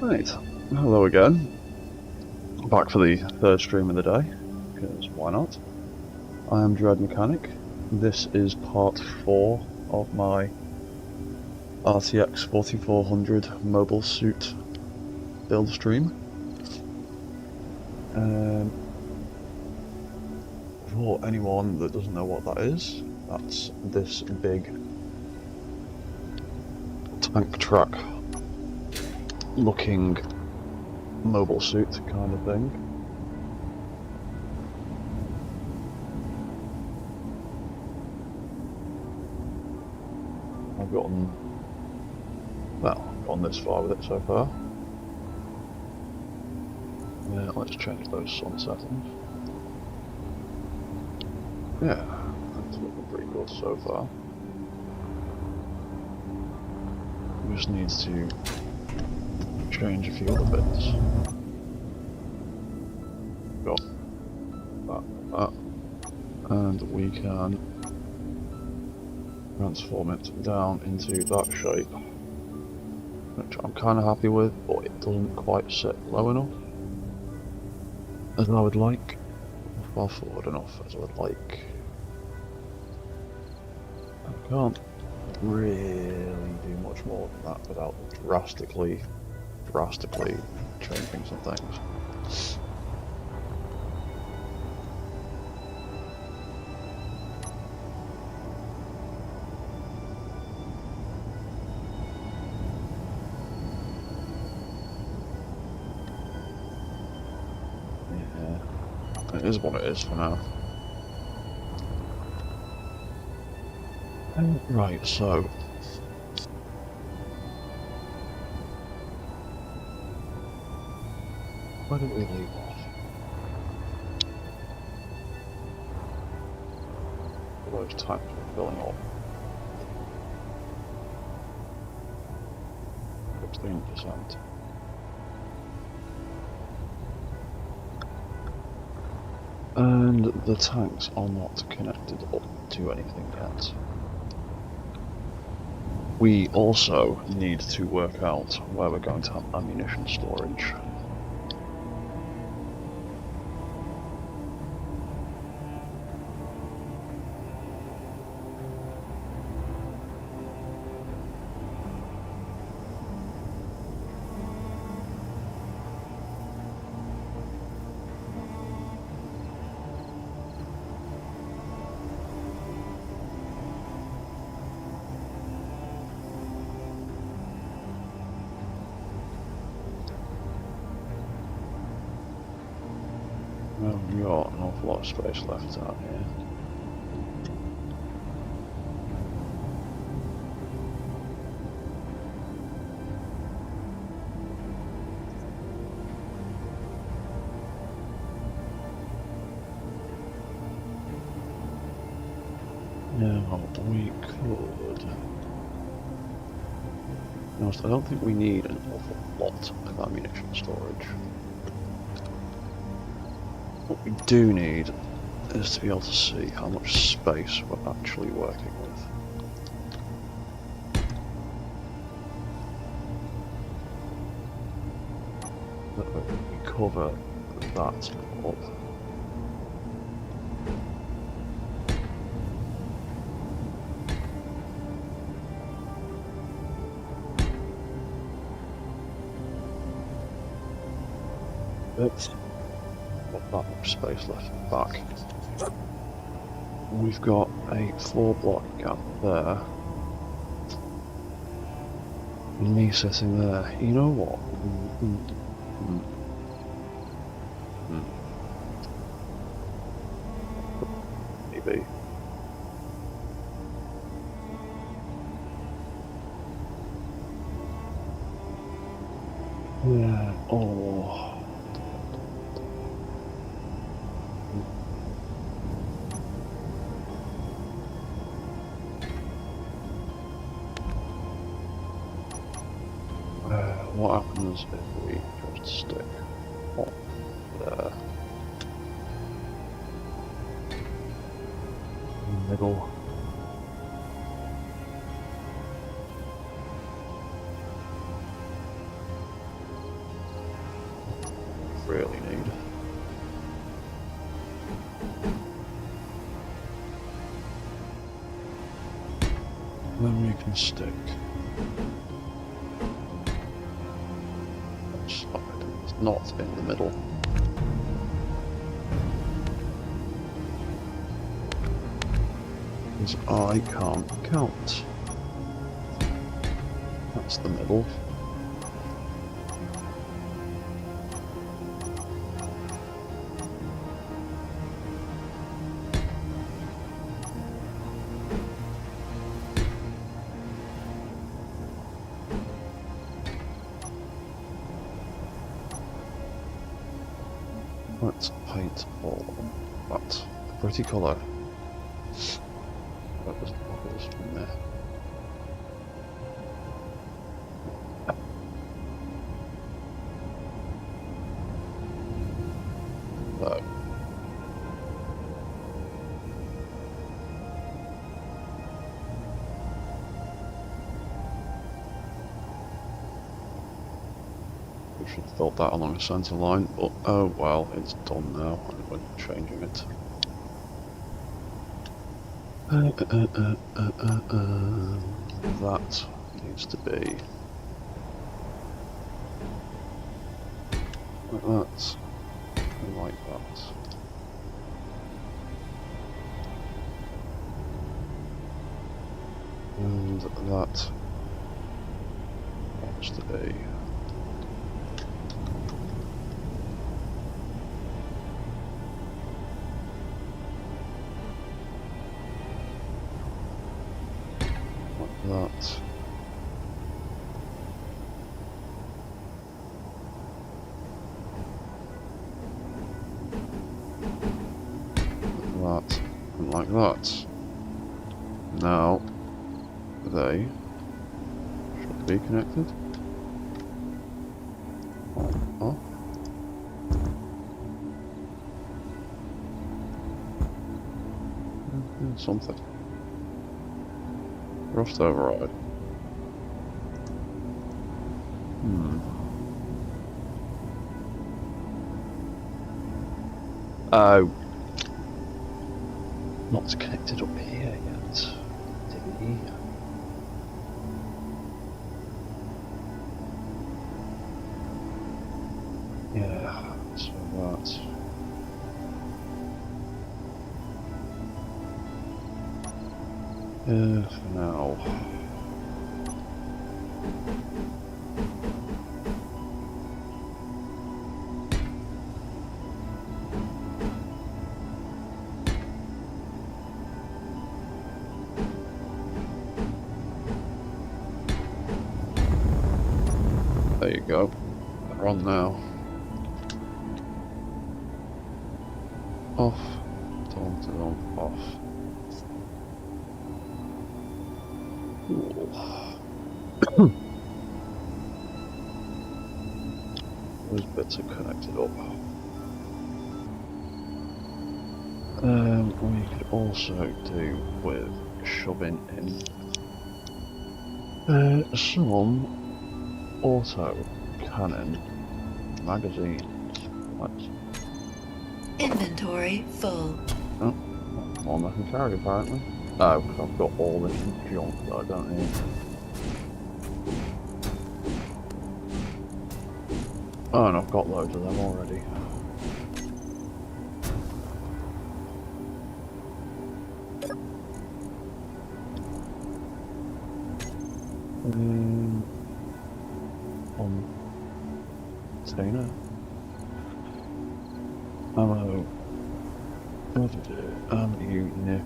Right, hello again. Back for the third stream of the day, because why not? I am Dread Mechanic. This is part 4 of my RTX-4400 mobile suit build stream. For anyone that doesn't know what that is, that's this big tank track looking mobile suit kind of thing. I've gotten this far with it so far. Yeah, let's change those sun settings. Yeah, that's looking pretty good so far. We just need to change a few other bits. Got that, and we can transform it down into that shape, which I'm kind of happy with, but it doesn't quite sit low enough as I would like, or forward enough as I would like. I can't really do much more than that without drastically changing some things. Yeah, it is what it is for now. Right, so where did we leave off? Those tanks were filling up. 16%. And the tanks are not connected up to anything yet. We also need to work out where we're going to have ammunition storage. Well, we've got an awful lot of space left out here. Now, we could... No, I don't think we need an awful lot of ammunition storage. What we do need is to be able to see how much space we're actually working with. That way we cover that up. But not much space left back. We've got a 4-block gap there. And me sitting there. You know what? Maybe. Yeah. Oh. What happens if we just stick up there in the middle? Then we can stick that side. It's not in the middle. Because I can't count. That's the middle. Let's paint all that a pretty colour. That was bubbles from there. So. We should have filled that along the centre line, but oh well, it's done now, and we're changing it. That needs to be like that, and like that. And that needs to be that. That and like that. Now they should be connected. Oh. Something. Rust override. Oh. Not connected up here yet. Yeah, so that. For now. There you go. They're on now. Off. On, off. Cool. Those bits are connected up. We could also do with shoving in some auto cannon magazines. That's inventory full. Oh, more than I can carry apparently. Oh, because I've got all this junk that I don't need. Oh, and I've got loads of them already. Container. Ammo. Ammunition.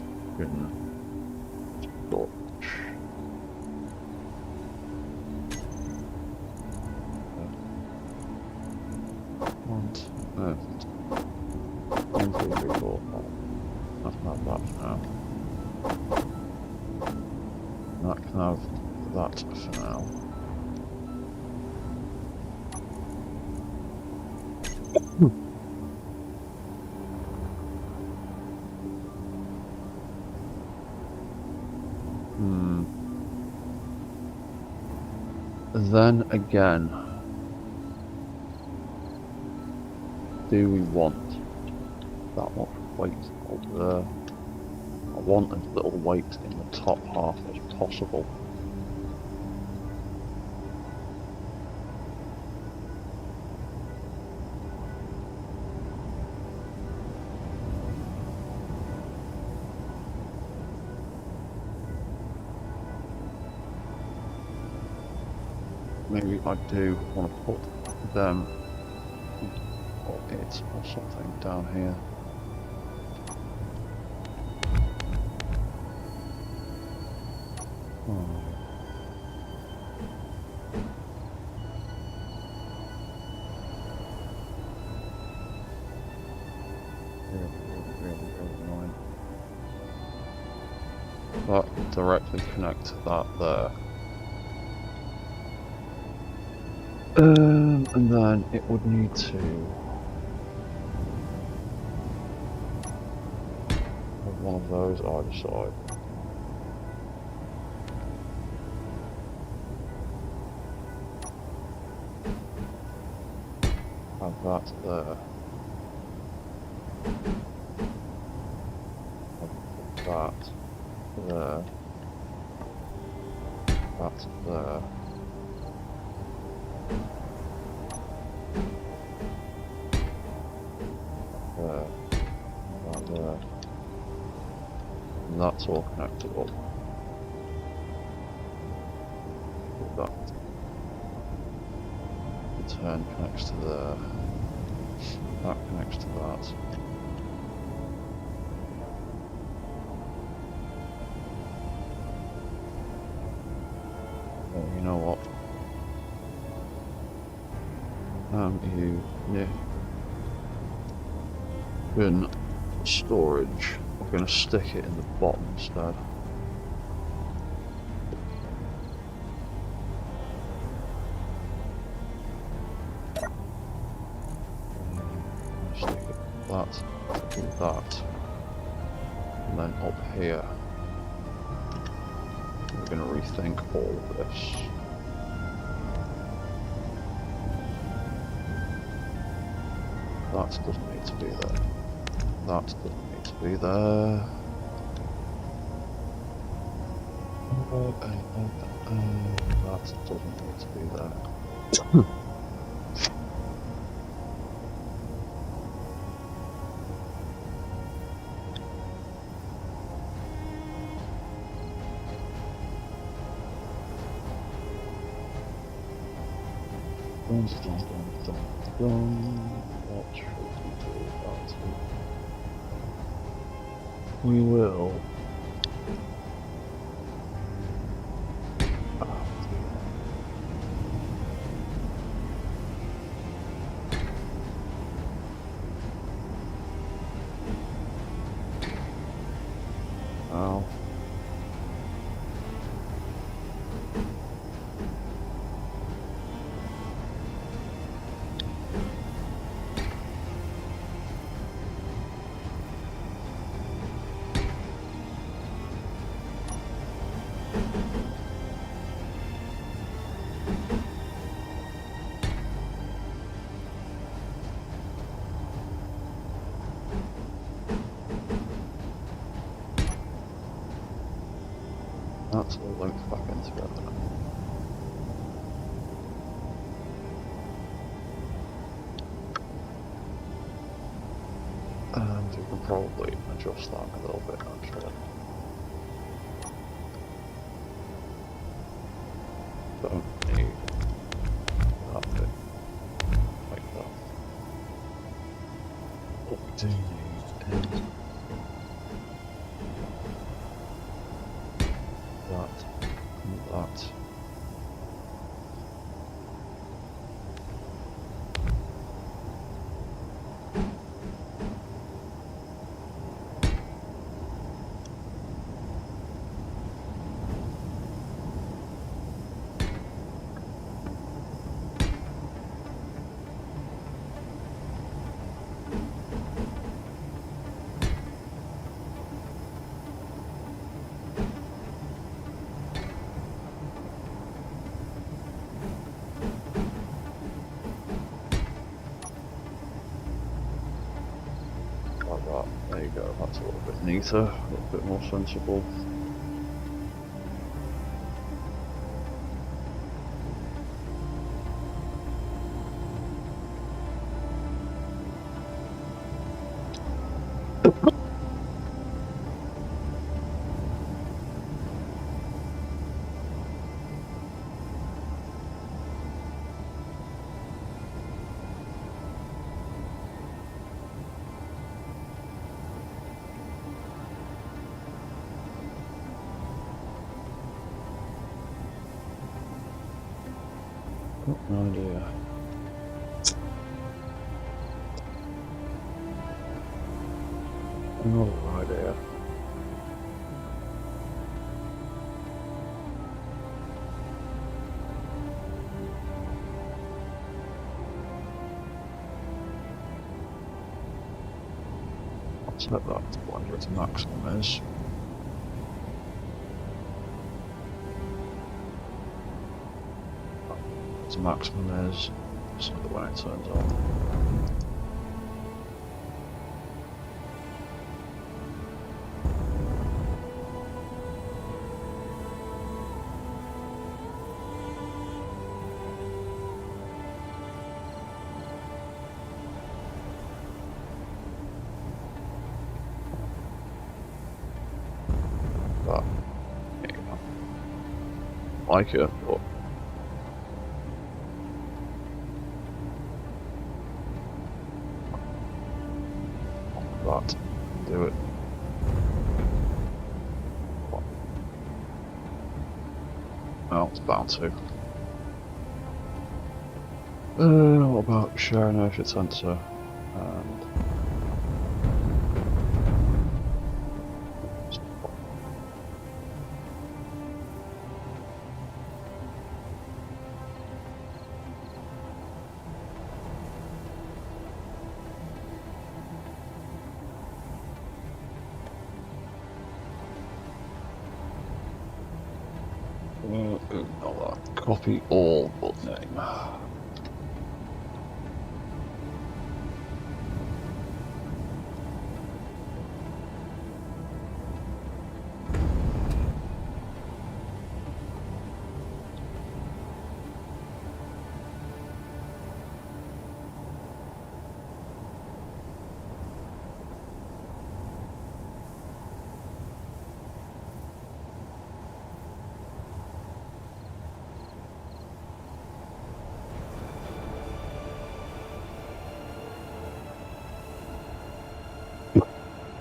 Storage. One, two, three, four, five. That's not that for now. That can have that for now. Then again, do we want that much weight up there? I want as little weight in the top half as possible. Maybe I do want to put them or it or something down here. Really annoying. That will directly connect to that there. And then it would need to have one of those either side. Have that there. Have that there. That there. There. That there. And that's all connected up. That. The turn connects to there. That connects to that. Oh, you know what? In storage, we're going to stick it in the bottom instead. Stick it that, that, and then up here, we're going to rethink all of this. That doesn't need to be there. That doesn't need to be there. That doesn't need to be there. What should we do about it? We will. Oh. That's all linked back in together. And you can probably adjust that a little bit actually. Don't need that bit like that. What we do need is that and that. Like that. There you go, that's a little bit neater, a little bit more sensible. Got no idea. No idea. I'll set that to whatever its maximum is. Its maximum is, so that when it turns on. But, yeah, like it, but that, do it. Well, it's bound to. What about share inertia sensor and not that. Copy all but name.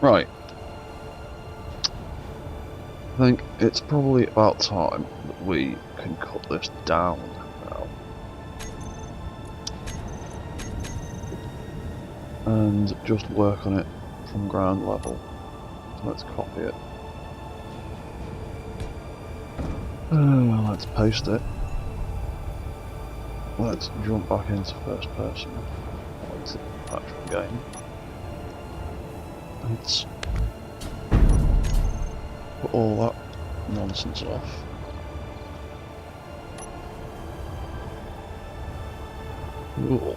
Right. I think it's probably about time that we can cut this down now. And just work on it from ground level. So let's copy it. Let's paste it. Let's jump back into first person. Into the actual game. Let's put all that nonsense off. Cool.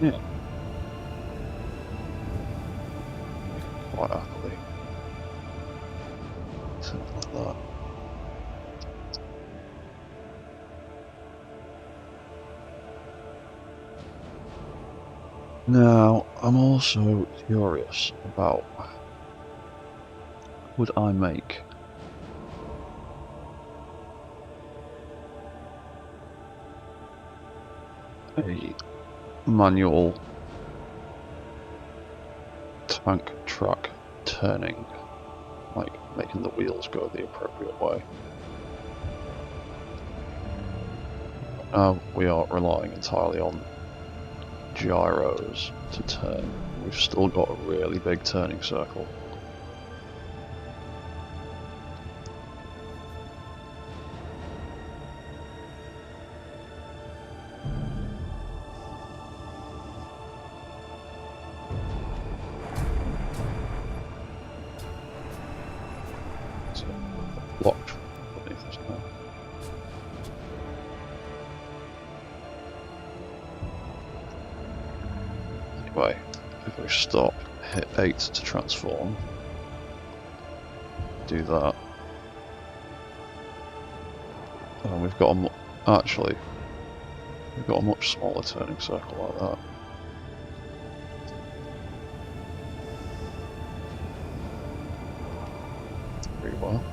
Yeah. Quite happily. Something like that. Now, I'm also curious about, would I make a manual tank track turning, like making the wheels go the appropriate way? We are relying entirely on gyros to turn. We've still got a really big turning circle. So, blocked beneath us now. Anyway, if we stop, hit 8 to transform, do that, and we've got actually, we've got a much smaller turning circle like that. Very well.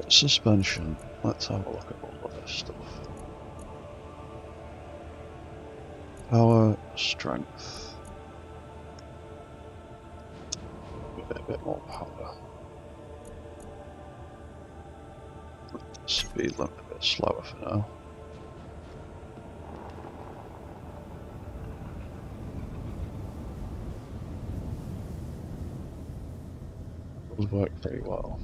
Suspension. Let's have a look at all of this stuff. Power, strength. A bit more power. Speed limit a bit slower for now. Does work pretty well.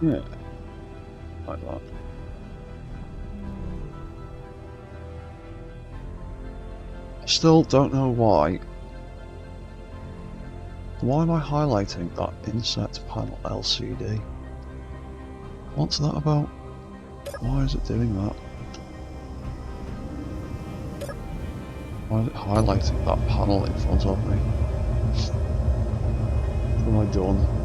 Yeah, like that. I still don't know why. Why am I highlighting that inset panel LCD? What's that about? Why is it doing that? Why is it highlighting that panel in front of me? What have I done?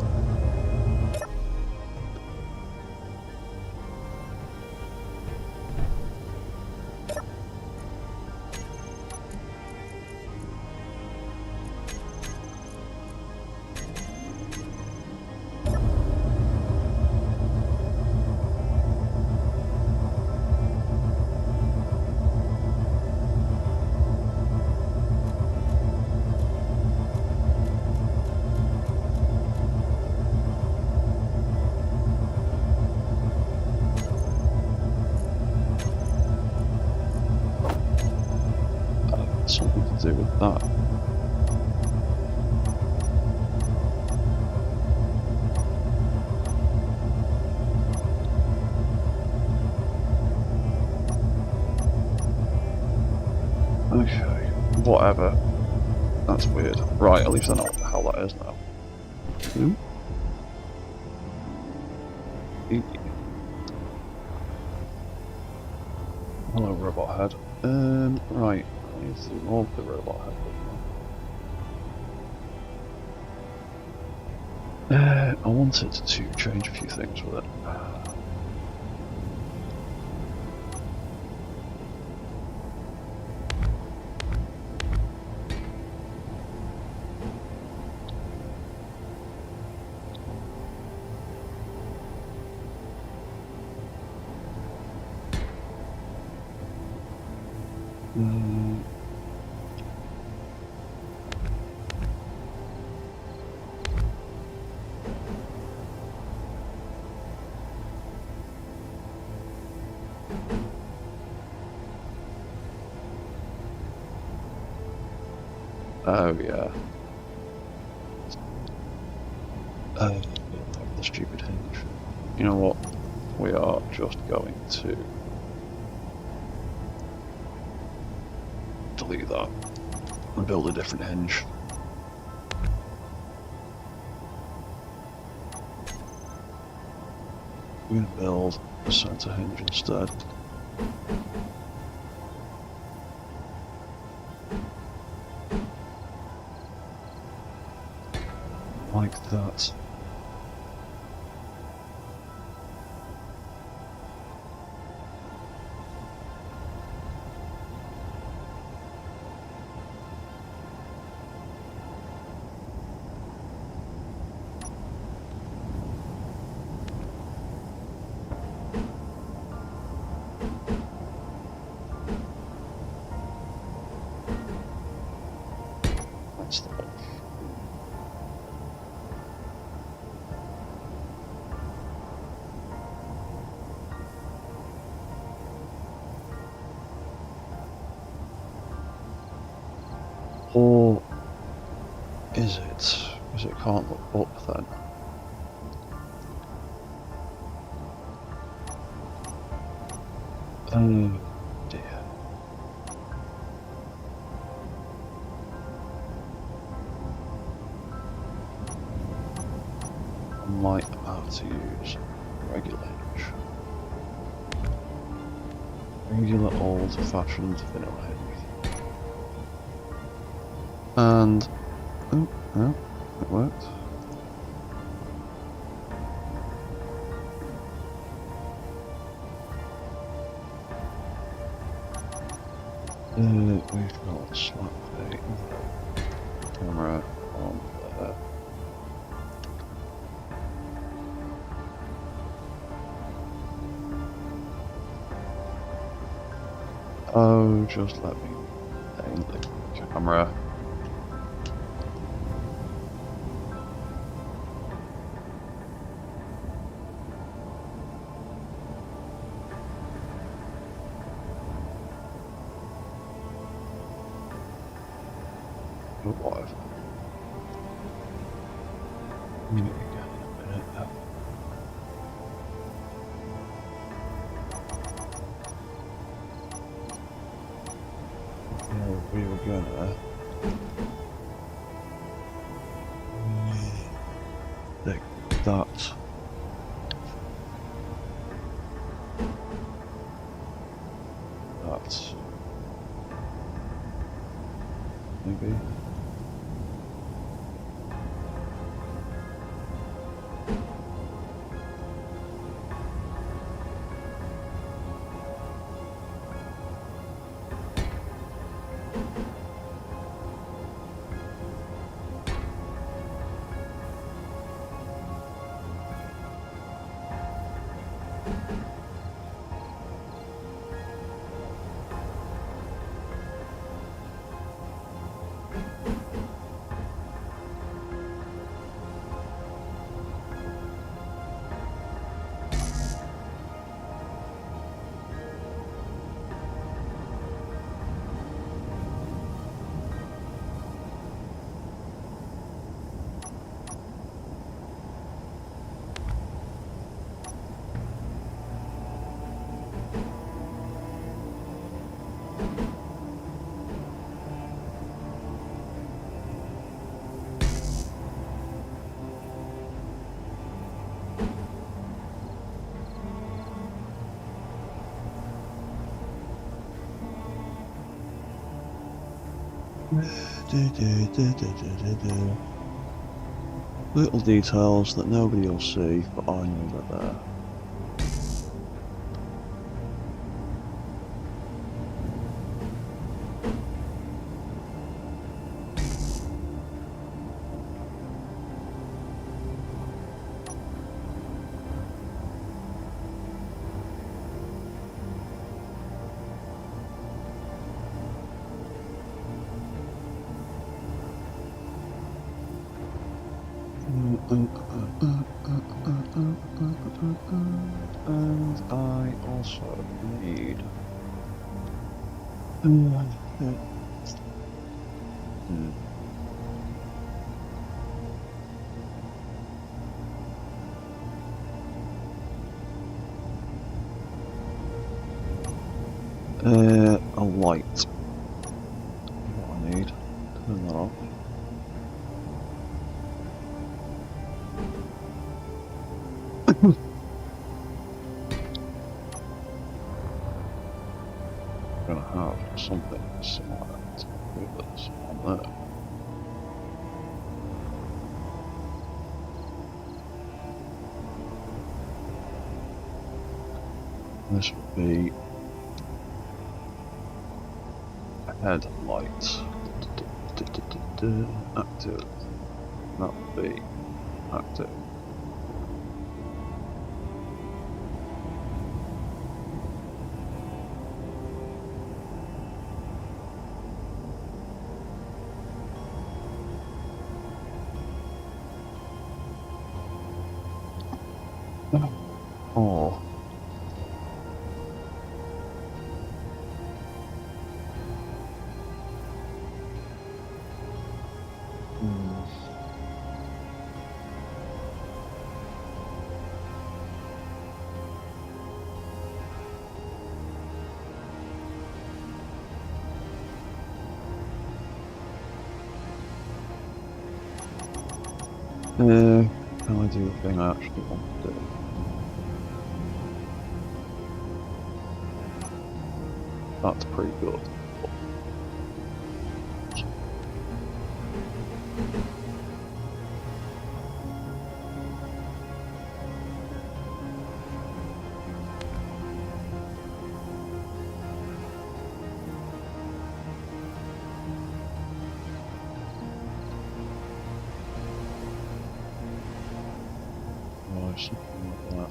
Something to do with that. Okay, whatever. That's weird. Right, at least I know what the hell that is now. Ooh. Hello, robot head. Right. I need to remove the robot head. I wanted to change a few things with it. Oh yeah. The stupid hinge. You know what? We are just going to delete that and build a different hinge. We're going to build a center hinge instead. Like that. That's the one. Or is it? Because it can't look up then. Oh dear. I might have to use regular hinge. Regular old-fashioned vanilla hinge. And oh no, it worked. We've got slap feet, camera on there. Oh, just let me aim the camera. Or whatever. Meet again in a minute. Yeah, we were gonna take that. That. Maybe. Little details that nobody will see, but I know they're there. And I also need. A light. What I need. Turn that off. Gonna have something similar to this on there. This would be a headlight. Active. That would be active. Oh. Can I do the thing I actually want to do? That's pretty good. Yeah, something like that.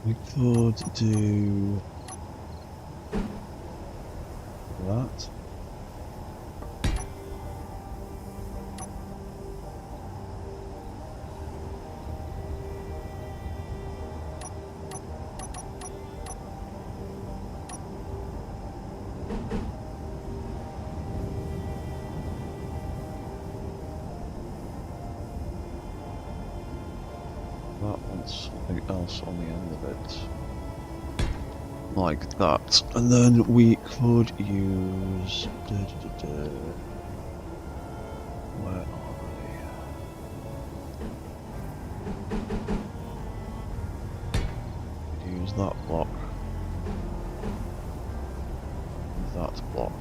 We could do that. That wants something else on the end of it. Like that. And then we could use... Where are they? Use that block. That block.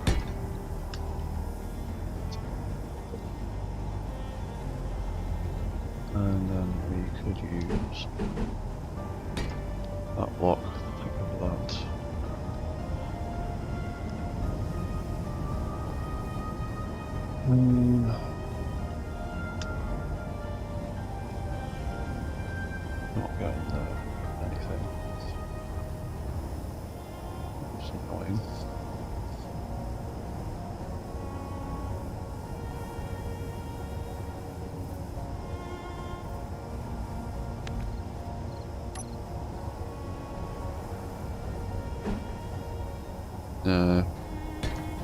And then we could use that block. Think of that. Not getting there. Anything. It's annoying.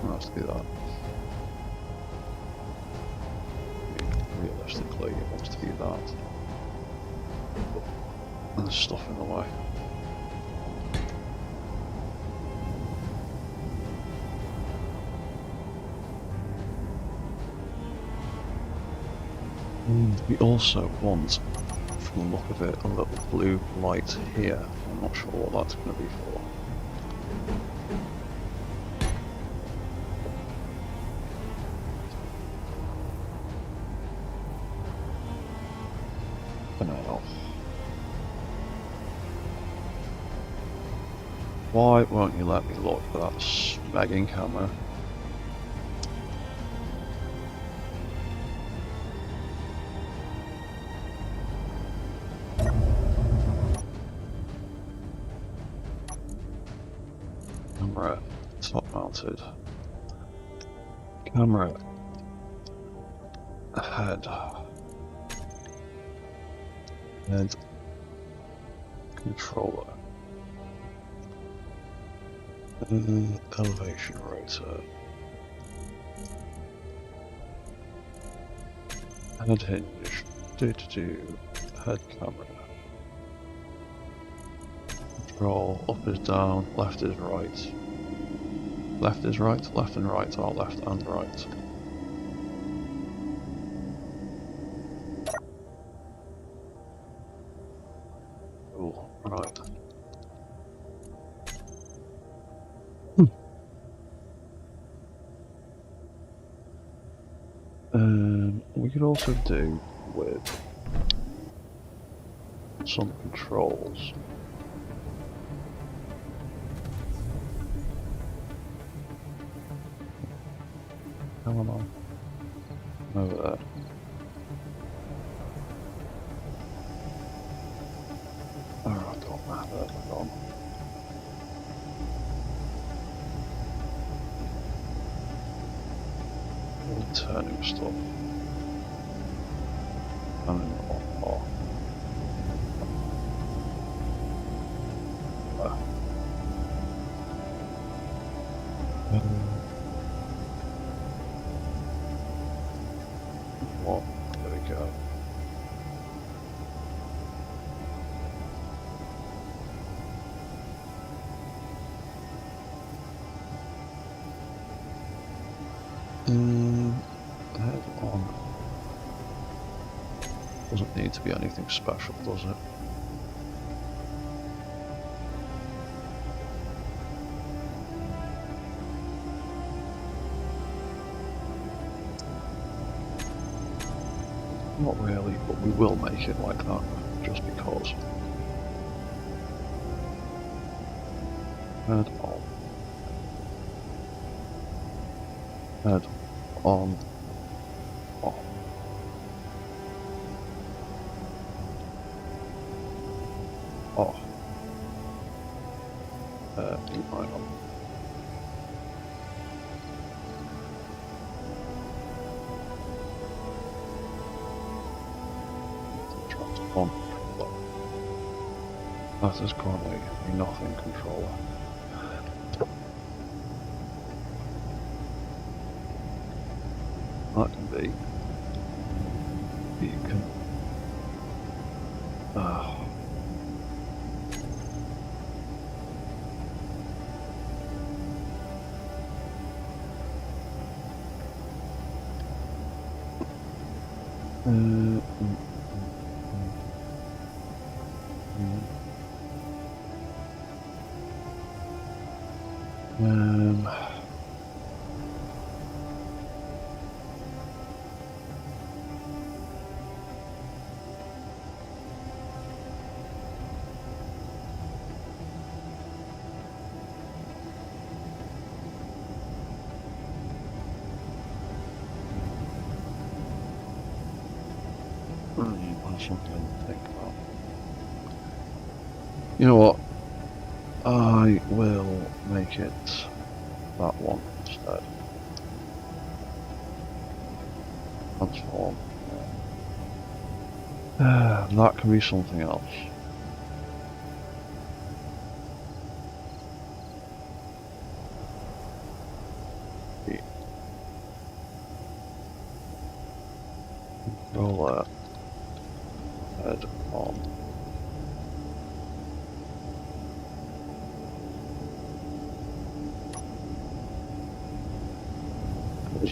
Let's do that. Realistically, it wants to be that. And there's stuff in the way. And we also want, from the look of it, a little blue light here. I'm not sure what that's going to be for. Now, why won't you let me look at that smagging camera? Camera top mounted. Camera head. Head controller. Elevation rotor. Head hinge. Head camera. Control. Up is down. Left is right. Left is right. Left and right are left and right. Cool. Right. We could also do with some controls. Come on. Over there. Oh, I don't matter. Hang on. Turning stuff. And off. What? There we go. Head on. Doesn't need to be anything special, does it? Not really, but we will make it like that, just because. Head on. Head on. Off. Off. Right on. On. That is currently a nothing controller. That can be beacon. Something to think about. You know what? I will make it that one instead. Transform. That can be something else. Roll head on.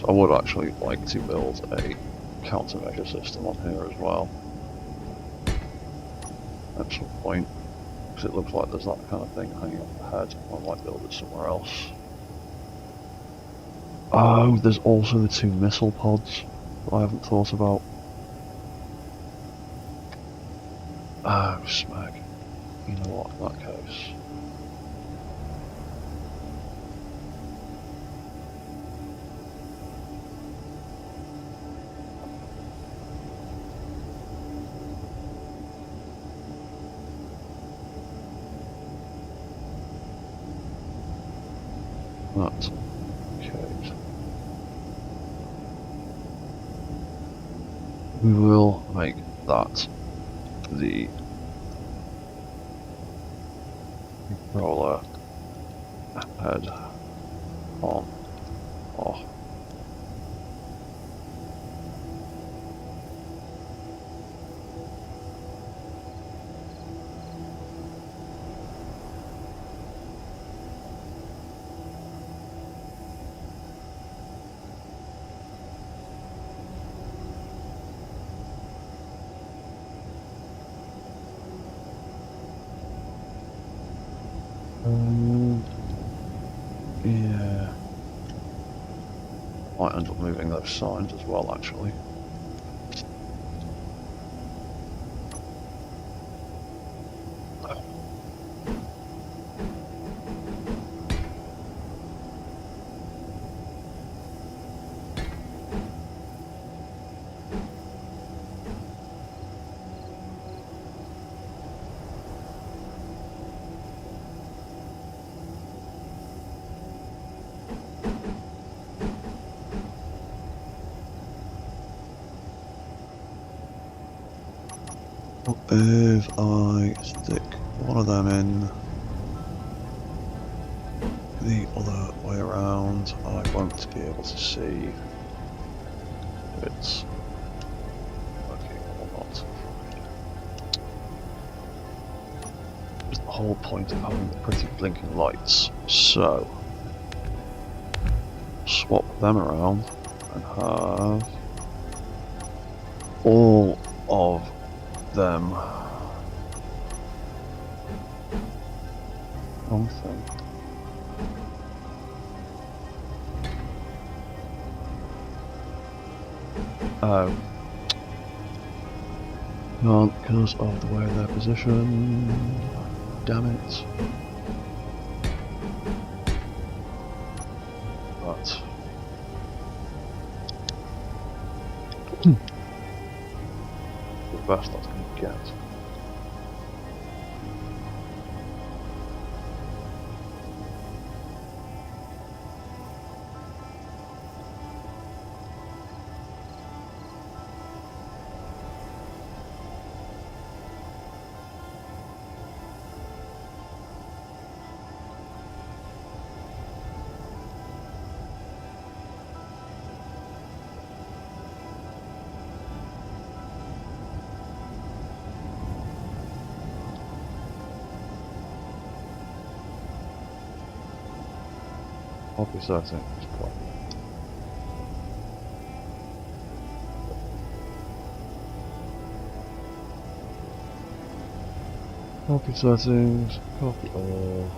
I would actually like to build a countermeasure system on here as well at some point, because it looks like there's that kind of thing hanging off the head. I might build it somewhere else. Oh, there's also the 2 missile pods that I haven't thought about. Oh, smeg. You know what, in that case. That. Okay. We will make that the roller head on off. Yeah. Might end up moving those signs as well, actually. If I stick one of them in the other way around, I won't be able to see if it's working or not. It's the whole point of having the pretty blinking lights. So, swap them around and have all of them. Wrong thing. Oh. Not because of the way they're positioned. Damn it. But the best that's going to get. Obviously, I think it's quite. Copy settings, copy all.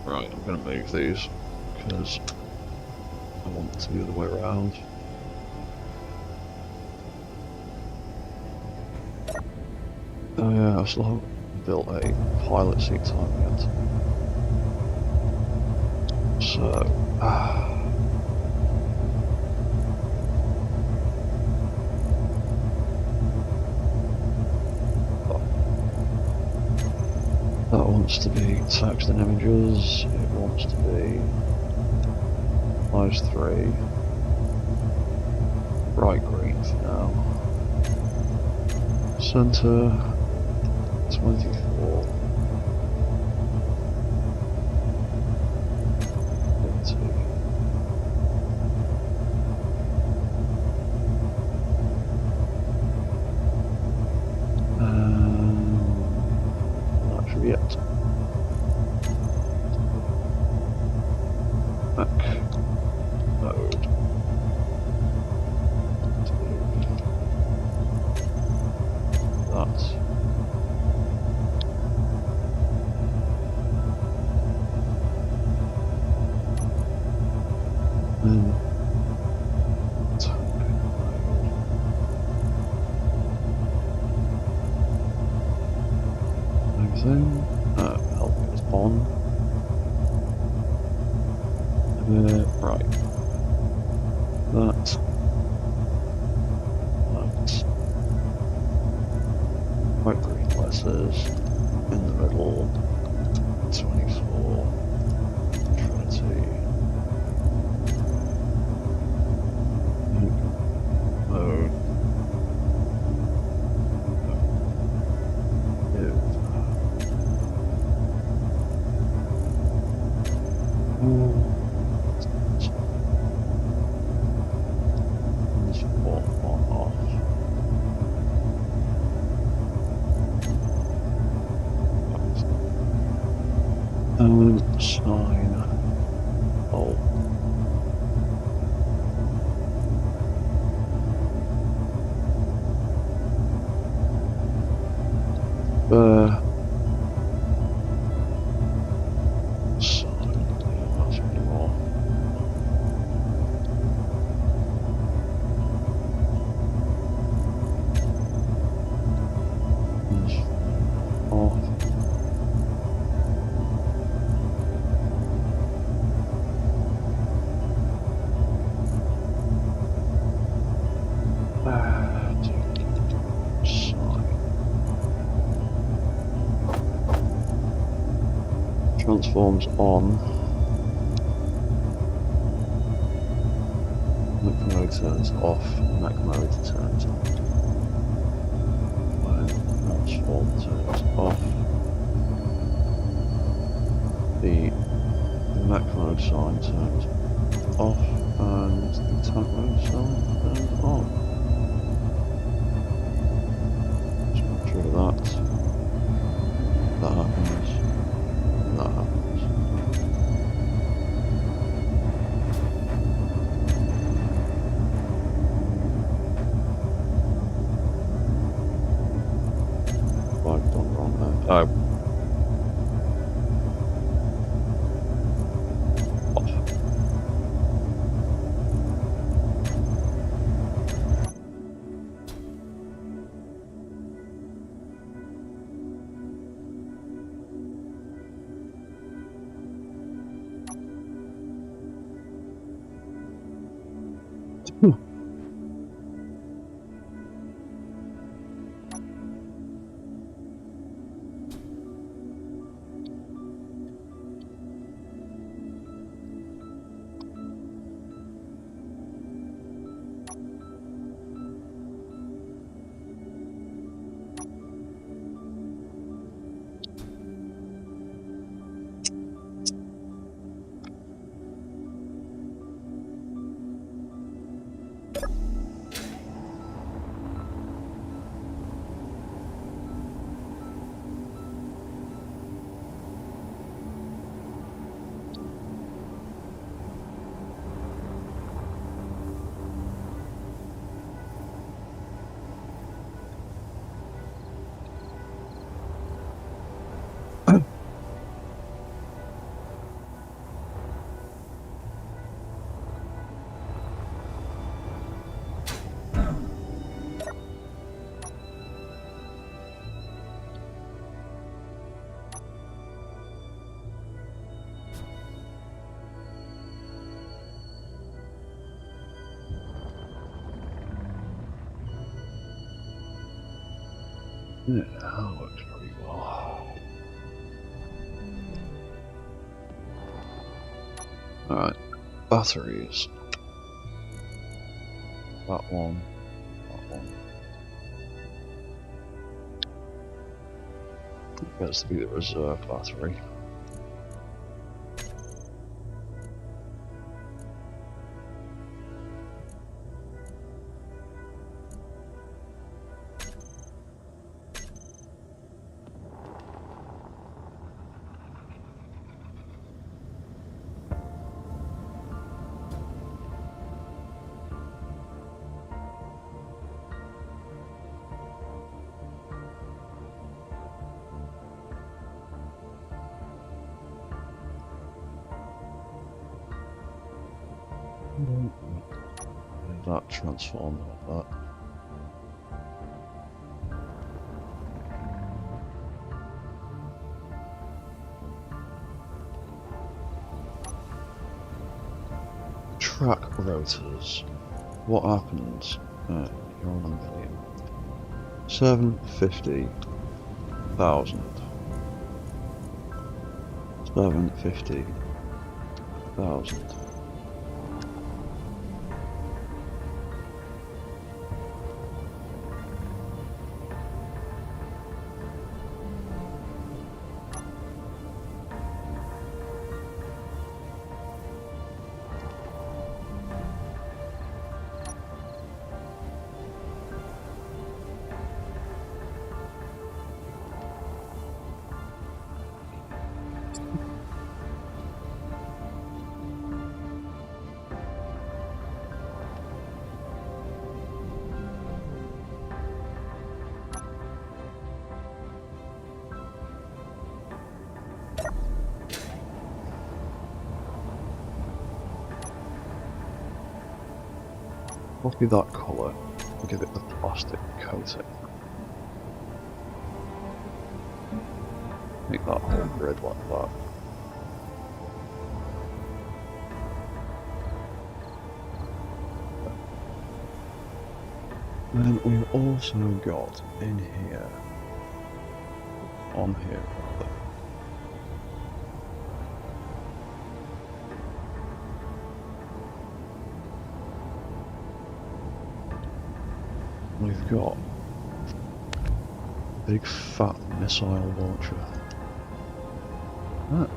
Right, I'm going to move these because I want it to be the other way around. Oh yeah, I still haven't built a pilot seat time yet. So, that wants to be text and images, it wants to be those three, bright green for now, center 24, 30. That should be it. Back mode. That. Then tank mode. Everything. Help is on. Right. That. White green letters in the middle. 24. Trinity. Mode. Sign. Oh. Sign. That's really more. Off. Transforms on. Mech mode turns off. Mech mode turns on. When transform turns off, the mech mode sign turns off, and the tank mode sign turns on. Just make sure of that. that happens. That happens. What I've done wrong there. Oh. Yeah, that works pretty well. Alright, batteries. That one. Gets to be the reserve battery. That transform like that. Track rotors. What happens? You're on 1,000,000. 750,000. 750,000. Copy that colour and give it the plastic coating. Make that whole grid like that. And then we've also got in here, on here rather, we've got a big fat missile launcher. Ah.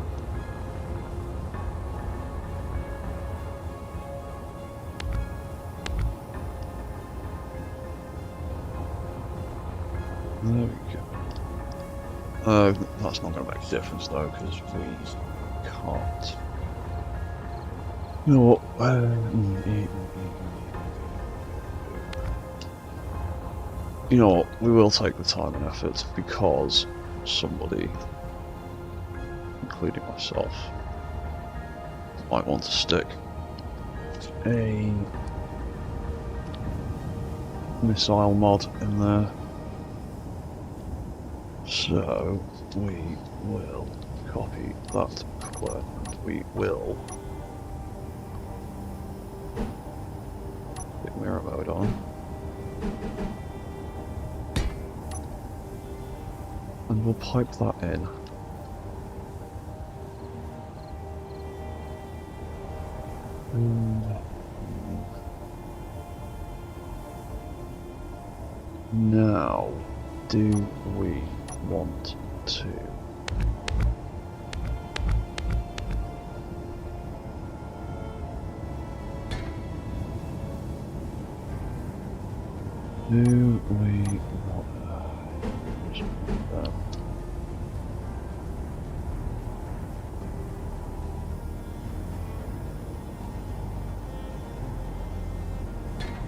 There we go. That's not going to make a difference though, because we can't. You know what? You know what? We will take the time and effort because somebody, including myself, might want to stick a missile mod in there. So we will copy that colour and we will put mirror mode on. And we'll pipe that in. Now, do we want to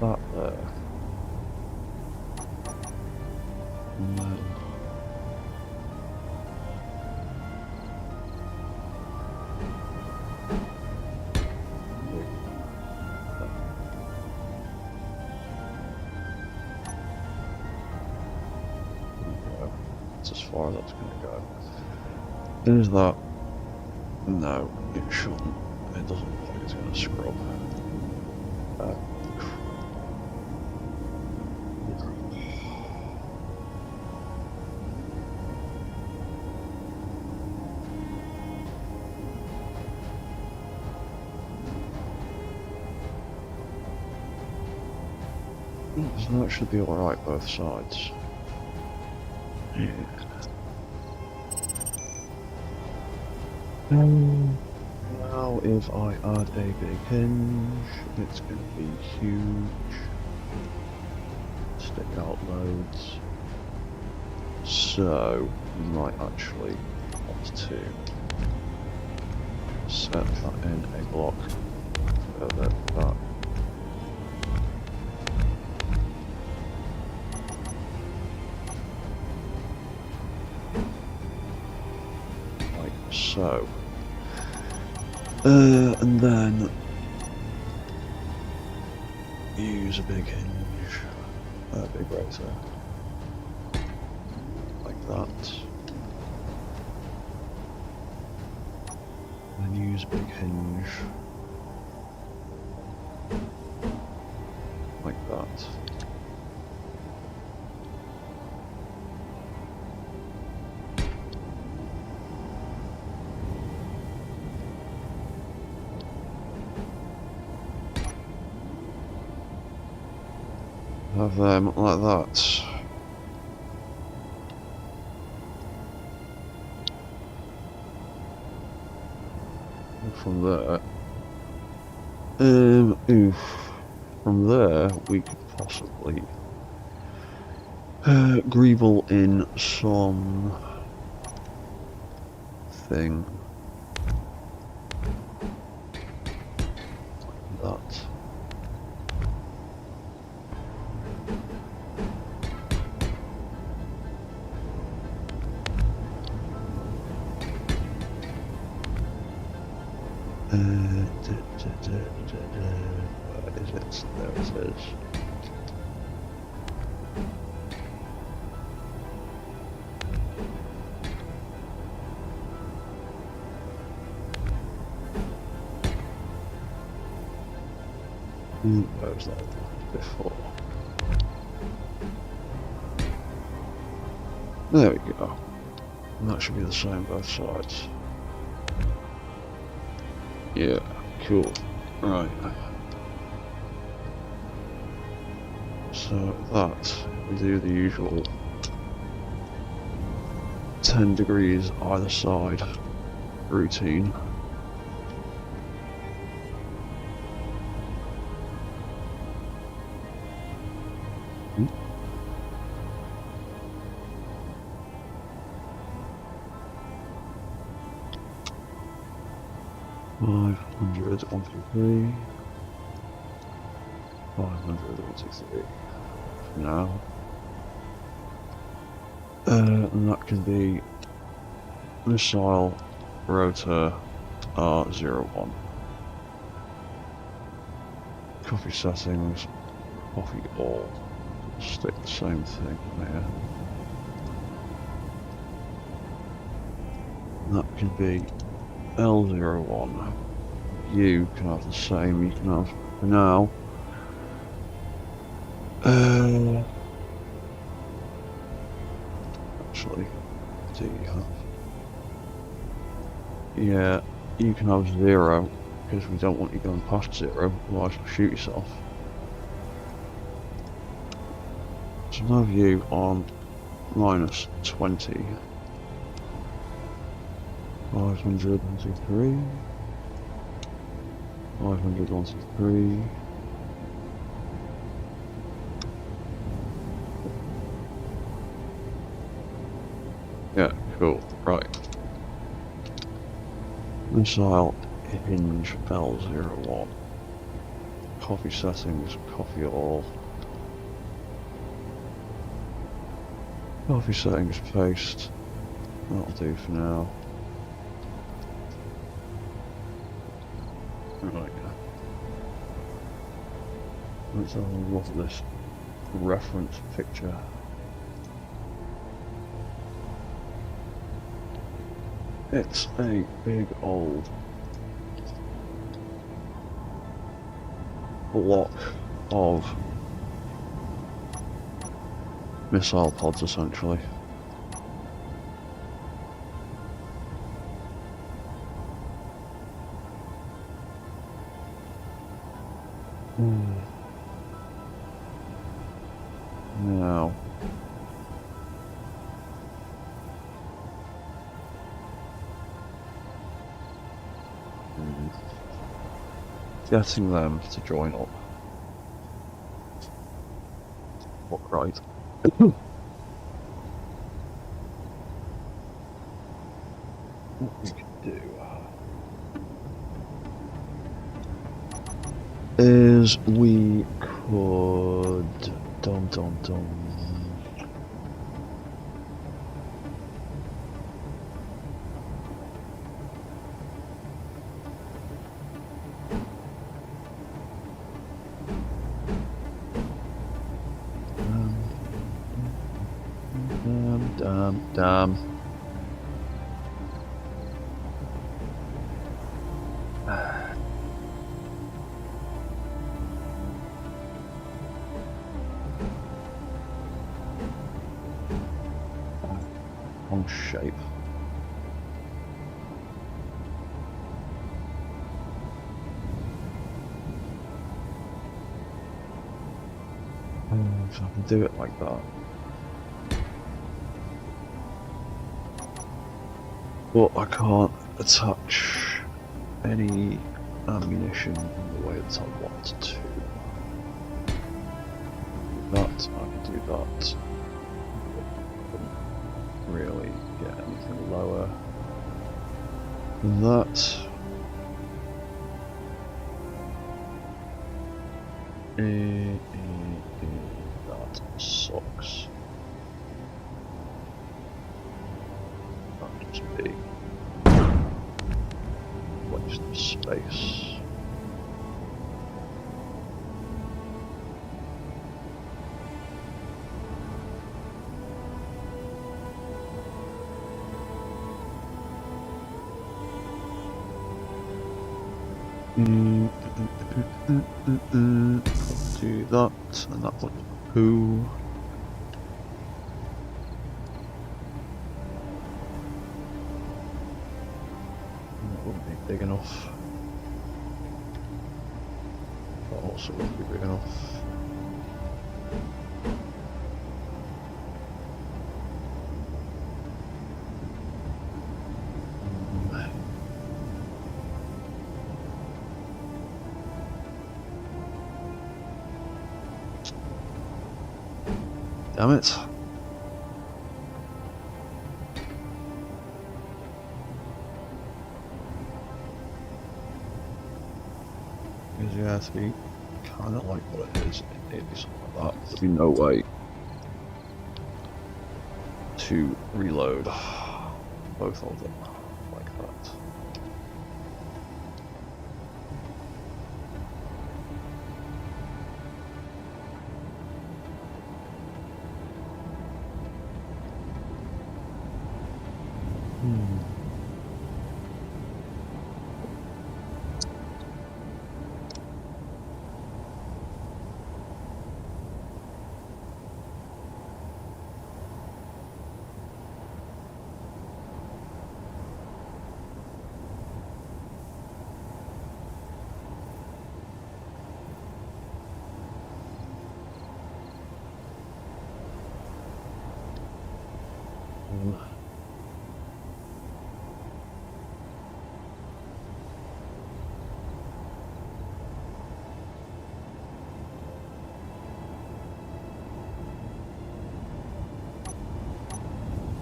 that there? And then that's as far as that's going to go. Is that? No, it shouldn't. It doesn't look like it's going to scrub. So that should be alright both sides. Yeah. Now if I add a big hinge, it's going to be huge. Stick out loads. So we might actually want to set that in a block further back. So, and then use a big hinge, a big razor, like that. And use a big hinge, like that. Have them like that. And from there, from there we could possibly greeble in some thing like that. Where is it? There it is. Where was that before? There we go. And that should be the same both sides. Yeah, cool. Right. So that, we do the usual 10 degrees either side routine. 500, 123. 500, 163. For now. And that can be missile rotor R01. Copy settings, copy all. Stick the same thing there. And that can be L01. You can have the same, you can have for now. Actually, do you have? Yeah, you can have 0, because we don't want you going past 0, otherwise you'll shoot yourself. So now you on minus 20. 500, 123. 500, 123. Yeah, cool, right. Missile hinge L01. Copy settings, copy all. Copy settings, paste. That'll do for now. Right. Let's have a look at this reference picture. It's a big old block of missile pods, essentially. Now, getting them to join up. Look right. What we can do is we could damn. Wrong shape. So I can do it like that. But I can't attach any ammunition in the way that I want to. That, I can do that. Couldn't really get anything lower than that. That sucks. That just be waste of space. Do that, and that one. Who? That wouldn't be big enough. That also wouldn't be big enough. Damn it. Because yeah, to be kind of like what it is, it needs something like that. There'd be no way to reload both of them like that.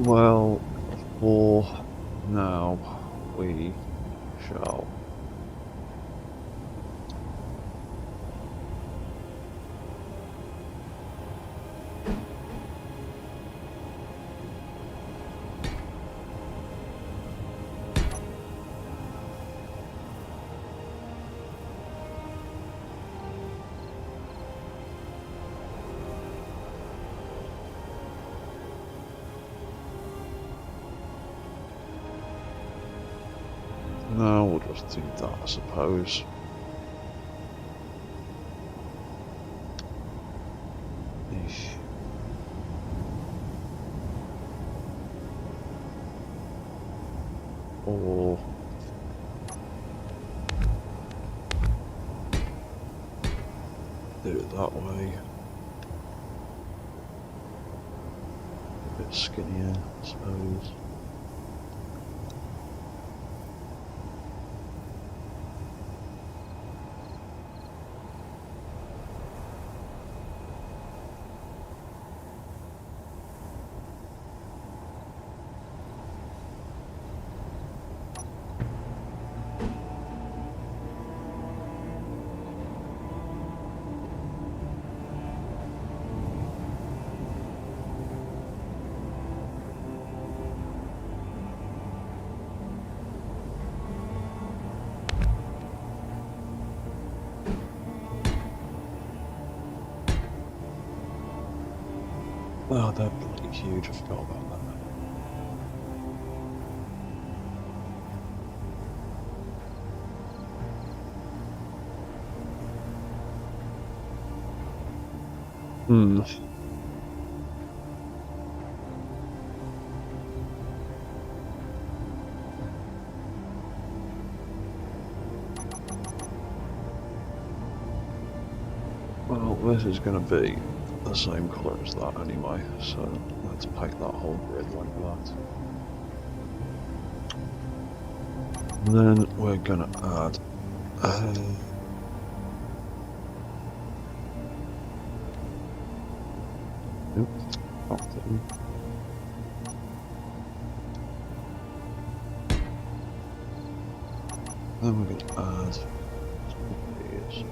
Well, for now, we shall. No, we'll just do that, I suppose. Eesh. Or do it that way. A bit skinnier, I suppose. Oh, they're bloody huge, I forgot about that. Hmm. Well, this is going to be the same colour as that anyway, so let's paint that whole grid like that. And then we're going to add oops, something. Then we're going to add some of these.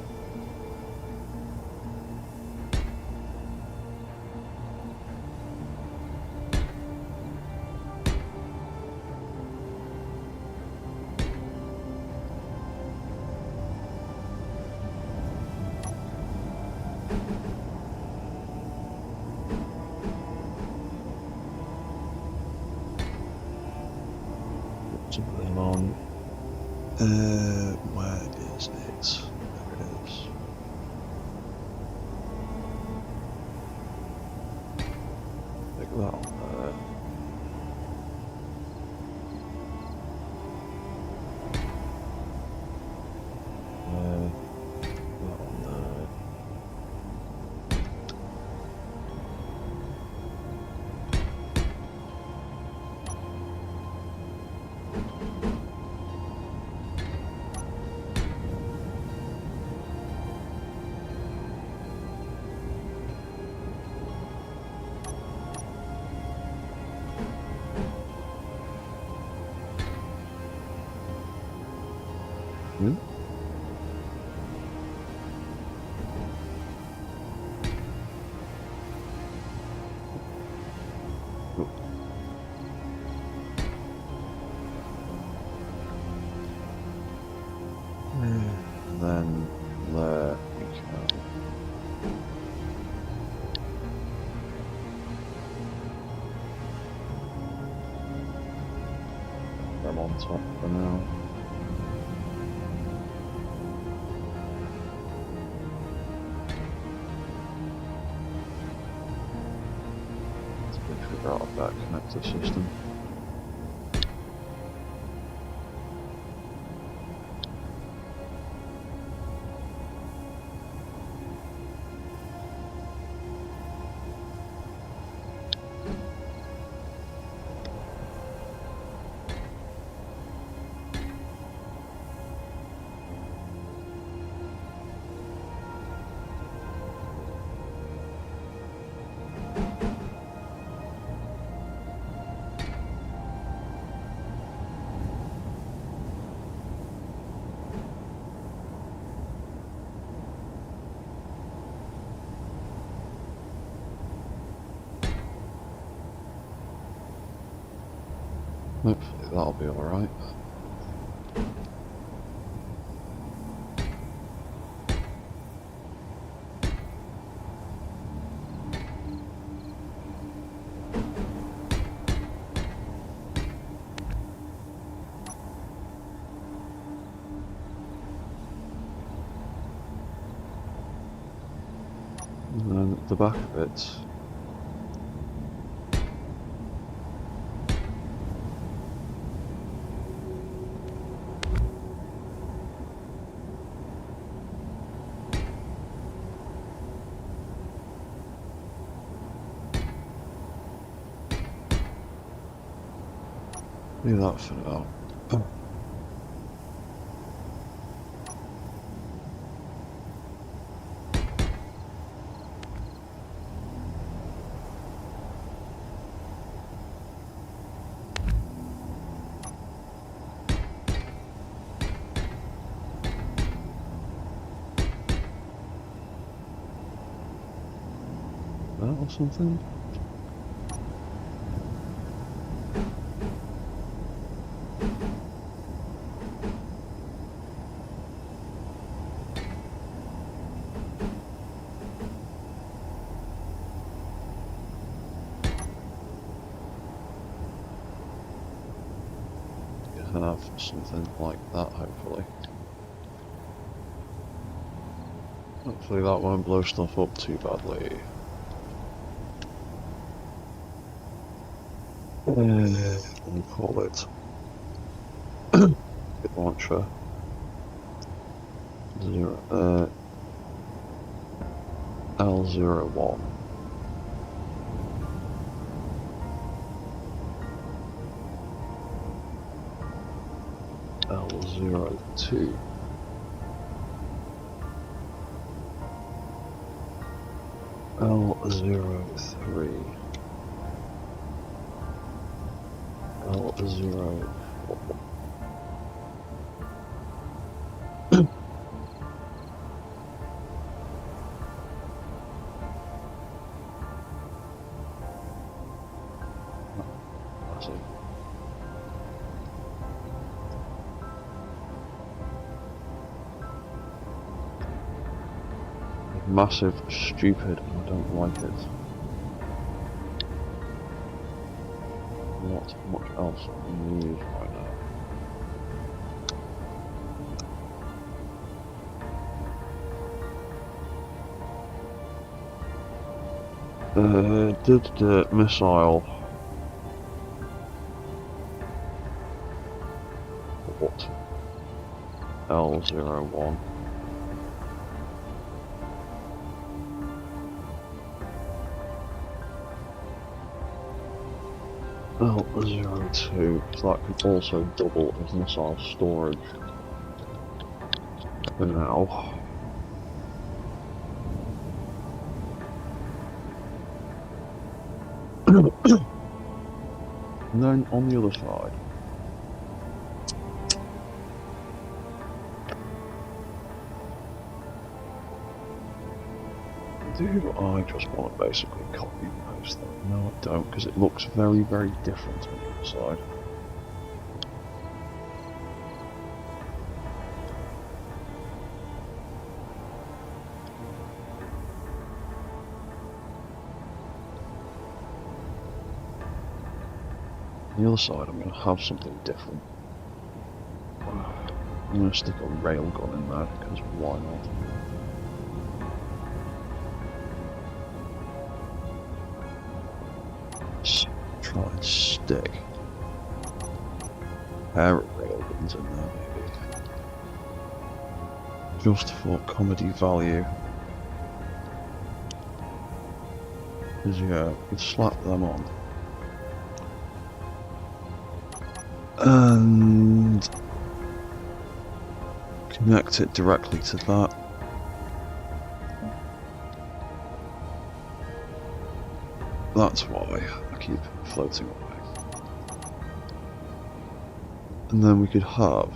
Some of them on. Where is it? There it is. Stick that on there. That on there. there we can. Them on top for now. Let's figure out that connector system. Hopefully that'll be alright. And then at the back of it, do that for now. That or something? Have something like that, hopefully. Hopefully that won't blow stuff up too badly. We'll call it rocket launcher 0 L01. L02. L03. L04. That's it. Massive, stupid, and I don't like it. Not much else I can use right now. Did the missile. What? L01. L02, so that can also double as missile storage for now. And then on the other side, do I just want to basically copy and paste that? No, I don't, because it looks very, very different on the other side. On the other side, I'm going to have something different. I'm going to stick a railgun in there, because why not? Let's try and stick a pair of railguns in there, maybe. Just for comedy value. Because, yeah, we could slap them on. And connect it directly to that. That's why I keep floating away. And then we could have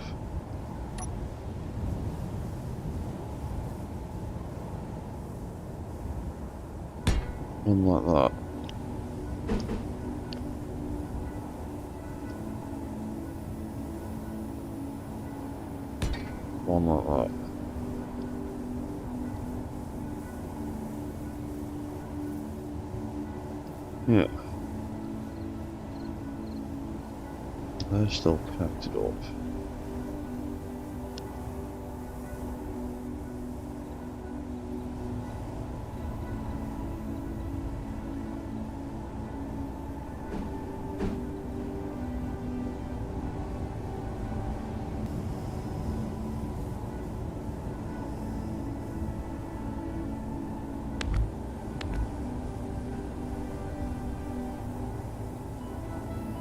one like that. One like that. Yeah. They're still connected up.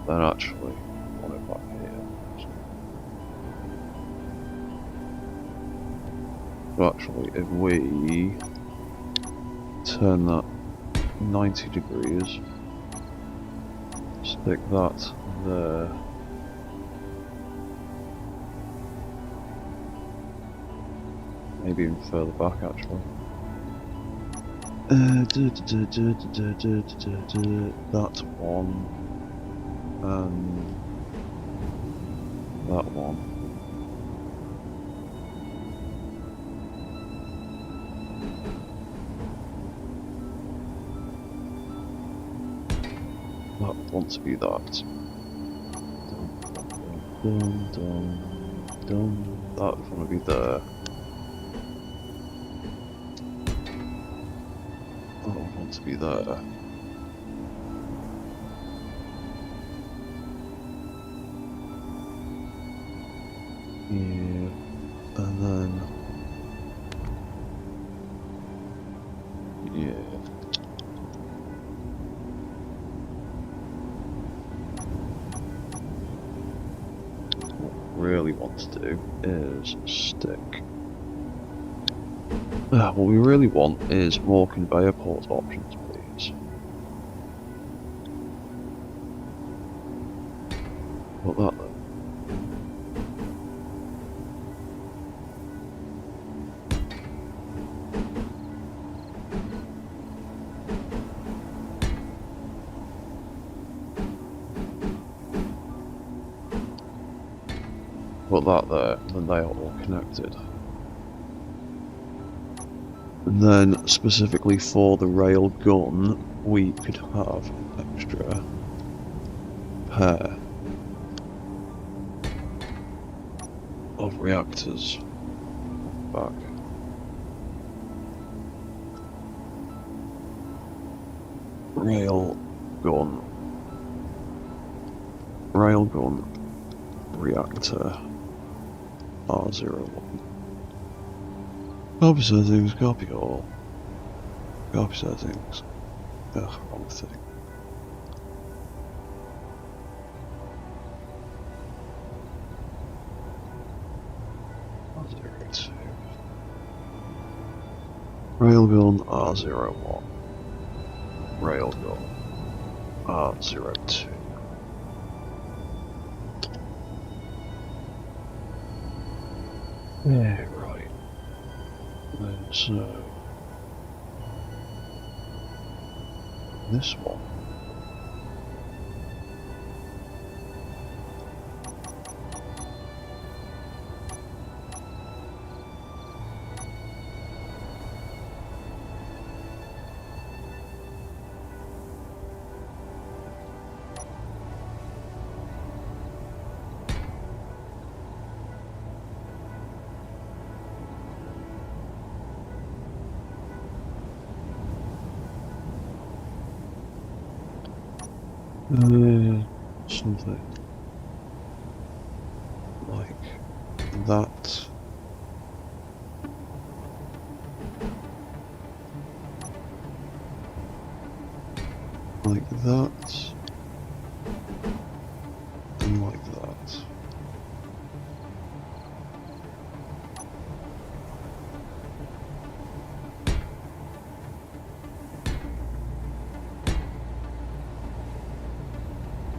Then actually, on it back here. So actually, if we turn that 90 degrees, stick that there. Maybe even further back, actually. That's one. And that one. That wants to be that. That would want to be there. That would want to be there. Yeah, and then yeah. What we really want to do is stick. What we really want is more conveyor port options, please. Put that there. Put that there, and then they are all connected. And then, specifically for the rail gun, we could have an extra pair of reactors back. Rail gun, reactor. R01. Copy settings, copy all. Copy settings. Ugh, wrong thing. R02. Railgun R01. Railgun R02. Yeah, right. And so this one. Something like that. Like that. And like that.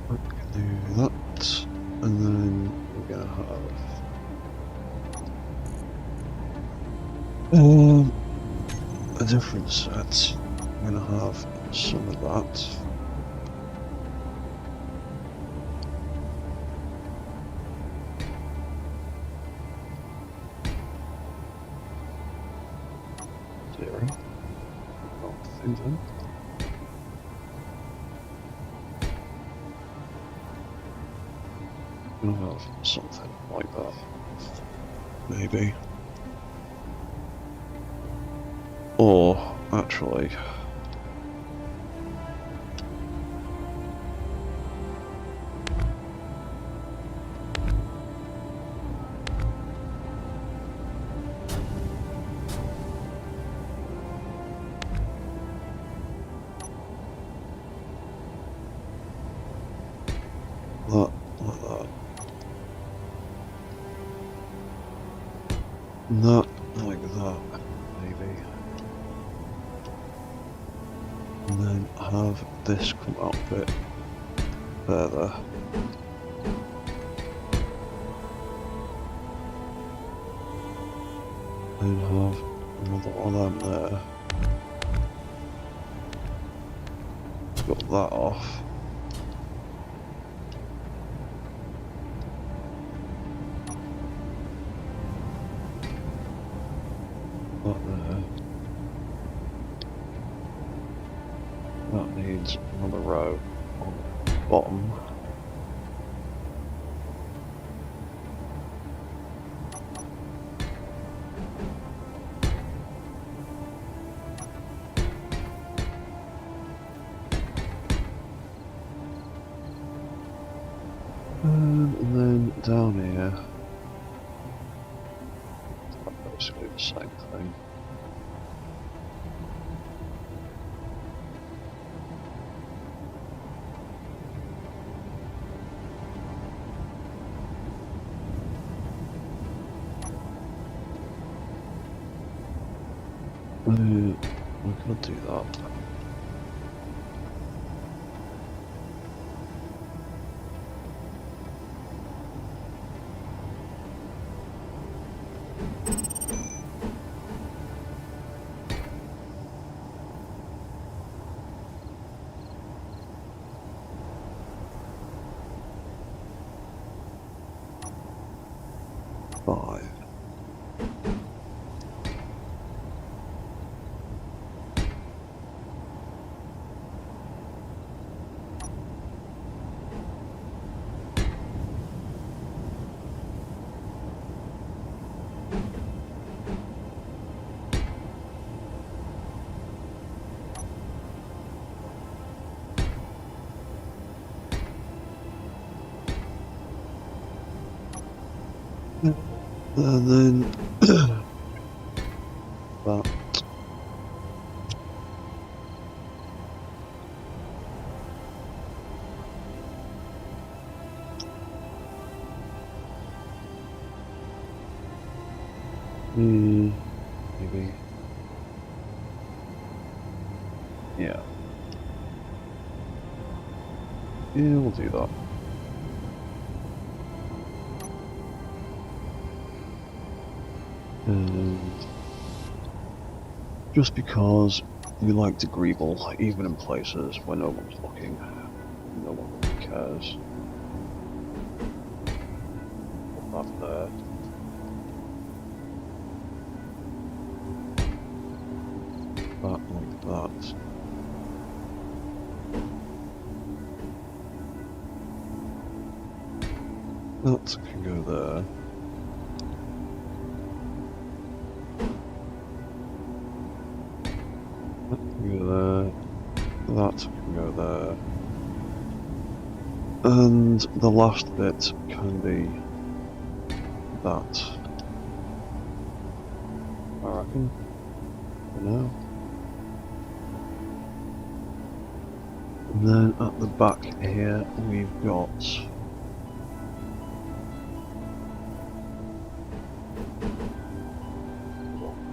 We can do that. And then we're gonna have a different set. I'm gonna have some of that. Zero. Not thinking. I'm gonna have something like that. Maybe. Or actually. That, like that. Not like that, maybe. And then have this come out a bit further. And have another one of them there. Got that off. That there. That needs another row on the bottom. And then down here, basically the same thing. We could do that. Five. And then that. Maybe. Yeah. Yeah, we'll do that. And just because we like to greeble, even in places where no one's looking, no one really cares. Put that there. That like that. That can go there. That can go there. That can go there. And the last bit can be that, I reckon, for now. And then at the back here we've got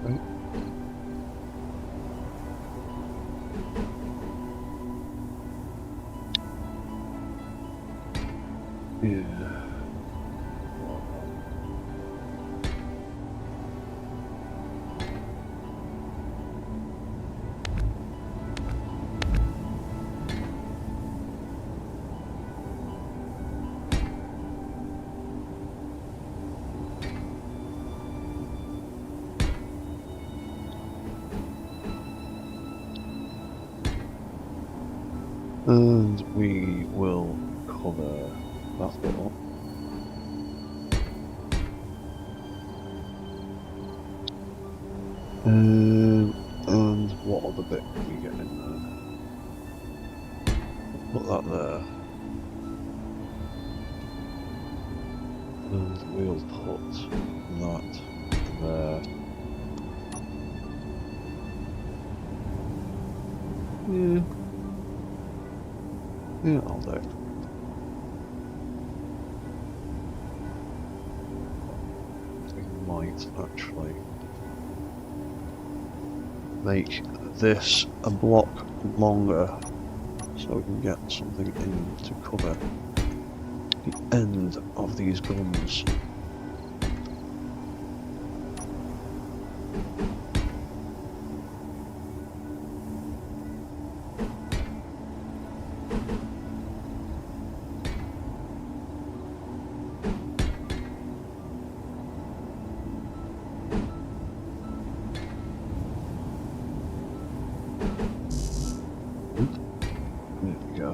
right. Yeah. And we will cover that bit up. And what other bit can we get in there? Put that there. And we'll put that there. Yeah. Yeah, I'll do. We might actually make this a block longer so we can get something in to cover the end of these guns. There we go.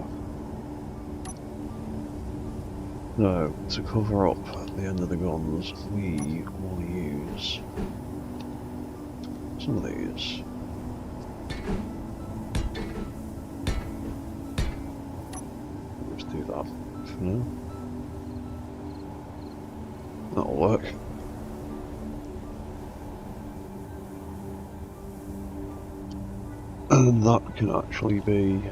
Now, to cover up the end of the guns, we want to use some of these. Let's do that for now. That'll work. And that can actually be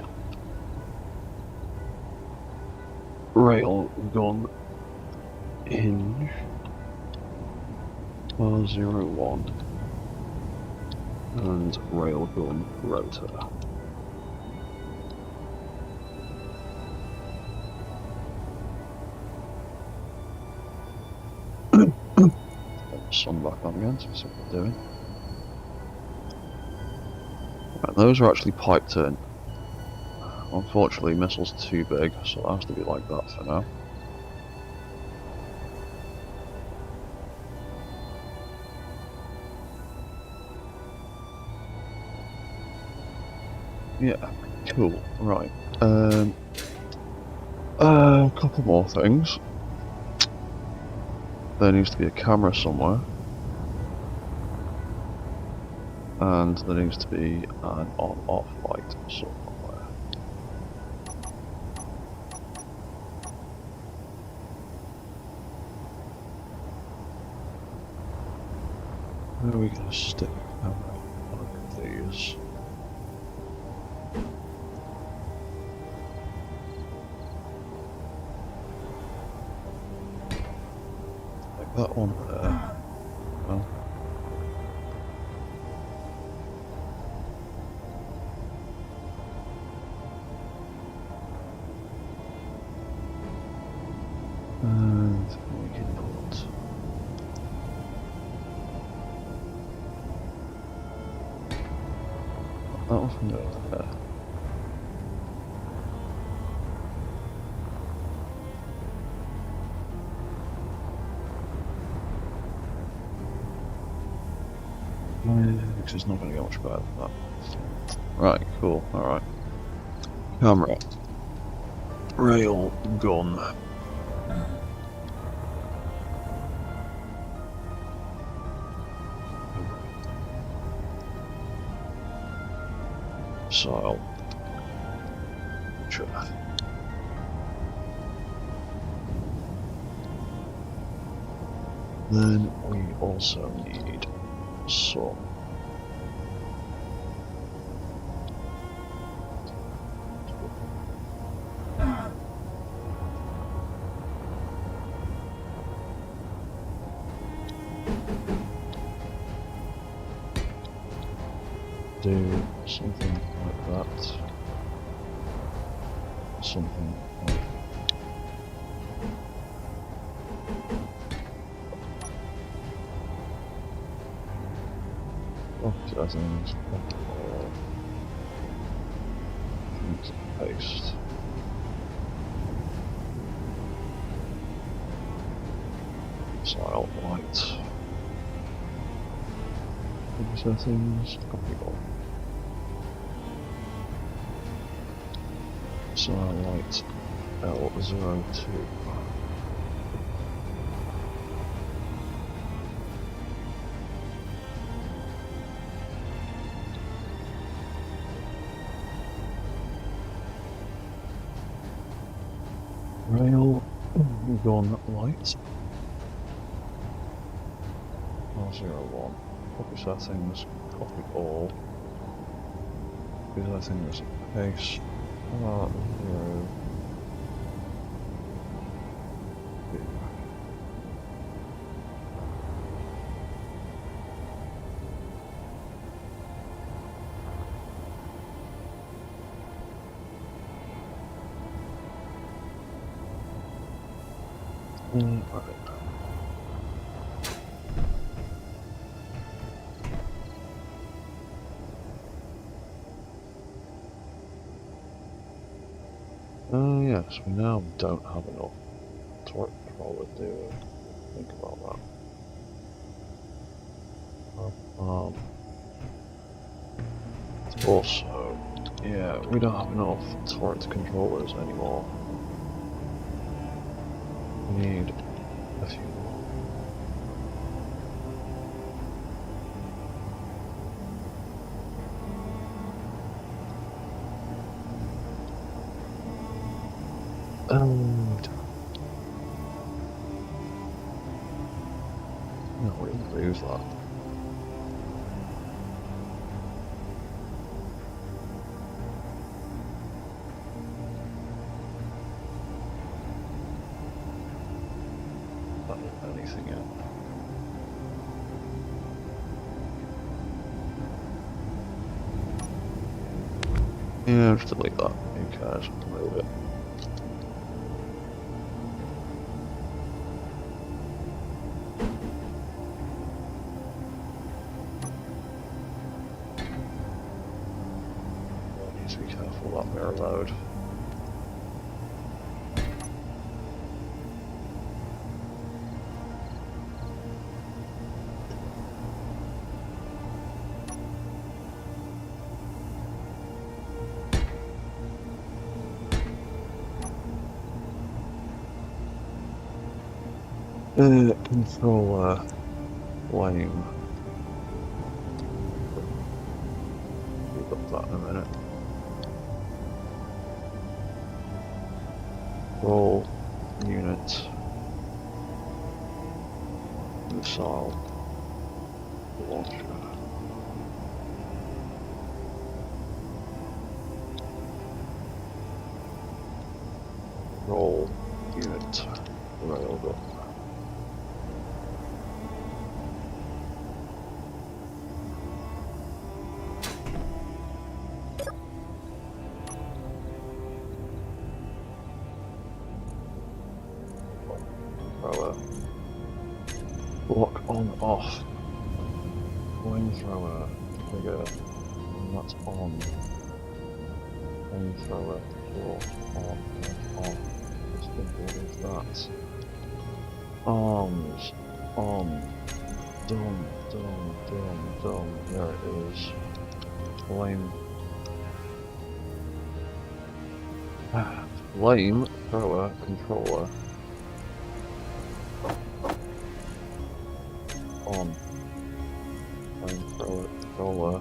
rail gun hinge R01 and railgun rotor. Get the sun back on again, so that's what we're doing. Right, those are actually piped in. Unfortunately, missile's too big, so it has to be like that for now. Yeah, cool. Right. A couple more things. There needs to be a camera somewhere. And there needs to be an on-off light somewhere. Where are we going to stick the camera? Look at these. Like that one there. Well. And we can put that one from there. Because it's not going to get much better than that. Right, cool, alright. Camera. Rail gun. Missile. Sure. Then we also need some do something like that. Something like settings, paste. Style white. Settings, copy all. Style white L02. Rail gun light. R01. Copy settings, copy all. Copy settings, paste. R0. Yes, we now don't have enough torque controller to think about that. Also, yeah, we don't have enough torque controllers anymore. We need a few more. No, we didn't lose that. That isn't anything yet. Yeah, just delete that. Who cares? Move it. Need to be careful of that mirror load. Controller flame. We've got that in a minute. Roll unit. Missile launcher. Roll unit. Railgun. Block on off. Flamethrower trigger. And that's on. Flamethrower block on. Simple as that. Arms on. Done. There it is. Flame. Flamethrower controller. On. Flamethrower controller.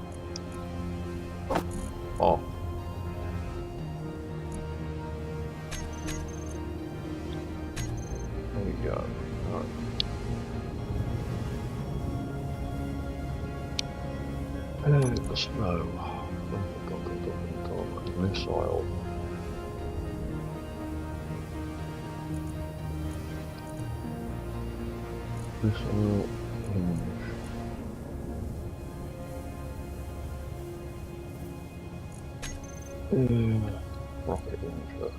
Off. There we go. Alright. Snow. Missile. Missile hinge. Rocket launcher.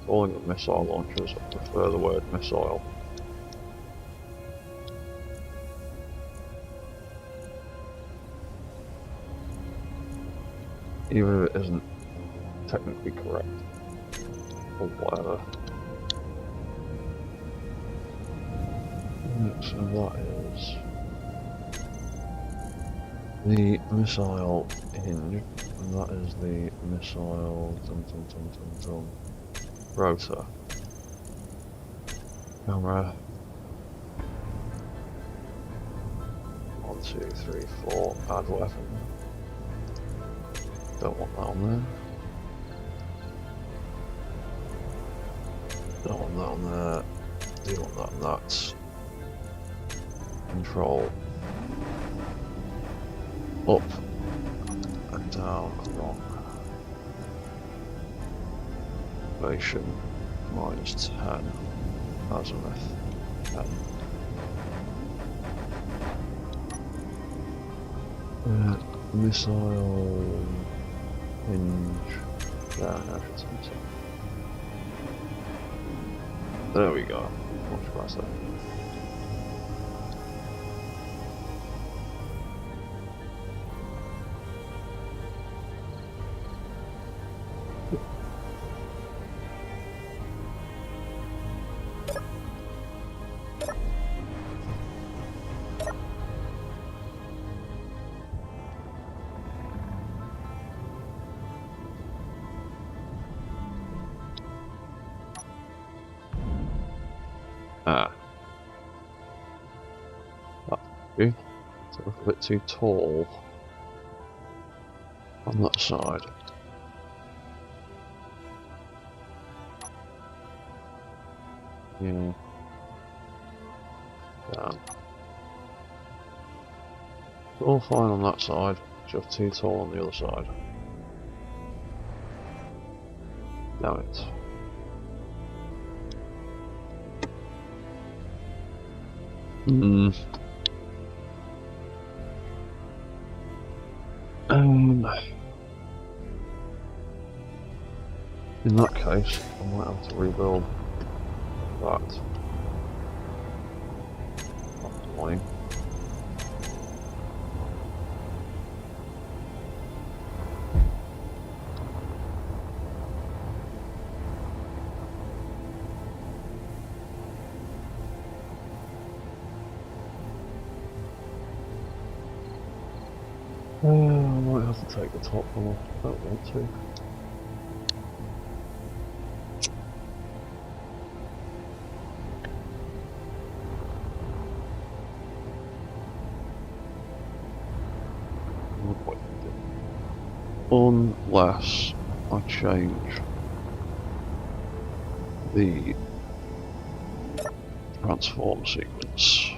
Calling them missile launchers, I prefer the word missile. Even if it isn't technically correct, or whatever. So that is the missile hinge, and that is the missile rotor. Camera. 1, 2, 3, 4. Add weapon. Don't want that on there. Don't want that on there. Do want that on that. Control. Up and down and wrong. Elevation -10. Azimuth 10. Missile hinge. Yeah, no, it's missing. There we go. Much faster. Ah. Okay. So we're a bit too tall on that side. Yeah. Down. All fine on that side, just too tall on the other side. Damn it. In that case, I might have to rebuild that. That's annoying. I might have to take the top one off. I don't want to. Unless I change the transform sequence.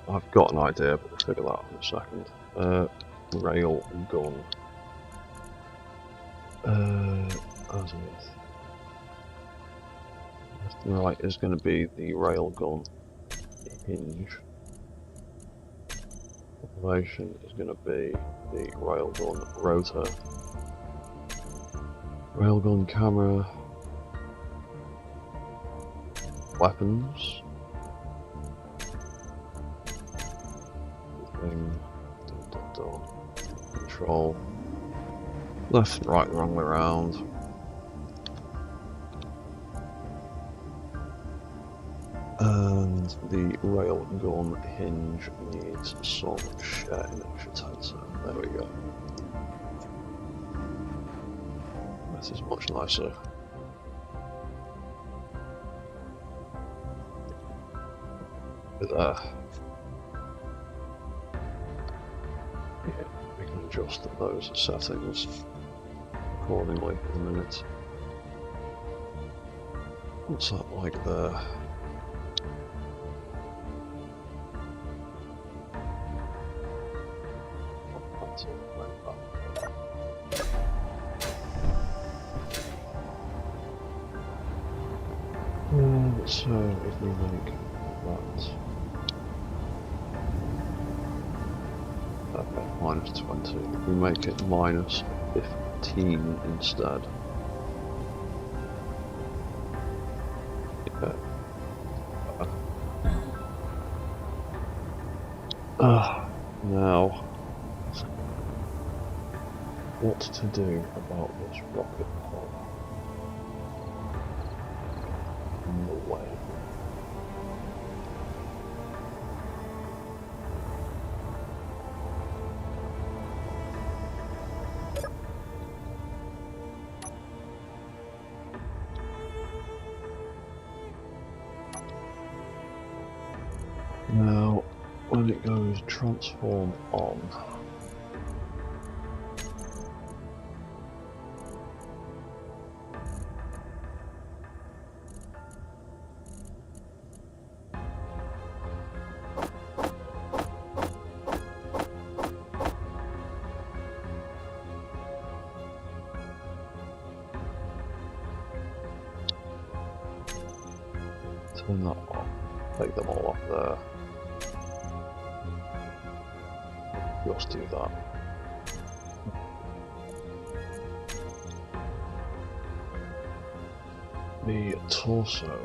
I've got an idea, but we'll figure that out in a second. Rail gun. Azimuth. Right is going to be the rail gun hinge. Elevation is going to be the railgun rotor. Railgun camera. Weapons. Control. Left and right, the wrong way around. And the railgun hinge needs some shitting extra tensor. There we go. This is much nicer. There. Yeah, we can adjust those settings accordingly in a minute. What's that like there? So if we make that minus 20, if we make it minus 15 instead. Now, what to do about this rocket pod in the way? Now, when it goes transform on, turn that off, take them all off there. Just do that. The torso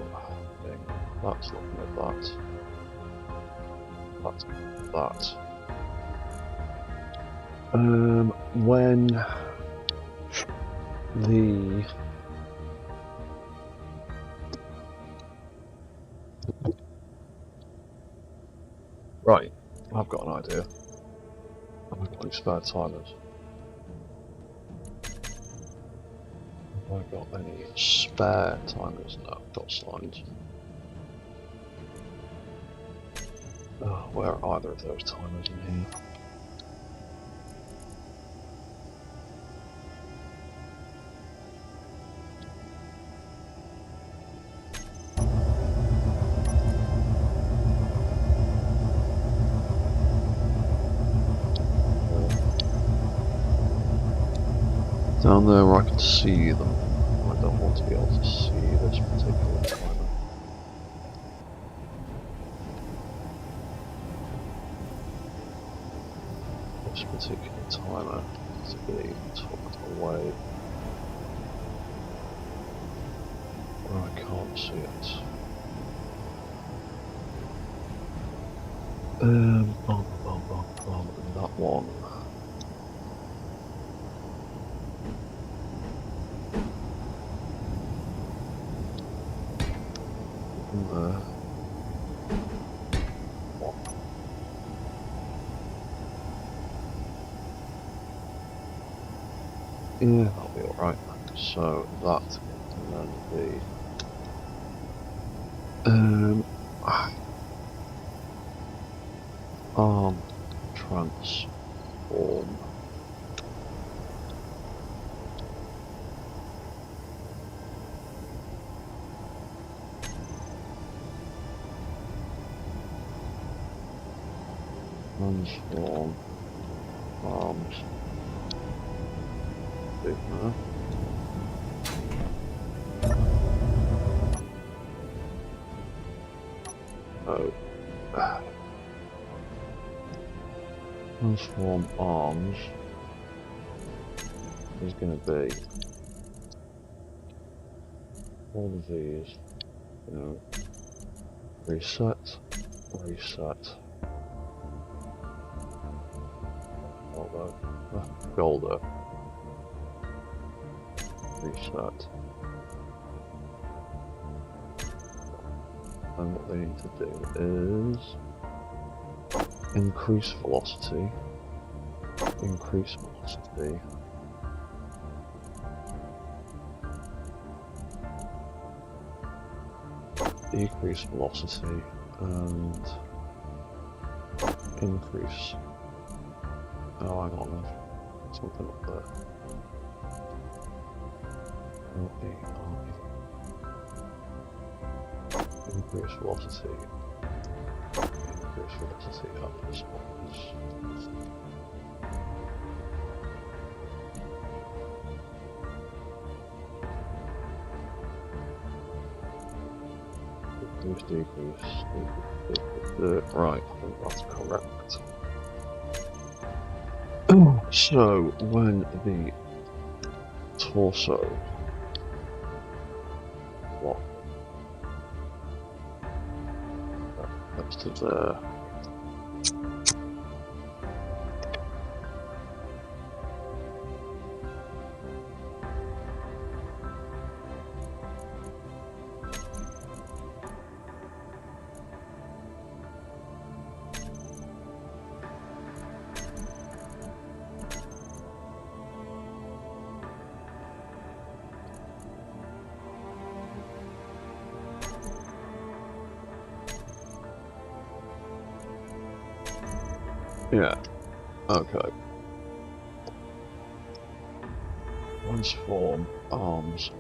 thing, that's looking at that. That's that. When the right, I've got an idea. Have I got any spare timers? Have I got any spare timers? No, I've got signs. Oh, where are either of those timers in here? Down there where I can see them. I don't want to be able to see this particular timer. This particular timer needs to be tucked away where I can't see it. That one. Yeah, that'll be alright. So that can then be arm transform. Transform arms. Sigma. Oh. Transform arms is going to be all of these, you know, reset, reset. Shoulder, reset, And what they need to do is increase velocity, decrease velocity, and increase. Oh, hang on, there's something up there. Increase velocity at this point. Decrease. Right, I think that's correct. So, when the torso what gets to there, yeah, okay. Transform arms.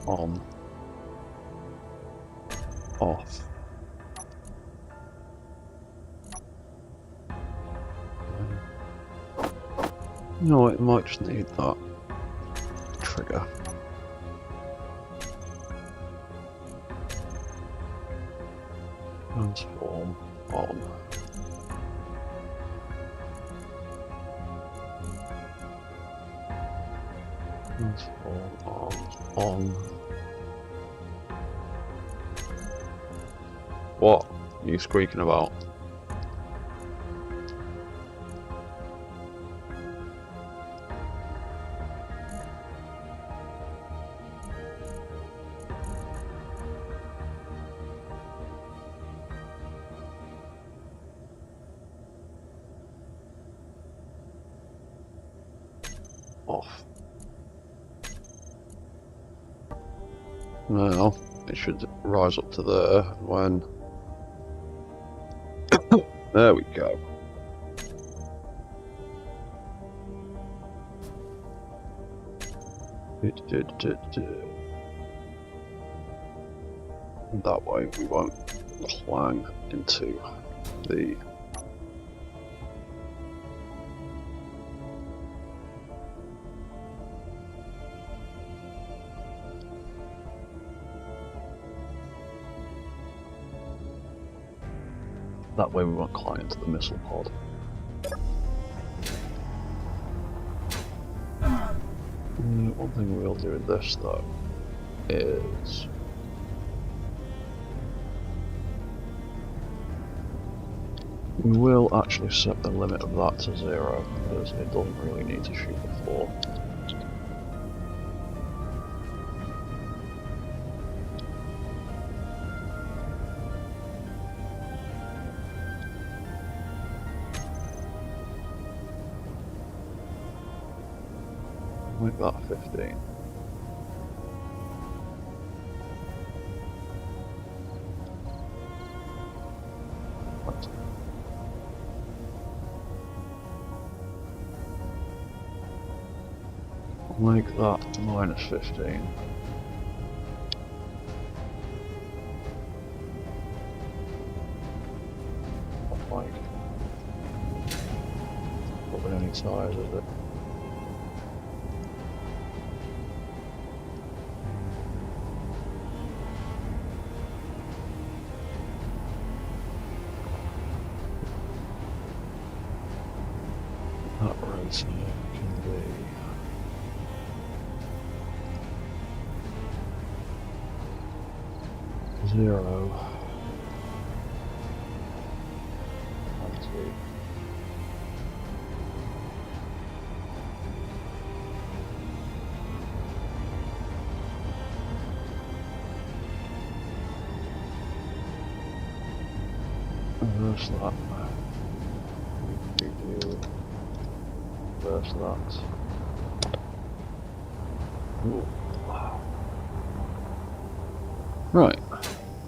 On. Off. No, it might just need that trigger. Transform on. Transform arms on. What are you squeaking about? Off. Now it should rise up to there when. There we go. That way we won't clang into the missile pod. One thing we'll do in this though is we will actually set the limit of that to 0 because it doesn't really need to shoot the floor. Make that 15. Make that -15. Like, probably any size, is it? That rating can be 0, 20, Reverse that. Reverse that. Ooh. Right.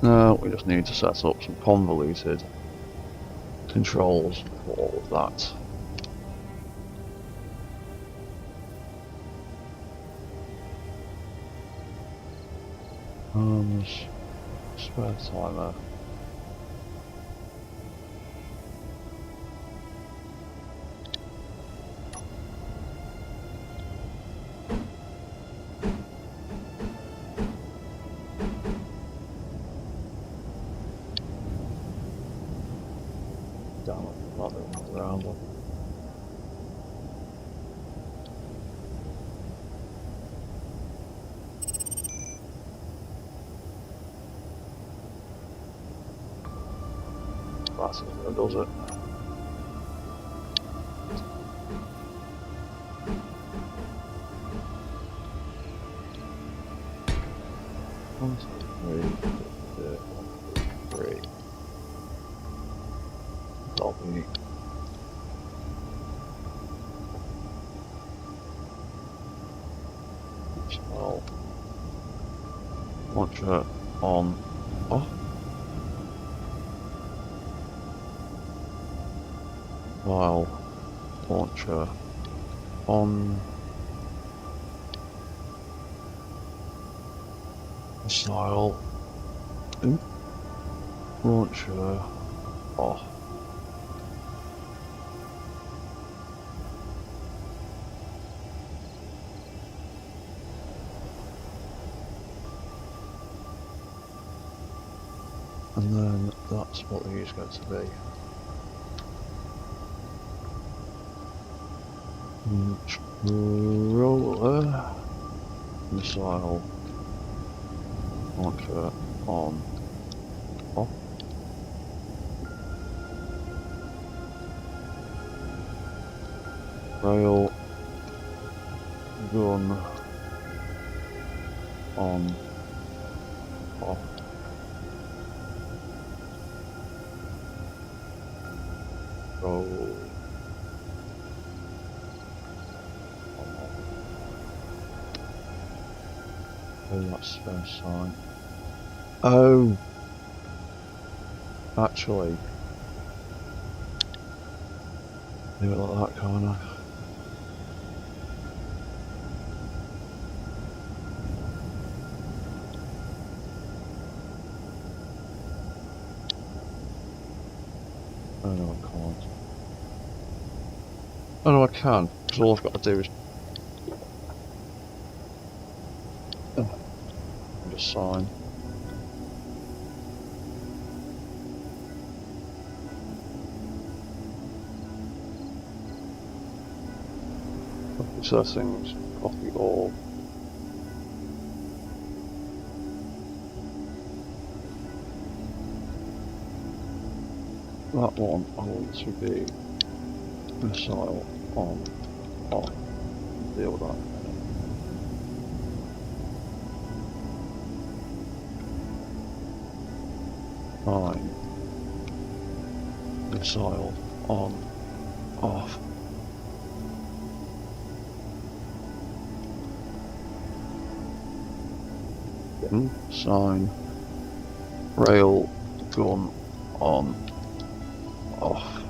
Now we just need to set up some convoluted controls for all of that. Spare timer. Damn it, not around them. That's it, that does it. One, two, three. Copy. Well, launcher on, off. While launcher on. Missile. Launcher off. And then that's what these are going to be. Controller, missile, launcher on, off. Rail, gun, on, off. Roll. Oh, that's spare sign. Oh! Actually. Do it like that, can't I? Oh no, I can't. Oh no, I can, because all I've got to do is just sign. Copy settings, copy all. That one I want to be missile on, off. Deal with that. Fine. Missile on, off. Sign. Rail gun on, off.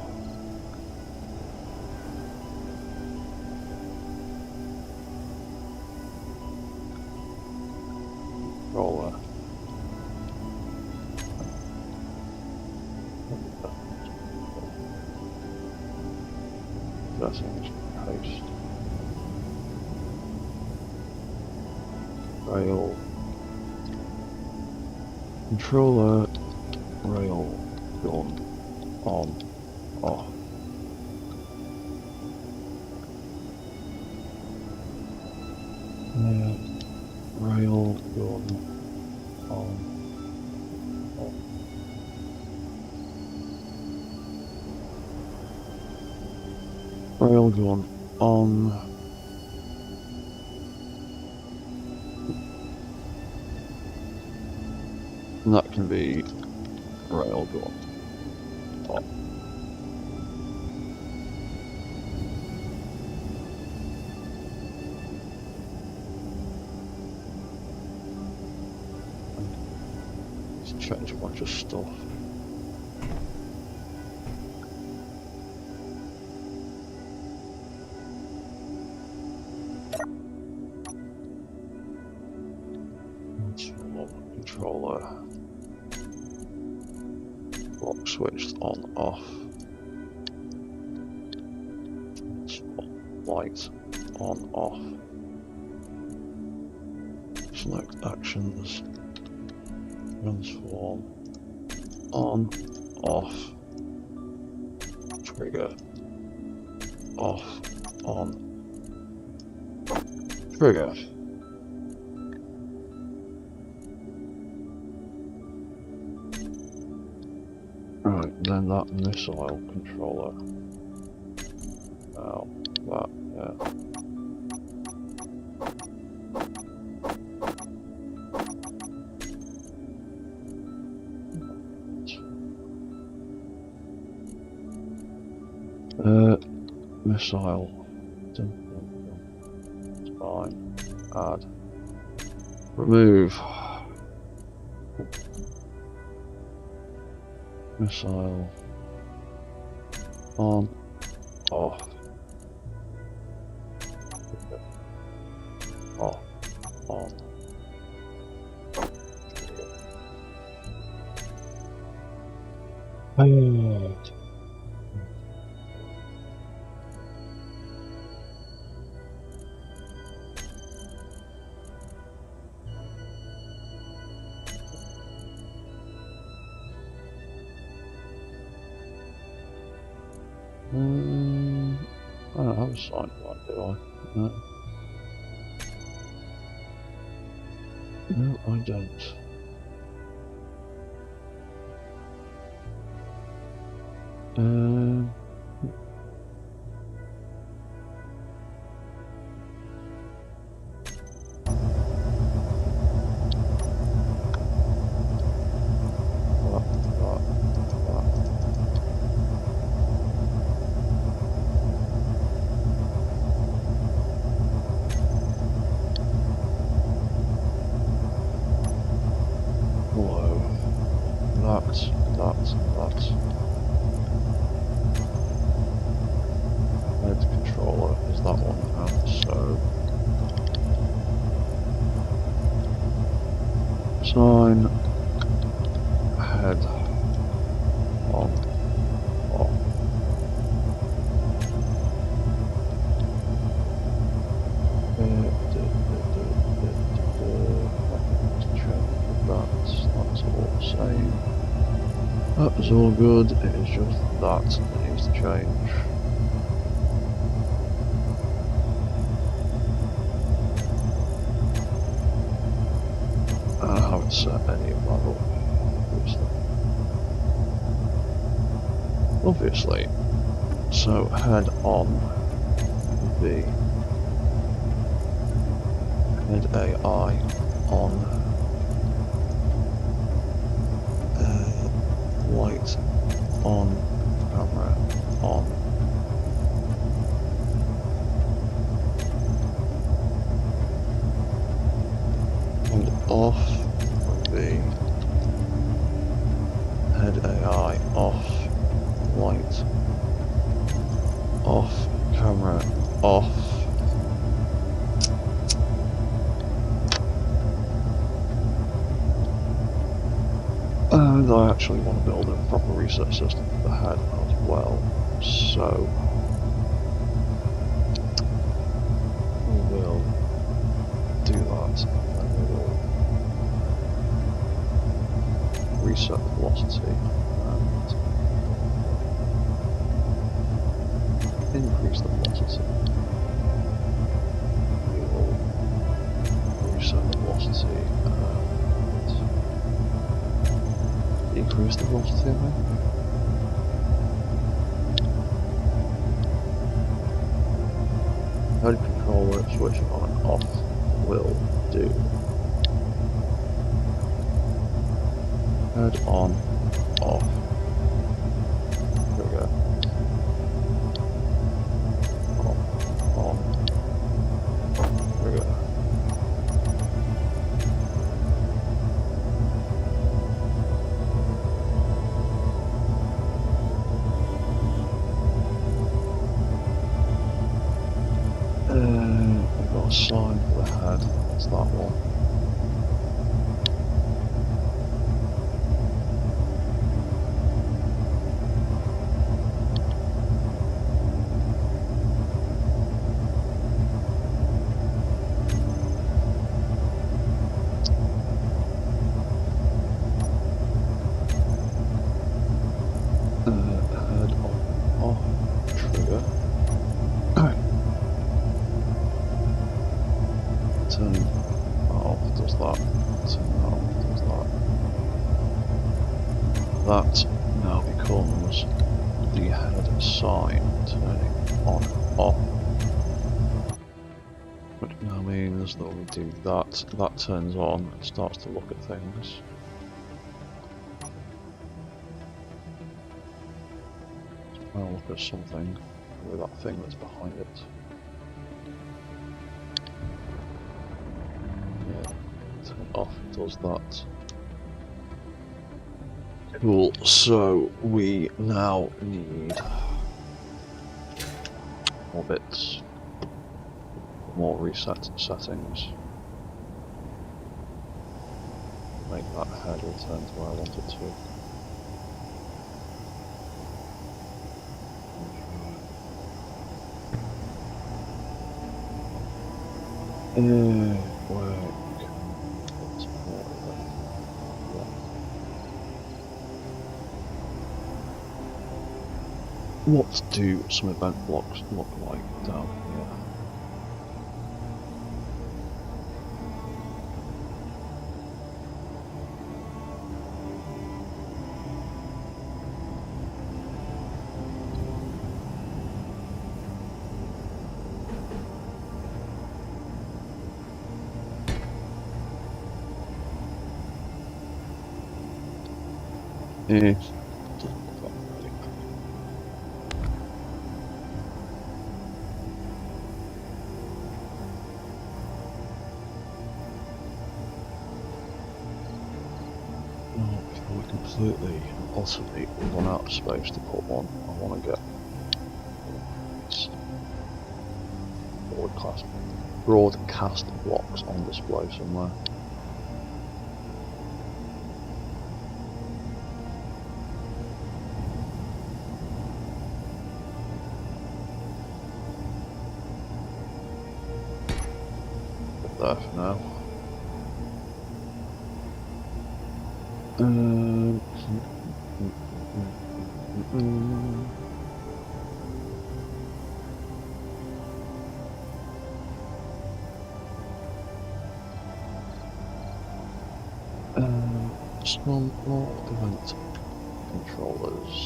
Roller. Settings, paste. Rail. Controller. Rail gun on, off. Rail gun on, off. Railgun on. And that can be railgun. Oh. Let's change a bunch of stuff. Controller. Lock switched on off. Light on off. Select actions. Transform. On off. Trigger. Off. On. Trigger. Right, then that missile controller. Oh, that, yeah. Missile. Fine. Add. Remove. Missile. On. Off. Off. On. Right. I don't have a sign for that, do I? No. No, I don't. That. Head controller is that one now, so sign head on off. That's all the same. That was all good, it is just that needs to change. I haven't set any of that up, obviously. So head on the head AI on. Light on, camera on. And off would be head AI off, light off, camera off. And I actually want to build a proper reset system for the head as well, so we will do that, and we will reset the velocity and increase the velocity. We will reset the velocity and decrease the velocity, I think. Head controller switching on and off will do. Head on, off. that now becomes the head sign turning on off. Which now means that when we do that, that turns on and starts to look at things. I'll look at something with that thing that's behind it. Yeah, turn it off, it does that. Cool, so we now need more bits, more reset settings. Make that head return to where I want it to. What do some event blocks look like down here? Before we completely, utterly run out of space to put one, I want to get broadcast blocks on display somewhere. Put there for now. Some more event controllers.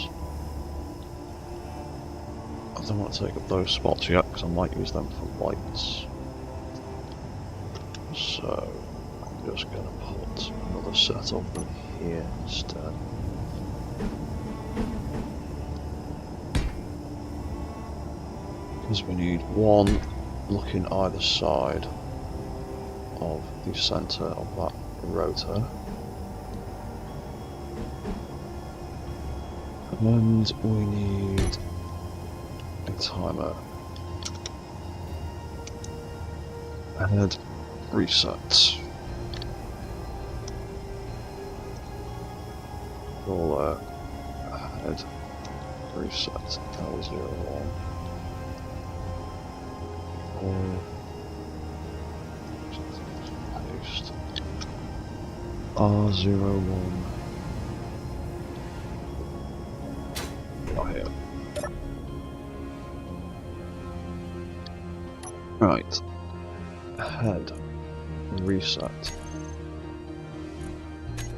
I don't want to take up those spots yet because I might use them for lights. So I'm just going to put another set of them here instead. Because we need one looking either side of the centre of that rotor. And we need a timer. Head reset. Roller head reset L01. Paste R01. Here. Right. Head reset.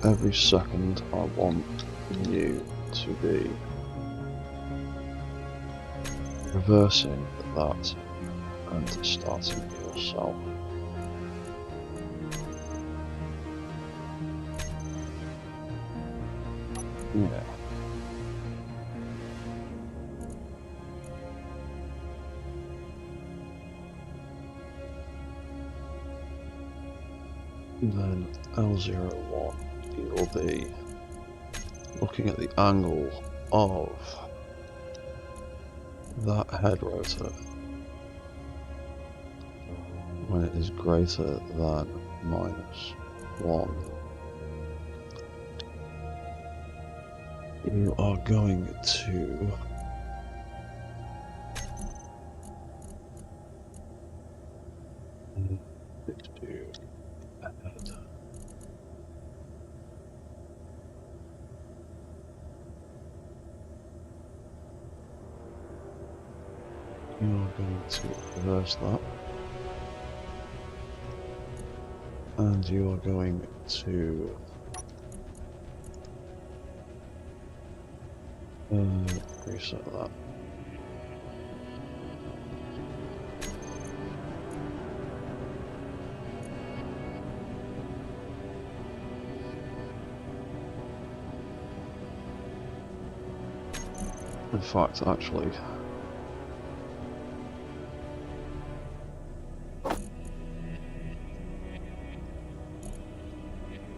Every second I want you to be reversing that and starting yourself. Yeah. Then L01, you will be looking at the angle of that head rotor when it is greater than -1. You are going to you are going to reverse that, and you are going to Reset that. In fact, actually,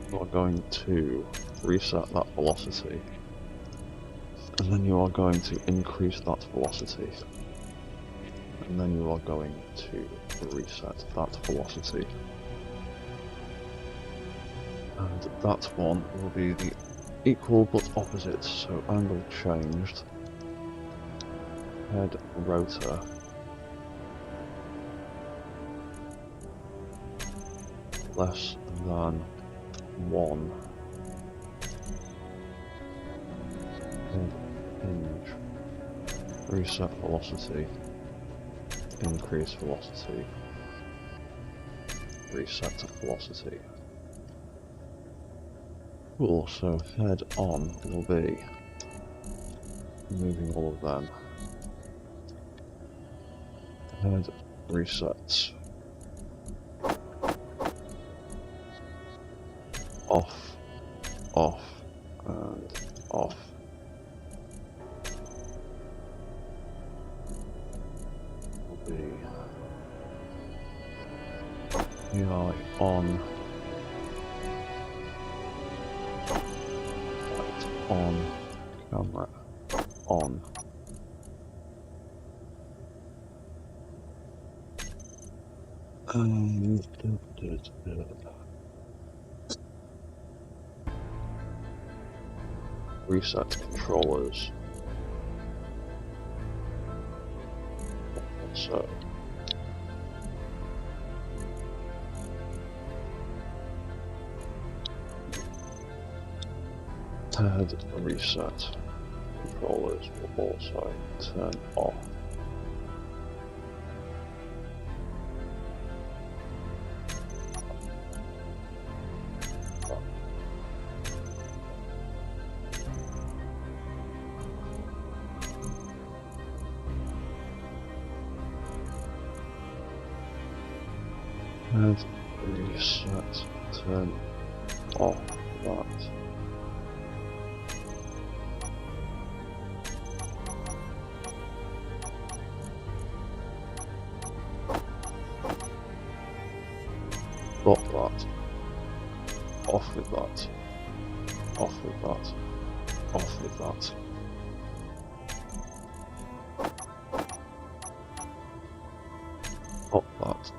you are going to reset that velocity, and then you are going to increase that velocity, and then you are going to reset that velocity. And that one will be the equal but opposite, so angle changed, head rotor, less than 1, head hinge, reset velocity, increase velocity, reset velocity. Cool, so head on will be moving all of them. Head resets. Off, off, and off. Will be AI on. Light on. Camera on. Reset controllers. So head reset controllers will also turn off. Head reset, turn off that. Stop that. Off with that. Off with that. Off with that. Stop that.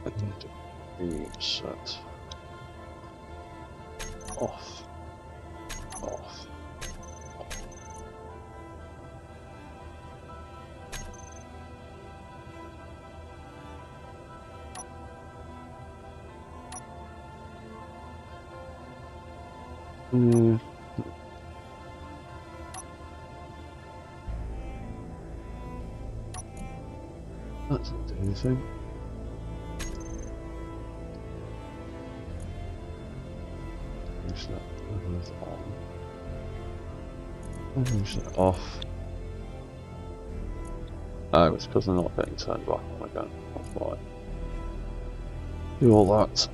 And reset. Off. Off. That doesn't do anything. Reset on. Reset off. Oh, it's because they're not getting turned back on again. That's why. Do all that.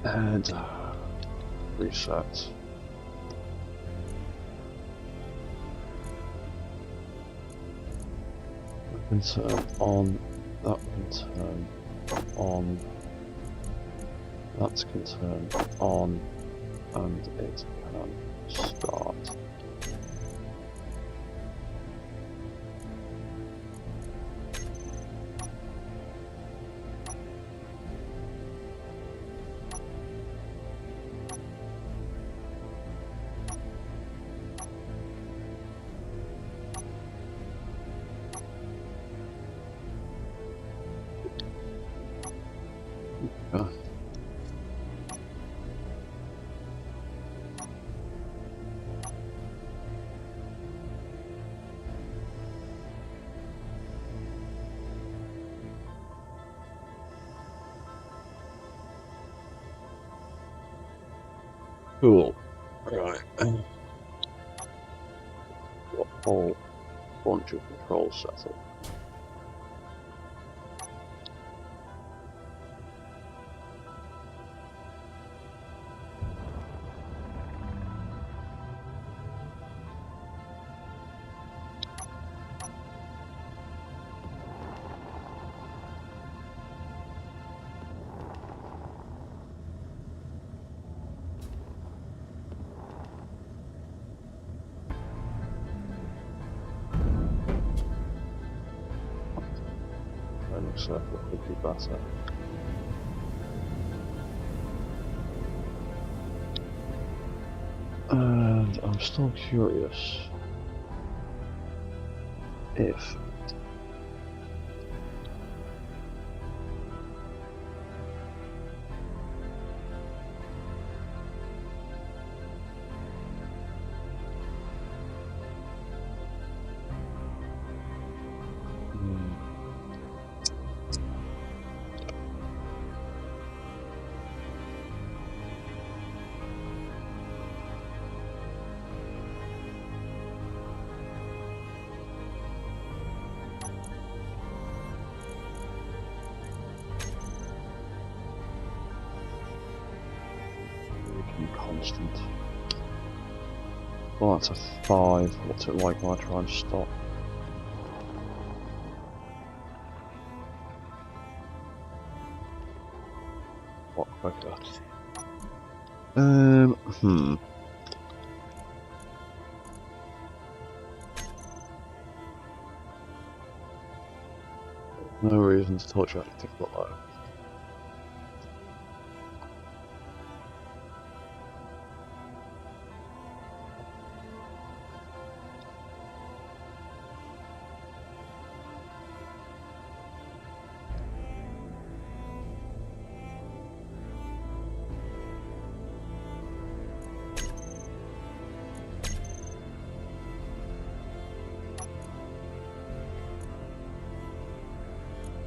And reset. That can turn on. That can turn on. That can turn on. And it can start. Yeah. Cool. Right. Got a whole bunch of controls set up. Looks like it could be better. And I'm still curious if constant. Well, that's a 5. What's it like when I try and stop? What quicker? No reason to touch anything but that.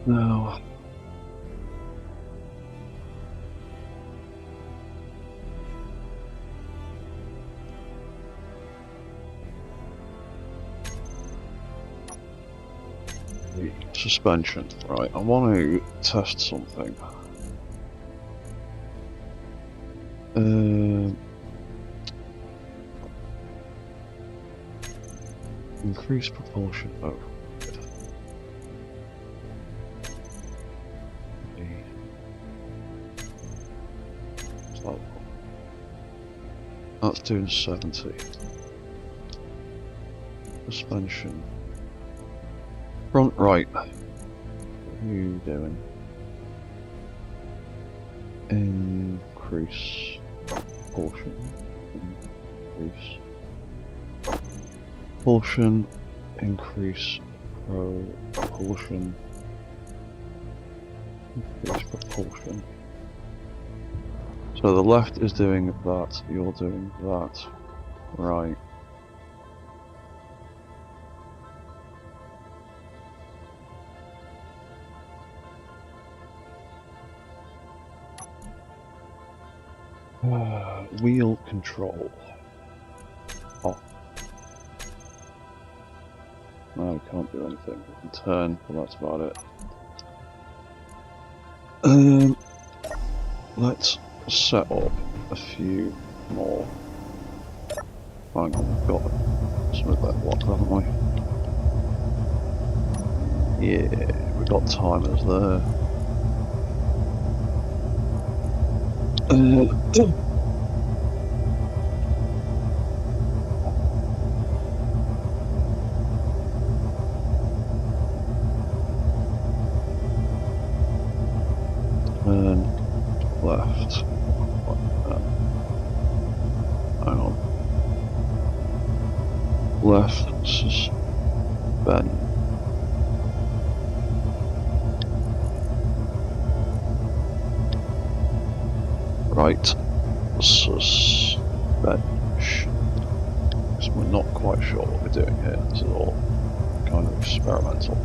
No. The suspension, right? I want to test something. Increase propulsion. Oh. That's doing 70. Suspension. Front right. What are you doing? Increase propulsion. Increase propulsion. Increase propulsion. Increase propulsion. So the left is doing that, you're doing that. Right. Wheel control. Oh. No, we can't do anything. We can turn, but that's about it. Let's set up a few more. Hang on, we've got some of that block, haven't we? Yeah, we've got timers there. Turn left. Hang on. Left suspend. Right suspension. So we're not quite sure what we're doing here. This is all kind of experimental.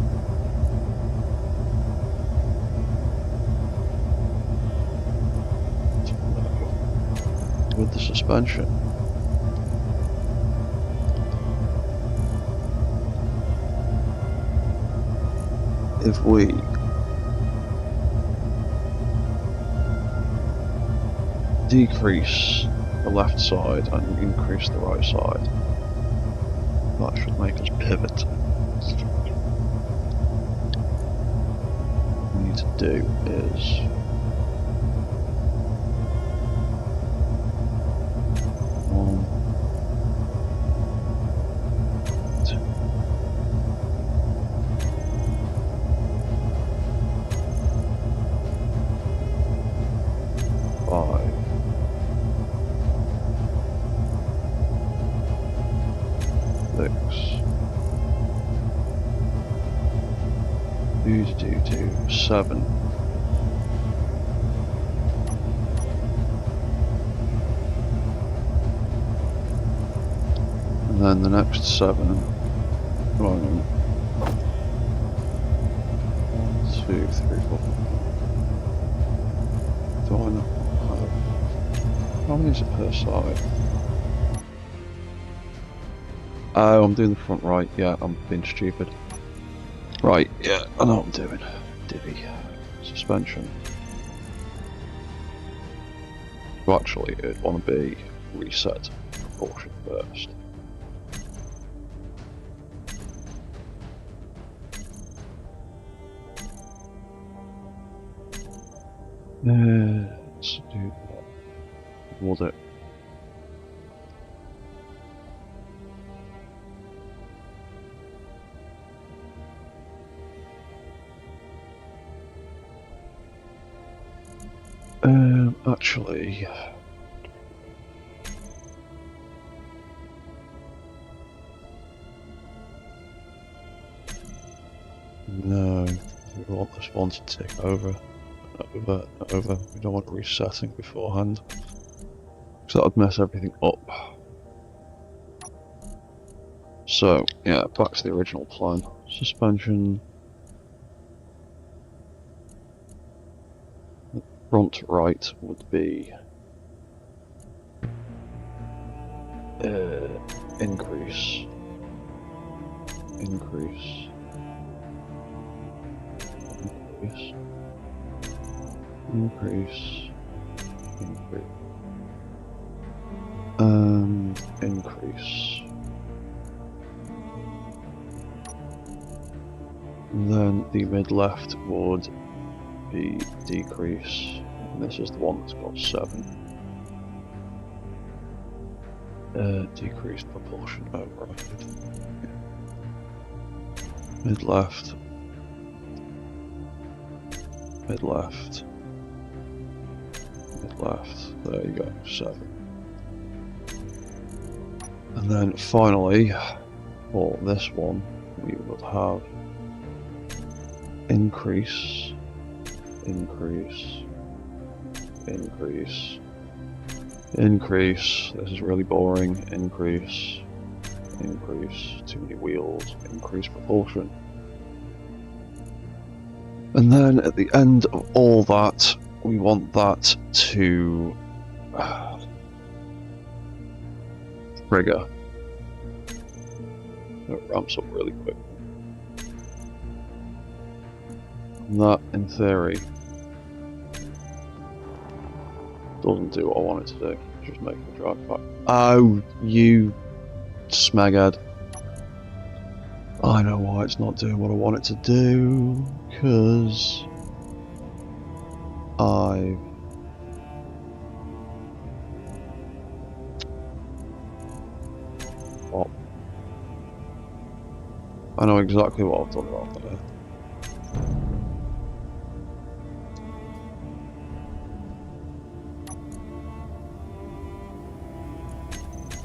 With the suspension. if we decrease the left side and increase the right side, that should make us pivot. What we need to do is do 7. And then the next 7. 1, 2, 3, 4. Do I not have... How many is it per side? Oh, I'm doing the front right. Yeah, I'm being stupid. Right, yeah, I know what I'm doing. Divvy. Suspension. Well, actually, it'd want to be reset proportion first. Let's do that. Was it? Actually, no, we want this one to tick over. We don't want it resetting beforehand, because that would mess everything up. So, yeah, back to the original plan. Suspension. Front right would be increase, increase, increase, increase, increase, and increase. And then the mid left would be decrease, and this is the one that's got 7. Decreased proportion override. Mid left, mid left, mid left. There you go, 7. And then finally, for this one, we would have increase, increase, increase, increase. This is really boring. Increase, increase. Too many wheels. Increase proportion. And then at the end of all that, we want that to trigger. It ramps up really quick. And that, in theory, doesn't do what I want it to do. Just make the drive back. Oh, you smeghead. I know why it's not doing what I want it to do. Because I... Well, I know exactly what I've done wrong there.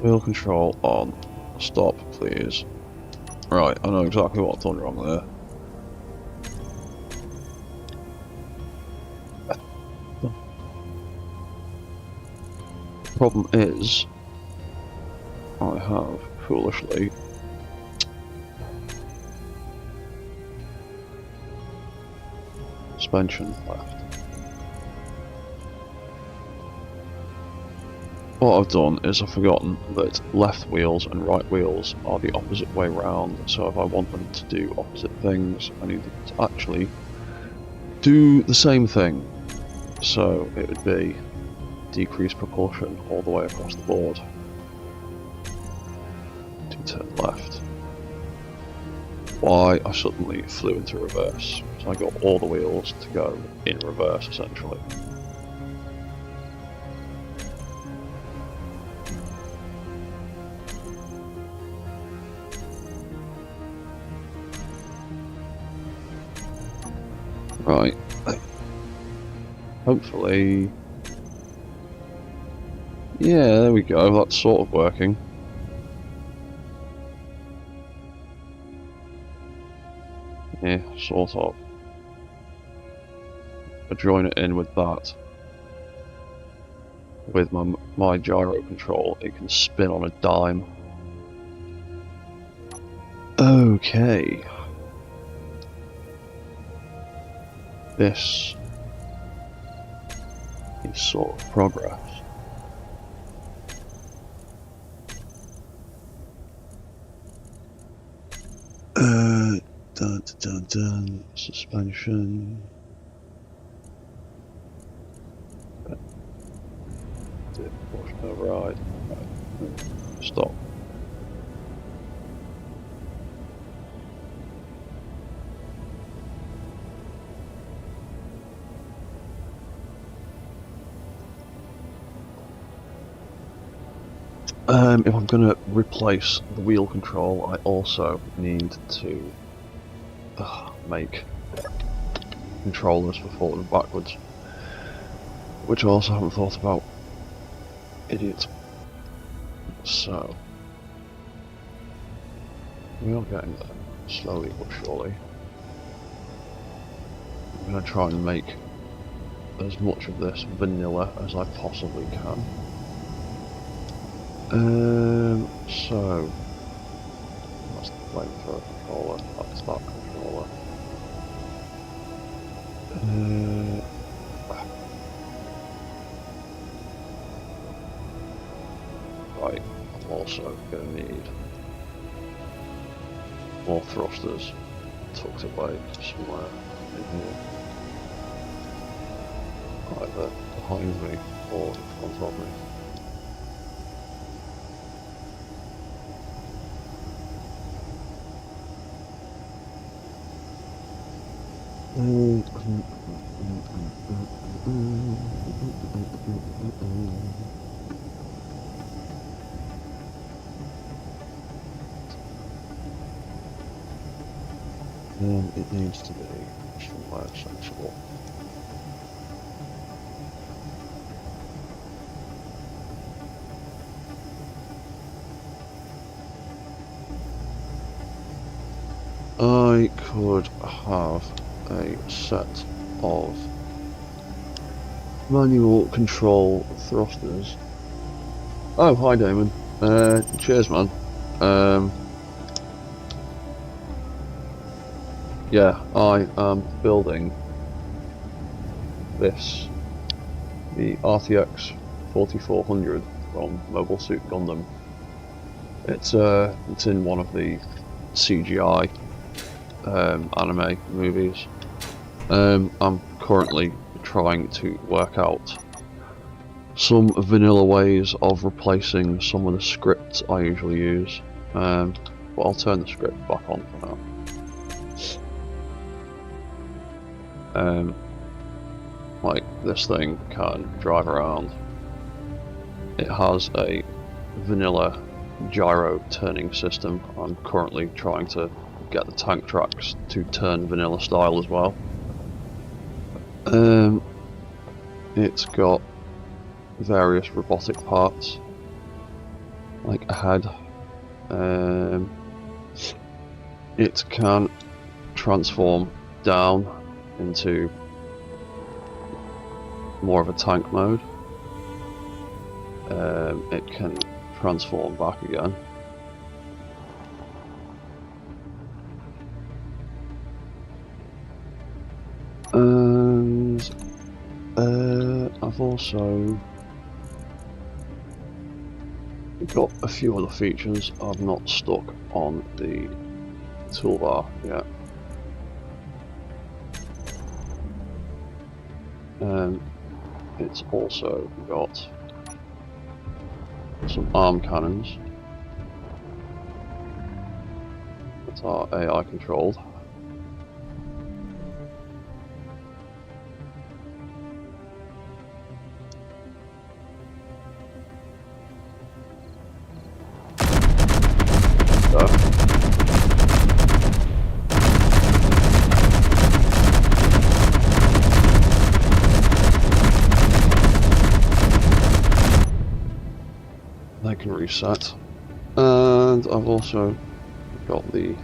Wheel control on. Stop, please. Right, I know exactly what I've done wrong there. The problem is, I have foolishly suspension left. what I've done is I've forgotten that left wheels and right wheels are the opposite way round, so if I want them to do opposite things, I need them to actually do the same thing. So it would be decreased propulsion all the way across the board to turn left. Why I suddenly flew into reverse, so I got all the wheels to go in reverse essentially. Right, hopefully, yeah, there we go, that's sort of working. Yeah, sort of. I join it in with that. With my gyro control, it can spin on a dime. Okay. This is sort of progress. Dun, dun, dun, dun. Suspension. Right. Stop. If I'm going to replace the wheel control, I also need to make controllers for forward and backwards, which I also haven't thought about. Idiot. So, we are getting there, slowly but surely. I'm going to try and make as much of this vanilla as I possibly can. So that's the flamethrower controller, that's that controller. Right, I'm also going to need more thrusters tucked away somewhere in here. Either behind me or in front of me. It needs to be somewhere sensible. I could have a set of manual control thrusters. Oh, hi Damon. Cheers man. Yeah, I am building this, the RTX-440 from Mobile Suit Gundam. It's in one of the CGI anime movies. I'm currently trying to work out some vanilla ways of replacing some of the scripts I usually use. But I'll turn the script back on for now. Like this thing can drive around. It has a vanilla gyro turning system. I'm currently trying to get the tank tracks to turn vanilla style as well. It's got various robotic parts, like a head. It can transform down into more of a tank mode. It can transform back again. And I've also We've got a few other features I've not stuck on the toolbar yet. It's also got some arm cannons that are AI controlled. They can reset, and I've also got the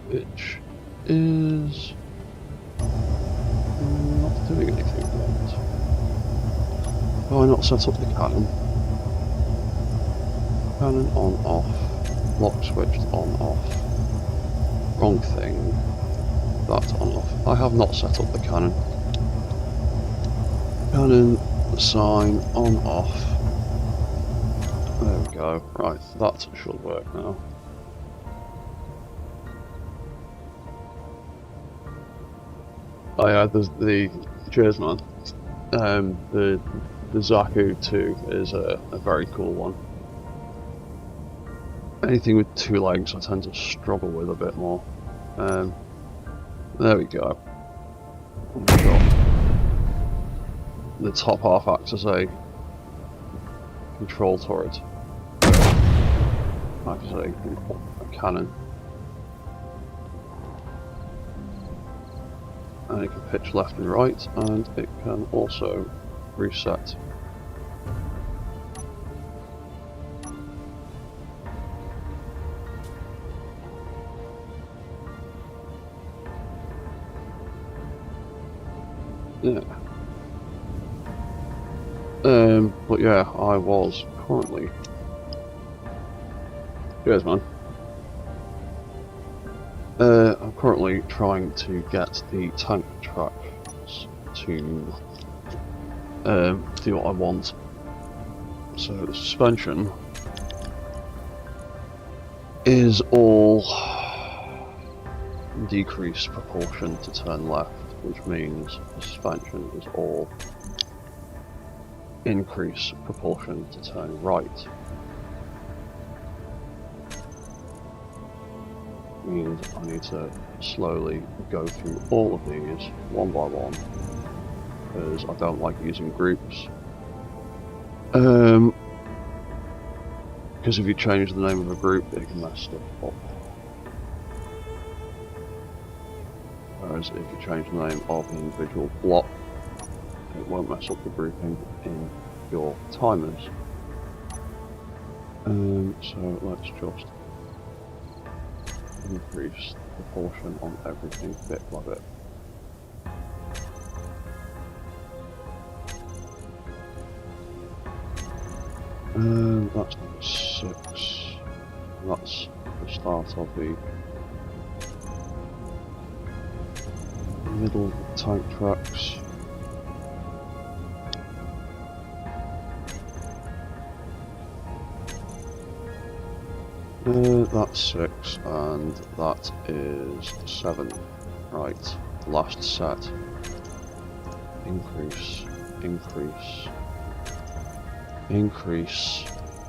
which is not doing anything yet. Oh, I not set up the cannon. Cannon on off, lock switched on off. Wrong thing. That on off. I have not set up the cannon. Cannon sign on off. There we go. Right, that should work now. Oh yeah, there's the cheers man. The Zaku 2 is a very cool one. Anything with two legs I tend to struggle with a bit more. There we go. The top half acts as a control turret. Acts as a cannon. And it can pitch left and right, and it can also reset. Yeah. But yeah, I was currently... Cheers, man. I'm currently trying to get the tank tracks to do what I want. So the suspension is all decreased proportion to turn left, which means the suspension is all increase proportion to turn right. Means I need to slowly go through all of these one by one, because I don't like using groups. Because if you change the name of a group, it can mess stuff up. Whereas if you change the name of an individual block, it won't mess up the grouping in your timers. So let's just increase the proportion on everything bit by bit. That's number 6. That's the start of the middle tank tracks. That's 6, and that is 7. Right, last set. Increase, increase, increase,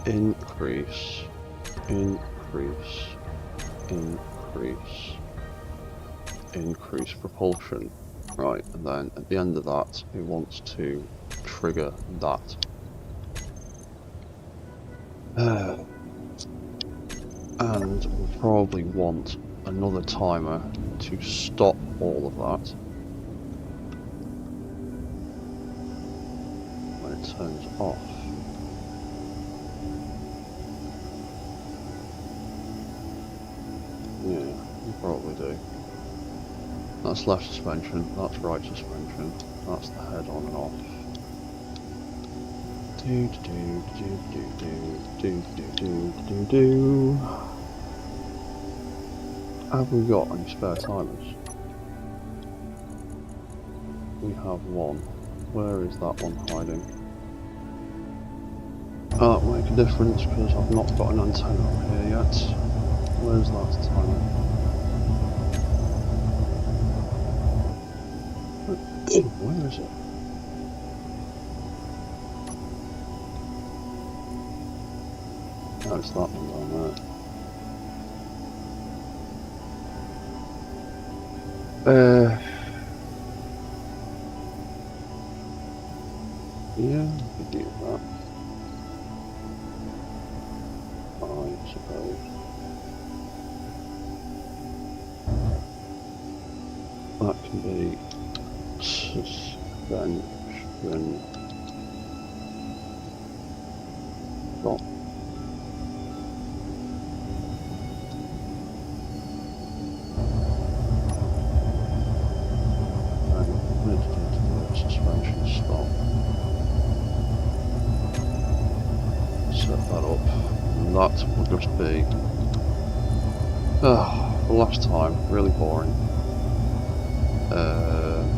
increase, increase, increase, increase propulsion. Right, and then at the end of that, it wants to trigger that. And we'll probably want another timer to stop all of that when it turns off. Yeah, you probably do. That's left suspension, that's right suspension, that's the head on and off. Do do do do do do do do do. Have we got any spare timers? We have one. Where is that one hiding? That won't make a difference because I've not got an antenna up here yet. Where's that antenna? Where is it? Oh, it's that one down there. Yeah, we could do that. I suppose. That can be suspension. Stop. Suspension stop. Set that up. And that will just be the last time. Really boring.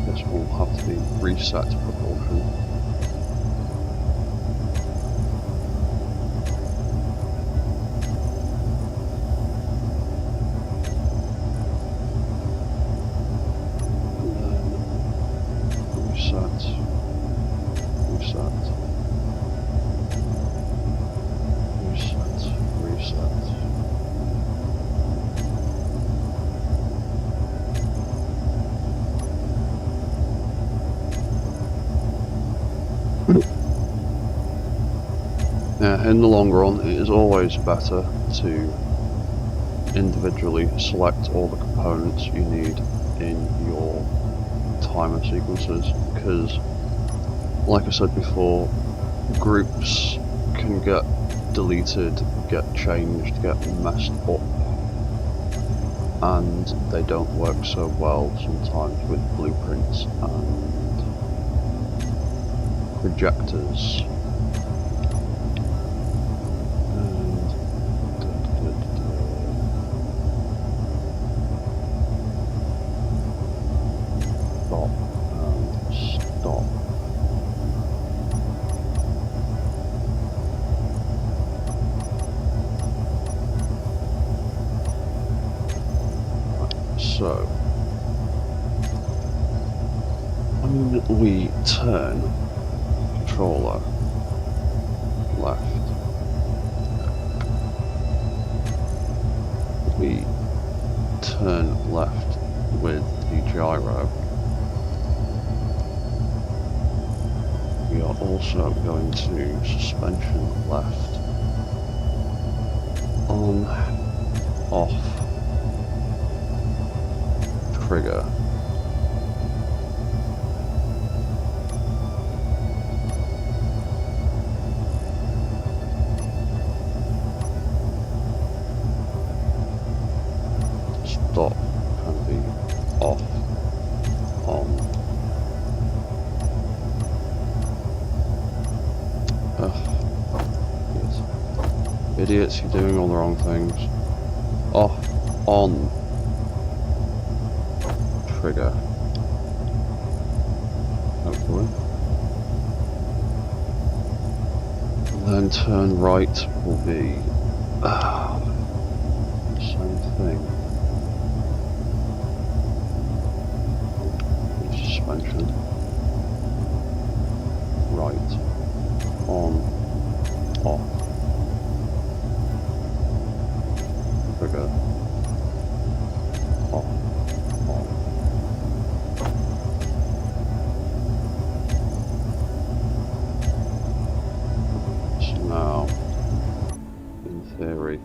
This will have to be reset to propulsion. Yeah, in the long run, it is always better to individually select all the components you need in your timer sequences, because, like I said before, groups can get deleted, get changed, get messed up, and they don't work so well sometimes with blueprints and projectors. So, when we turn controller left, we turn left with the gyro. We are also going to suspension left, on, off, trigger. Stop can be off, on. Idiots, you're doing all the wrong things. Off, on. Trigger. Hopefully. And then turn right will be same thing. Suspension. Right. On. Off. Trigger. Off. On. Now, in theory,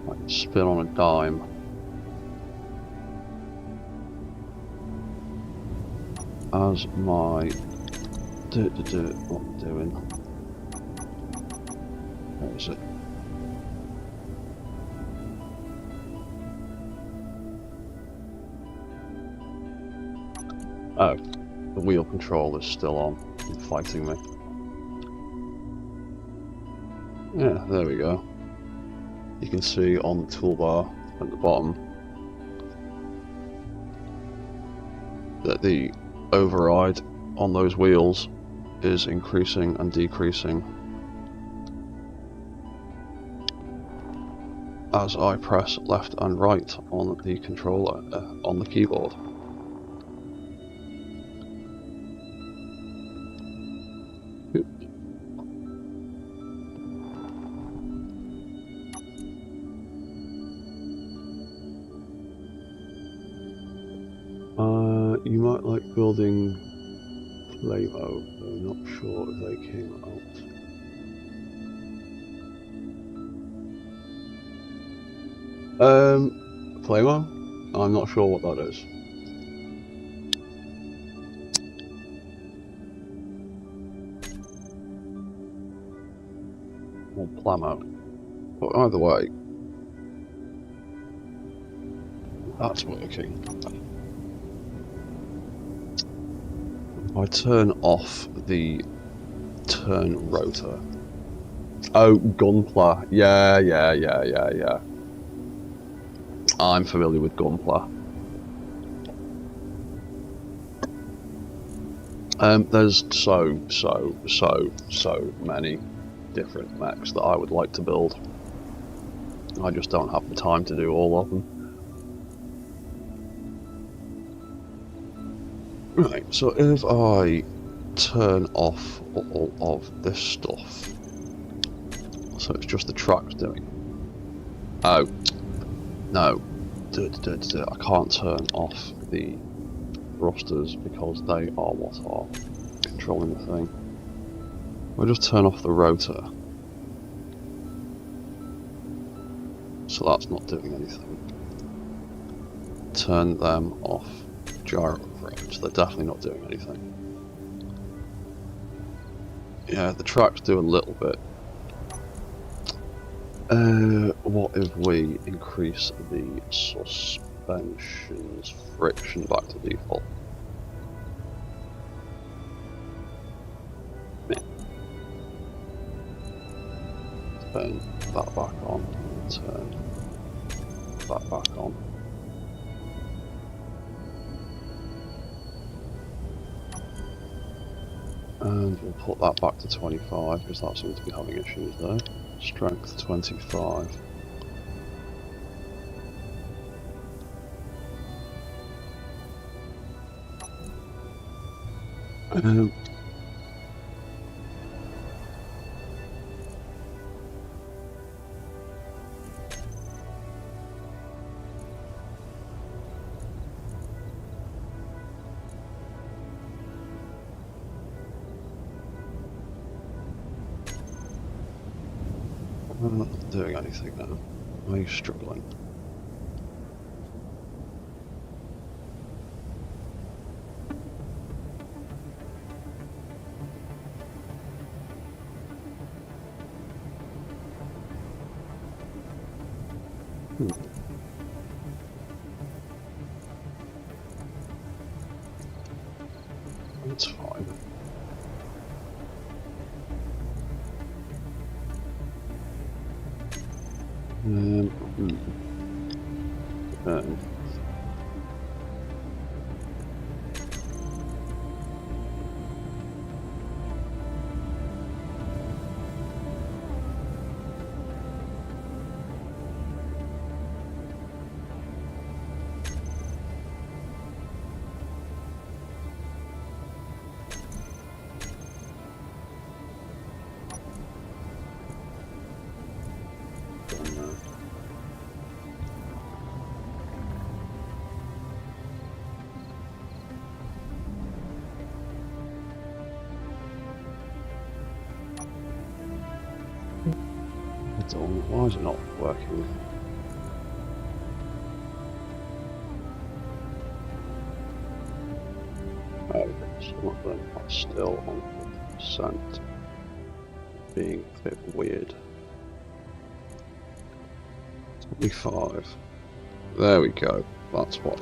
I can spin on a dime. As my what I'm doing. What is it? Oh, the wheel control is still on and fighting me. Yeah, there we go. You can see on the toolbar at the bottom that the override on those wheels is increasing and decreasing as I press left and right on the controller, on the keyboard. You might like building Play-Mo, though not sure if they came out. Play-Mo? I'm not sure what that is. Or Plamo. But either way, that's working. I turn off the turn rotor. Oh, Gunpla. Yeah. I'm familiar with Gunpla. There's so many different mechs that I would like to build. I just don't have the time to do all of them. Right, so if I turn off all of this stuff, so it's just the tracks doing. Oh, no, I can't turn off the thrusters because they are what are controlling the thing. I'll just turn off the rotor. So that's not doing anything. Turn them off. Gyro frames, they're definitely not doing anything. Yeah, the tracks do a little bit. What if we increase the suspension's friction back to default? Turn that back on, turn that back on. And we'll put that back to 25 because that seems to be having issues there. Strength 25. I'm not doing anything now. Are you struggling? That's fine. Why is it not working? Oh, some of them are still on 50%, being a bit weird. 25. There we go. That's what.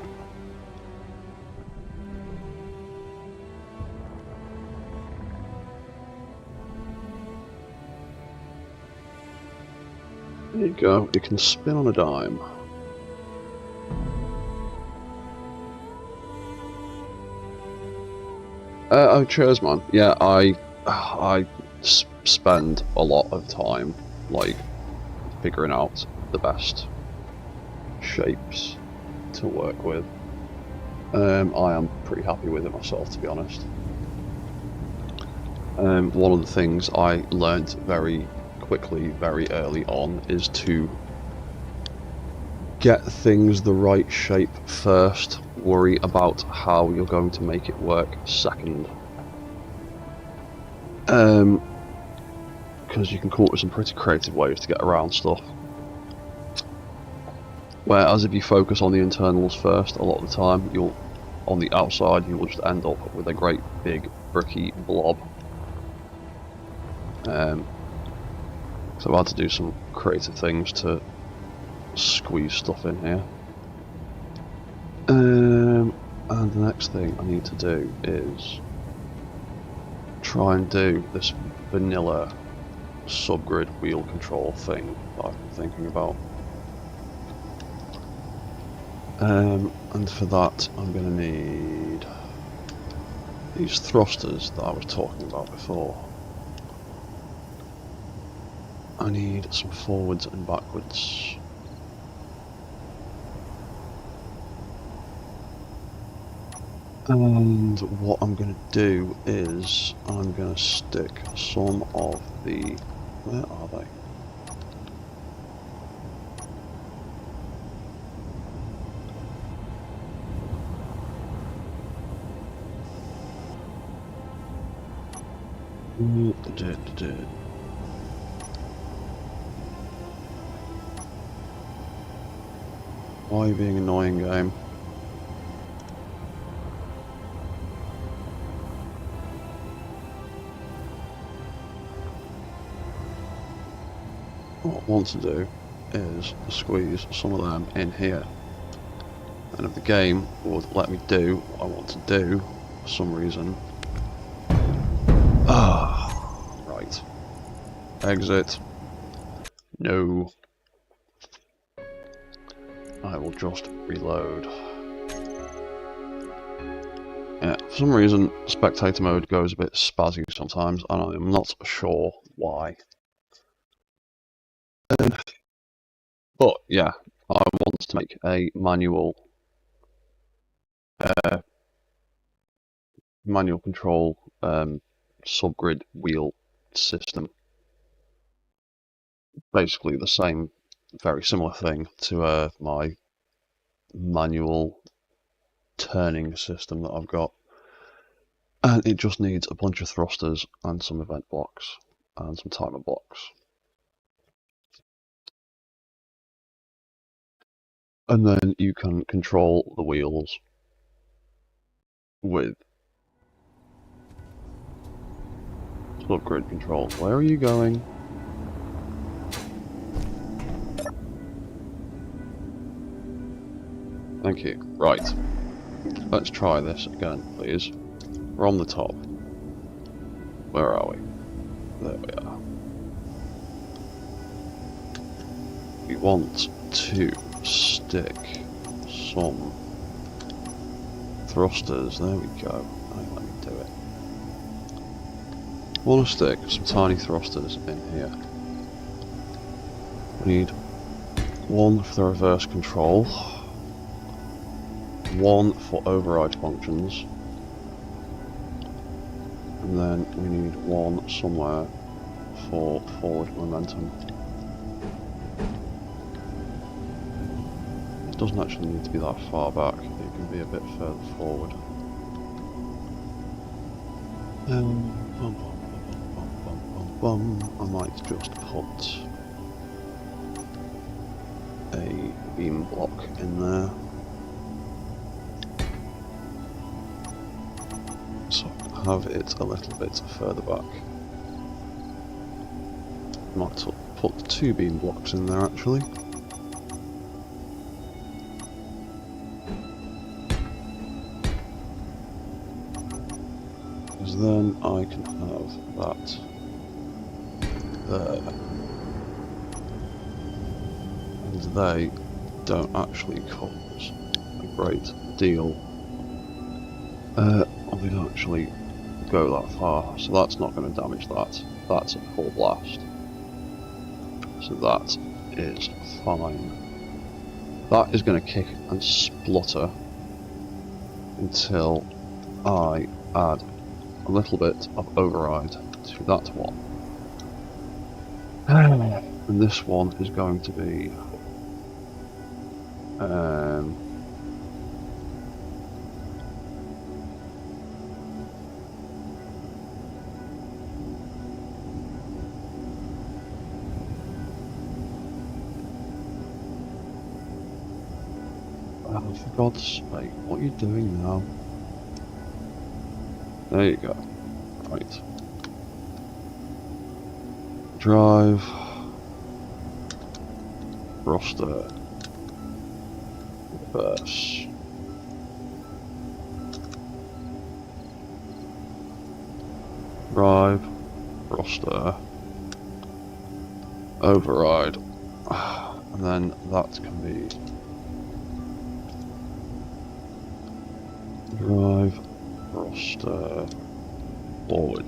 There you go. You can spin on a dime. Oh, cheers, man. Yeah, I spend a lot of time, like, figuring out the best shapes to work with. I am pretty happy with it myself, to be honest. One of the things I learnt very quickly, very early on, is to get things the right shape first, worry about how you're going to make it work second. Because you can come up with some pretty creative ways to get around stuff. Whereas if you focus on the internals first, a lot of the time, on the outside, you will just end up with a great big bricky blob. So I've had to do some creative things to squeeze stuff in here. And the next thing I need to do is try and do this vanilla subgrid wheel control thing that I've been thinking about. And for that I'm going to need these thrusters that I was talking about before. I need some forwards and backwards. And what I'm going to do is I'm going to stick some of the... Where are they? Why are you being annoying, game? What I want to do is squeeze some of them in here. And if the game would let me do what I want to do, for some reason... right. Exit. No. I will just reload. Yeah, for some reason, spectator mode goes a bit spazzy sometimes, and I'm not sure why. But yeah, I want to make a manual control subgrid wheel system. Basically the same, very similar thing to my manual turning system that I've got. And it just needs a bunch of thrusters and some event blocks and some timer blocks. And then you can control the wheels with subgrid control. Where are you going? Thank you. Right. Let's try this again, please. We're on the top. Where are we? There we are. We want to stick some thrusters. There we go. Right, let me do it. I want to stick some tiny thrusters in here. We need one for the reverse control, one for override functions, and then we need one somewhere for forward momentum. It doesn't actually need to be that far back, it can be a bit further forward. I might just put a beam block in there. So have it a little bit further back. Might put 2 beam blocks in there actually. Because then I can have that there. And they don't actually cause a great deal. They don't actually go that far, so that's not going to damage that. That's at full blast, so that is fine. That is going to kick and splutter until I add a little bit of override to that one. And this one is going to be oh, for God's sake, what are you doing now? There you go. Right. Drive. Roster. Reverse. Drive. Roster. Override. And then that can be drive, roster, forward.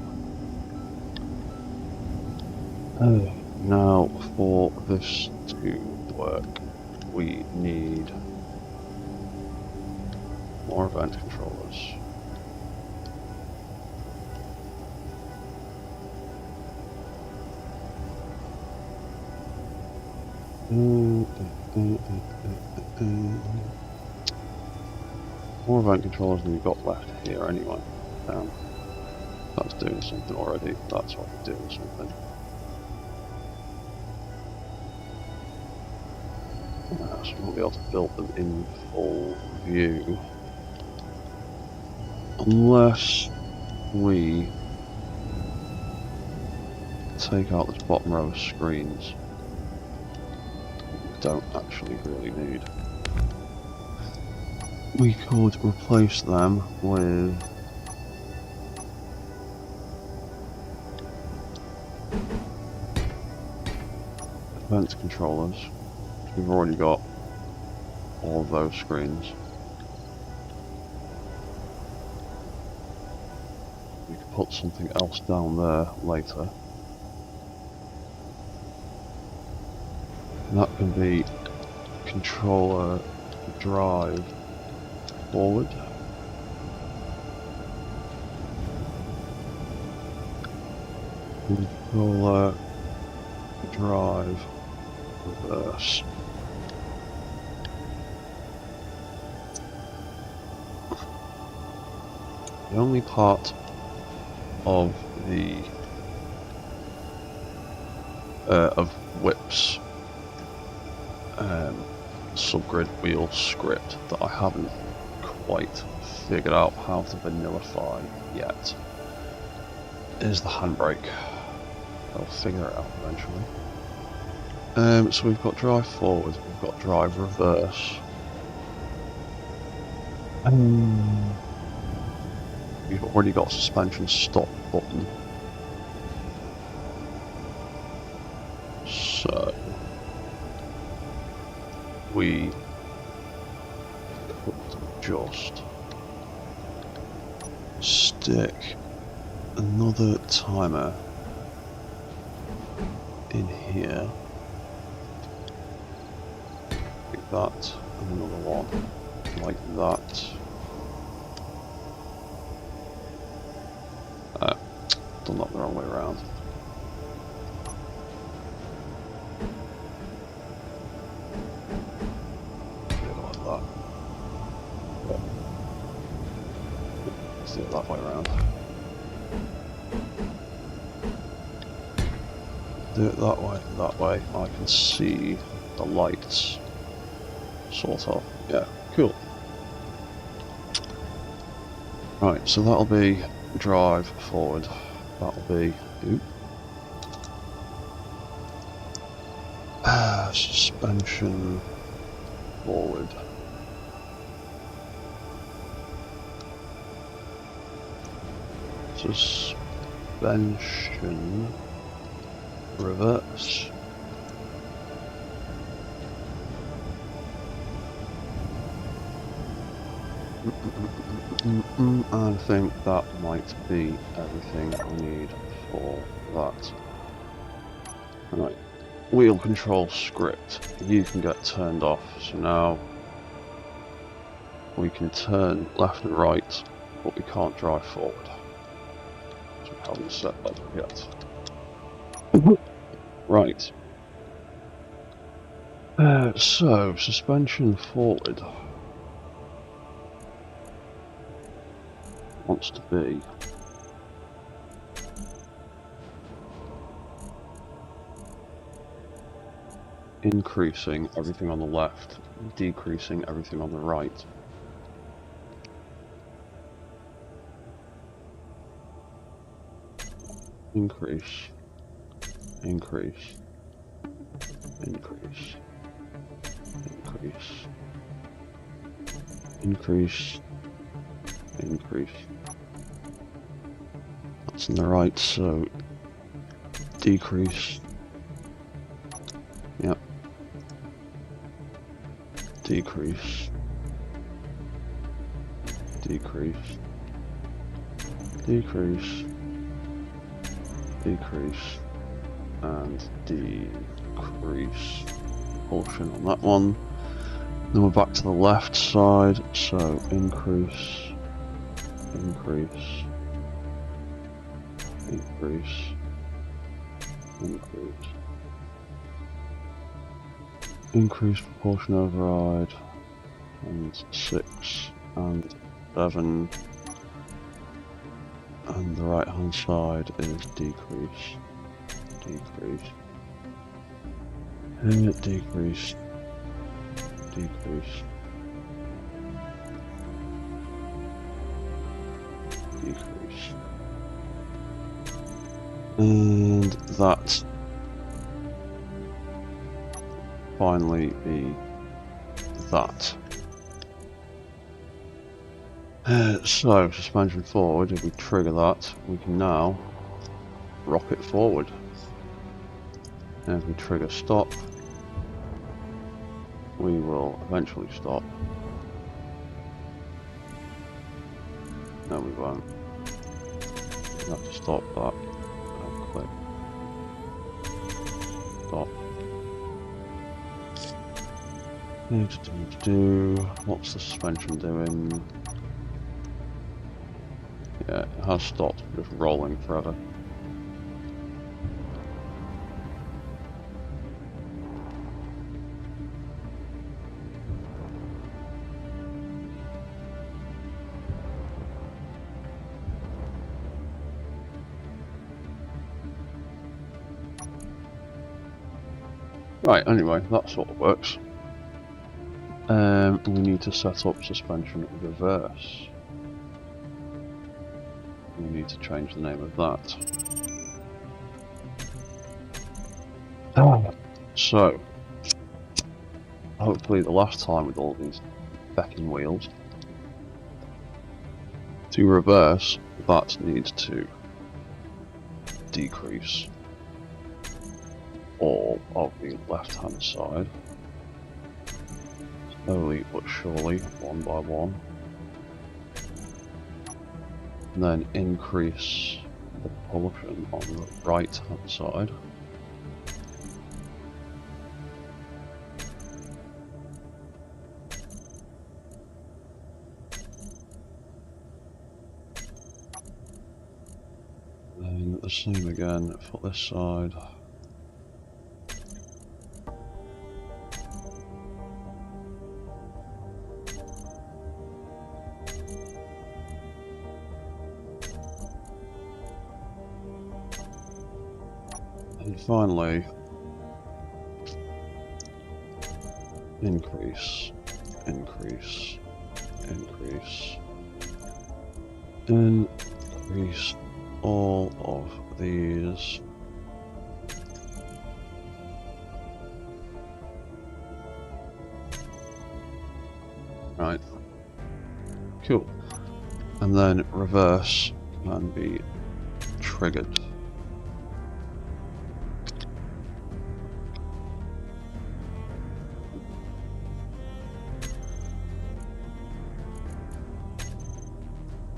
Now for this to work, we need more event controllers. More event controllers than we've got left here anyway. That's doing something already. That's already doing something. So we won't be able to build them in full view unless we take out this bottom row of screens. We don't actually really need. We could replace them with event controllers. We've already got all of those screens. We could put something else down there later. And that can be controller drive forward. Controller drive reverse. The only part of the of Whip's subgrid wheel script that I haven't quite figured out how to vanillify yet is the handbrake. I'll figure it out eventually. So we've got drive forward, we've got drive reverse. We've already got suspension stop button. So we could just stick another timer in here. Like that, and another one like that. Done that the wrong way around. Like that. Yeah. Let's do it that way around. Do it that way. I can see the lights. Sort of. Yeah, cool. Right, so that'll be drive forward. That'll be suspension forward. Suspension reverse. I think that might be everything I need for that. Right, wheel control script. You can get turned off. So now we can turn left and right, but we can't drive forward. So we haven't set that up yet. Right. So, suspension forward wants to be increasing everything on the left, decreasing everything on the right. Increase, increase, increase, increase, increase, increase. That's on the right, so decrease. Yep. Decrease. Decrease. Decrease. Decrease. And decrease. Portion on that one. Then we're back to the left side, so increase. Increase. Increase. Increase. Increase proportion override, and 6 and 7, and the right hand side is decrease, decrease, and decrease, decrease, decrease, and that finally be that. So, suspension forward, if we trigger that, we can now rocket forward. And if we trigger stop, we will eventually stop. No, we won't. We have to stop that. And click. Stop. What's the suspension doing? Yeah, it has stopped, just rolling forever. Right, anyway, that sort of works. We need to set up suspension reverse. We need to change the name of that. So, hopefully the last time with all these fecking wheels, to reverse, that needs to decrease all of the left hand side. Slowly but surely, one by one. And then increase the propulsion on the right hand side. And the same again for this side. And finally, increase, increase, increase, increase all of these. Right, cool. And then reverse can be triggered.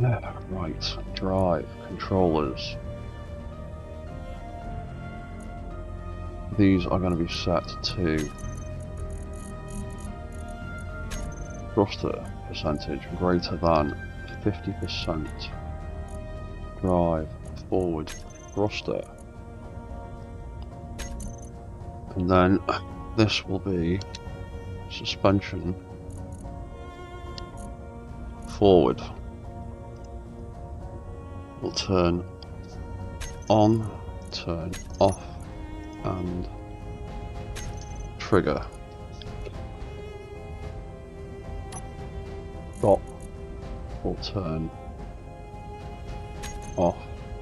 Right, drive, controllers. These are going to be set to thruster percentage greater than 50%. Drive, forward, thruster. And then this will be suspension, forward. We'll turn on, turn off, and trigger. Stop will turn off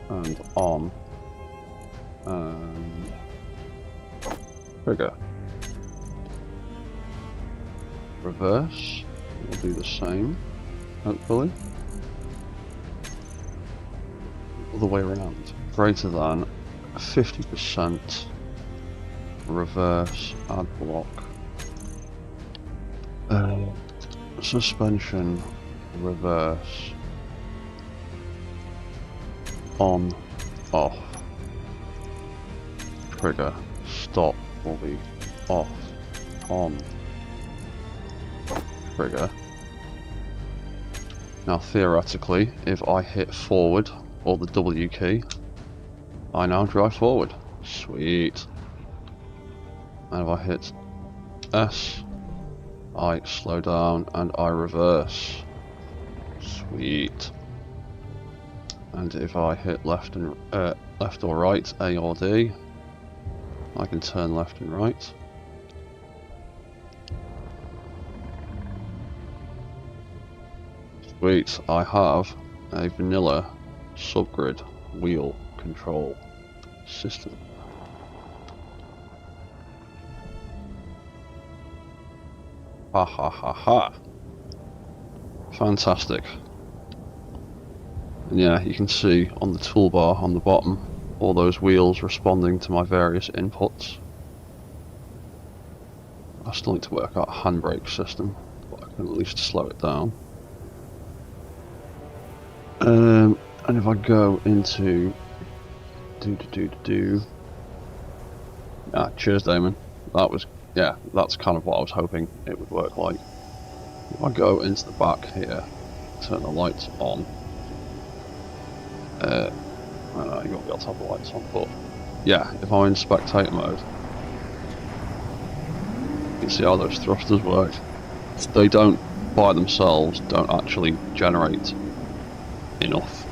and on, and trigger. Reverse will do the same, hopefully. Other way around. Greater than 50%. Reverse, add block. Suspension, reverse. On, off. Trigger. Stop will be off, on. Trigger. Now theoretically, if I hit forward or the W key, I now drive forward. Sweet. And if I hit S, I slow down and I reverse. Sweet. And if I hit left or right, A or D, I can turn left and right. Sweet, I have a vanilla subgrid wheel control system. Ha ha ha ha. Fantastic. And yeah, you can see on the toolbar on the bottom all those wheels responding to my various inputs. I still need to work out a handbrake system, but I can at least slow it down. And if I go into cheers Damon. That was, yeah, that's kind of what I was hoping it would work like. If I go into the back here, turn the lights on. I know you won't be able to have the lights on, but yeah, if I'm in spectator mode, you can see how those thrusters work. They don't, by themselves, don't actually generate enough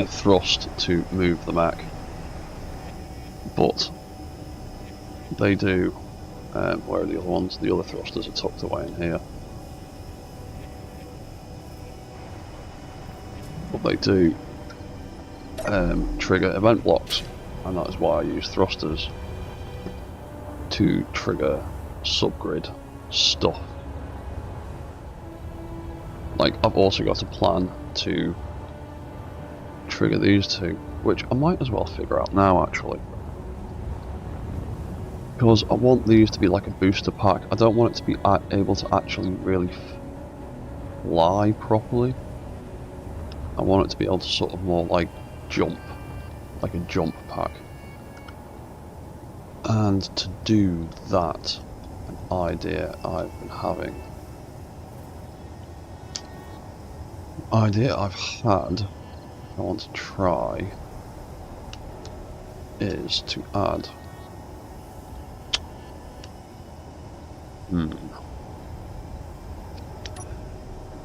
thrust to move the mech, but they do. Where are the other ones? The other thrusters are tucked away in here, but they do trigger event blocks, and that is why I use thrusters to trigger subgrid stuff. Like, I've also got a plan to trigger these two, which I might as well figure out now actually, because I want these to be like a booster pack. I don't want it to be able to actually really fly properly. I want it to be able to sort of more like jump, like a jump pack. And to do that, an idea I've been having, I want to try, is to add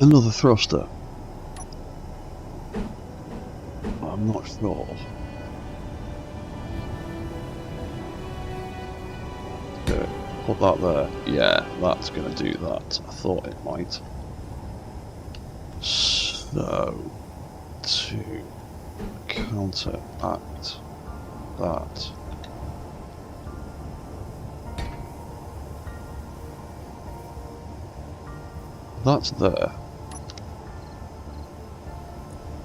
another thruster. I'm not sure. Okay, put that there. Yeah, that's gonna do that. I thought it might. So, to counteract that, that's there,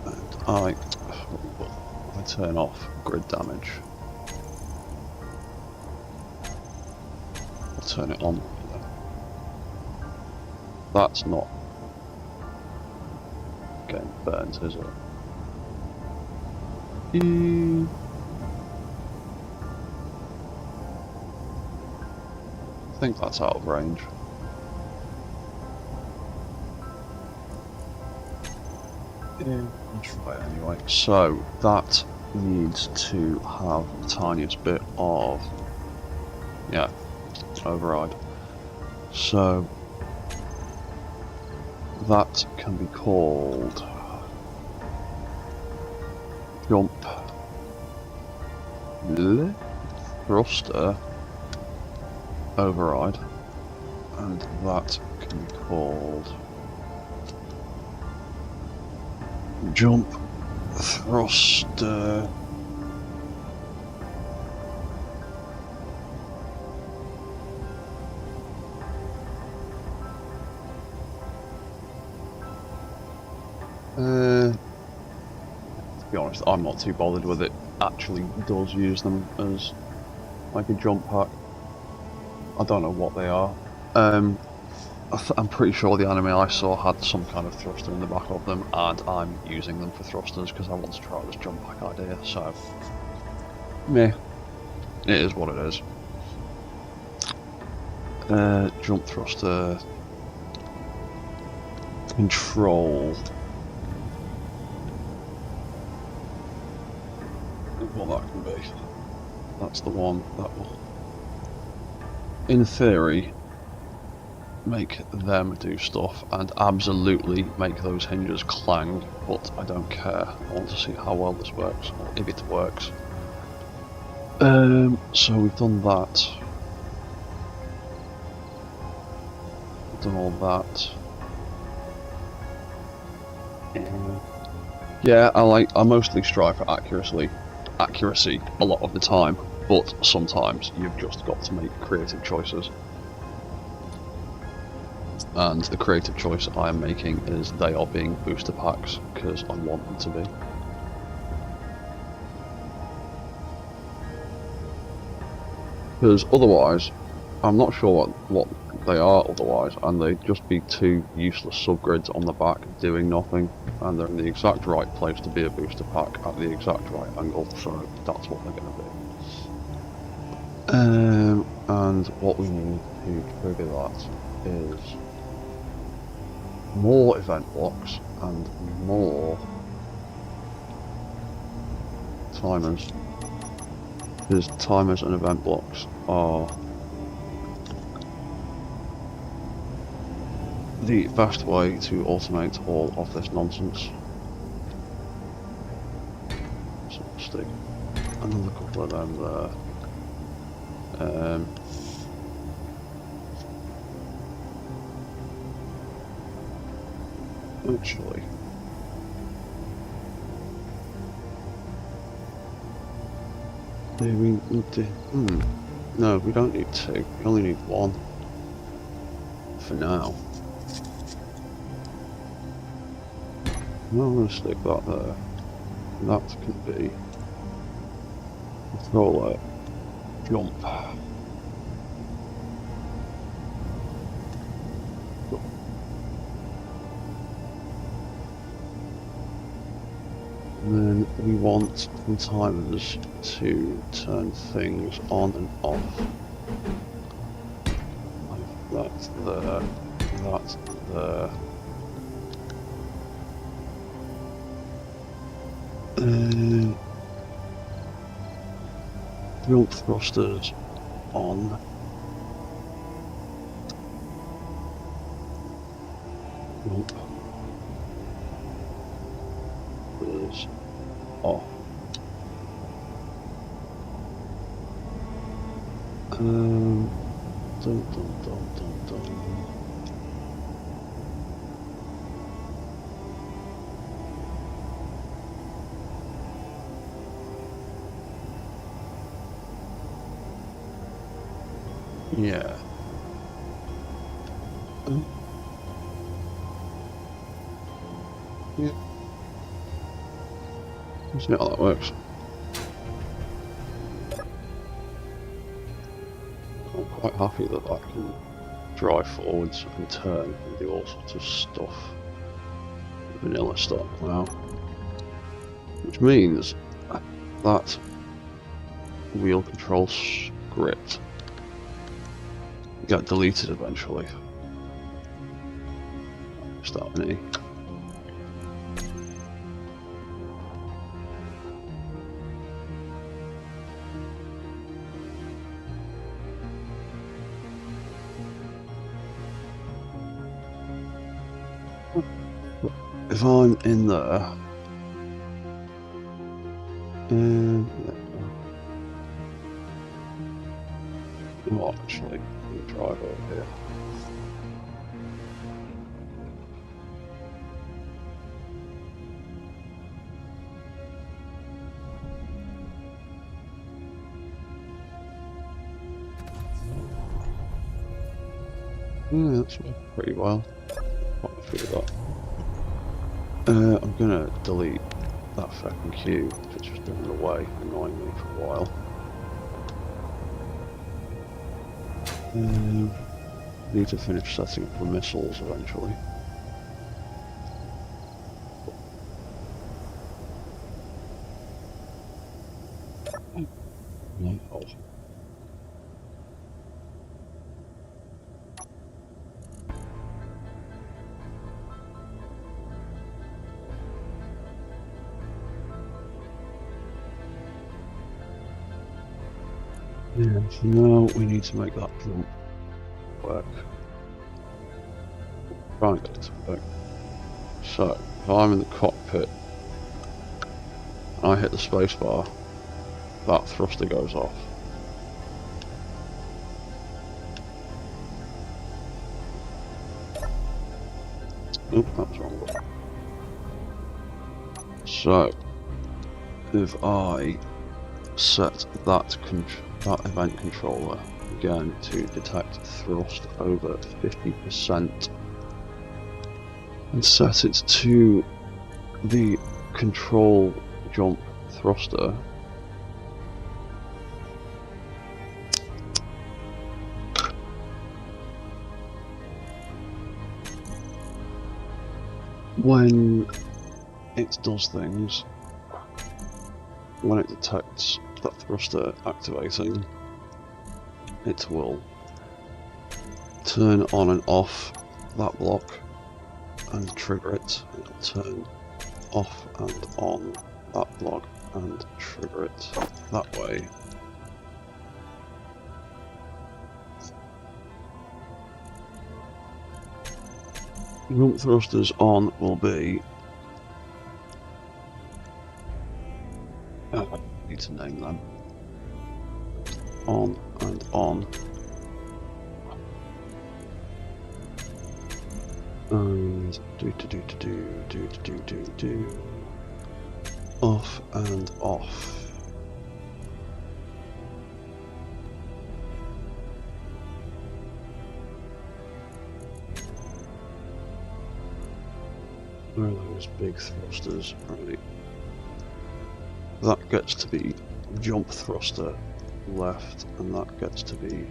and I turn off grid damage. I'll turn it on. That's not. getting burnt, is it? I think that's out of range. I'll try it anyway. So that needs to have the tiniest bit of, yeah, override. So that can be called jump thruster override, and that can be called jump thruster to be honest, I'm not too bothered with it. Actually does use them as like a jump pack. I don't know what they are. I'm pretty sure the anime I saw had some kind of thruster in the back of them, and I'm using them for thrusters because I want to try this jump pack idea, so meh. It is what it is. Jump thruster control. What that can be. That's the one that will, in theory, make them do stuff and absolutely make those hinges clang, but I don't care. I want to see how well this works, or if it works. So we've done that. We've done all that. Yeah, I mostly strive for accuracy a lot of the time, but sometimes you've just got to make creative choices. And the creative choice I am making is they are being booster packs because I want them to be. Because otherwise, I'm not sure what they are otherwise, and they'd just be two useless subgrids on the back doing nothing, and they're in the exact right place to be a booster pack at the exact right angle, so that's what they're going to be. And what we need to trigger that is more event blocks and more timers, because timers and event blocks are the best way to automate all of this nonsense. So we'll stick another couple of them there. Actually, do we need to? No, we don't need two. We only need one for now. Well, I'm going to stick that there. That can be controller jump. And then we want the timers to turn things on and off. That's there. That's there. Jump thrusters on. Jump thrusters off. Dun, dun, dun, dun, dun. Yeah. Yeah. Let's see how that works. I'm quite happy that I can drive forwards and turn and do all sorts of stuff vanilla stock now, which means that wheel control script get deleted eventually. Start an E. If I'm in there, well, actually, we'll drive over here. Yeah, that's worked pretty well. Quite happy with that. I'm gonna delete that fucking queue if it's just driven away, annoying me for a while. Need to finish setting up the missiles eventually. Oh. Yeah, so now we need to make that jump work. Try and get it to work. So, if I'm in the cockpit and I hit the spacebar, that thruster goes off. Oop, that was wrong. So, if I set that event controller again to detect thrust over 50% and set it to the control jump thruster, when it does things, when it detects that thruster activating, it will turn on and off that block and trigger it. It'll turn off and on that block and trigger it that way. Jump thrusters on will be, I need to name them, on and on, and do off and off. Where are those big thrusters? Right. That gets to be jump thruster left, and that gets to be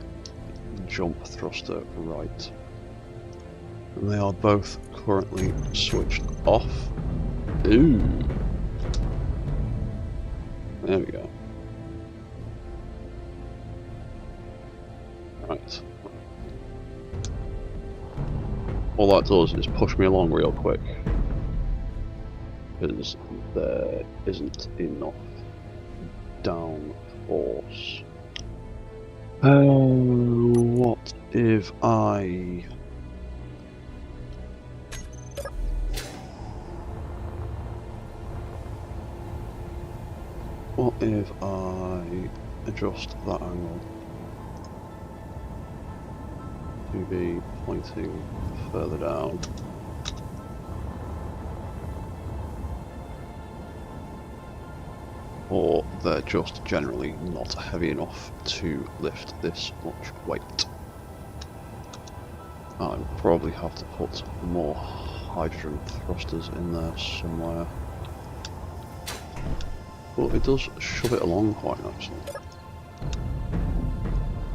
jump thruster right. And they are both currently switched off. Ooh. There we go. Right. All that does is push me along real quick, because there isn't enough down force. What if I... What if I adjust that angle to be pointing further down? Or they're just generally not heavy enough to lift this much weight. I'll probably have to put more hydrogen thrusters in there somewhere. But it does shove it along quite nicely.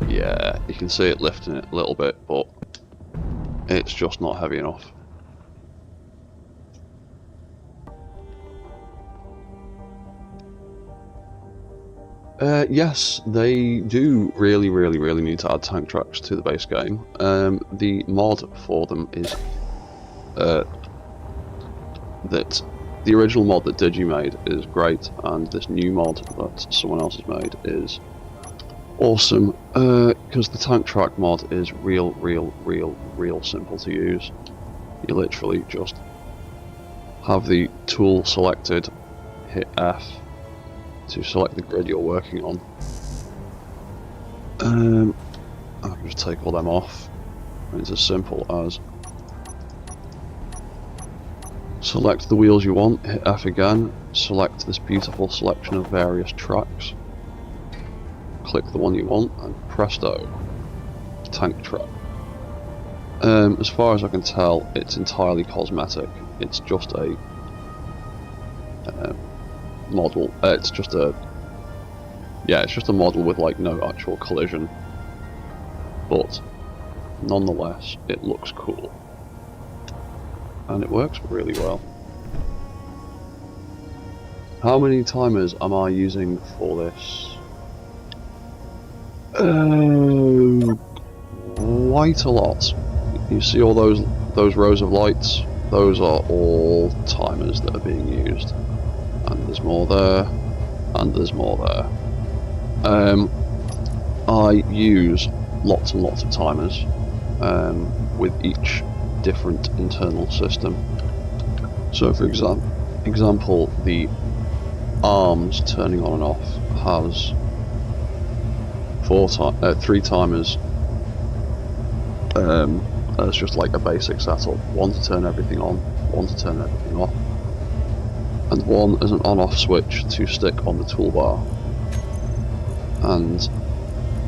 Yeah, you can see it lifting it a little bit, but it's just not heavy enough. Yes, they do really need to add tank tracks to the base game. The mod for them is that the original mod that Digi made is great, and this new mod that someone else has made is awesome, because the tank track mod is real simple to use. You literally just have the tool selected, hit F to select the grid you're working on. I can just take all them off, and it's as simple as select the wheels you want, hit F again, select this beautiful selection of various tracks, click the one you want, and presto, tank track. As far as I can tell, it's entirely cosmetic. It's just a model. It's just a model with like no actual collision, but nonetheless, it looks cool, and it works really well. How many timers am I using for this? Quite a lot. You see all those rows of lights? Those are all timers that are being used. And there's more there, and there's more there. I use lots and lots of timers with each different internal system. So for example, the arms turning on and off has 3 timers. It's just like a basic setup. 1 to turn everything on, 1 to turn everything off, and 1 as an on-off switch to stick on the toolbar. And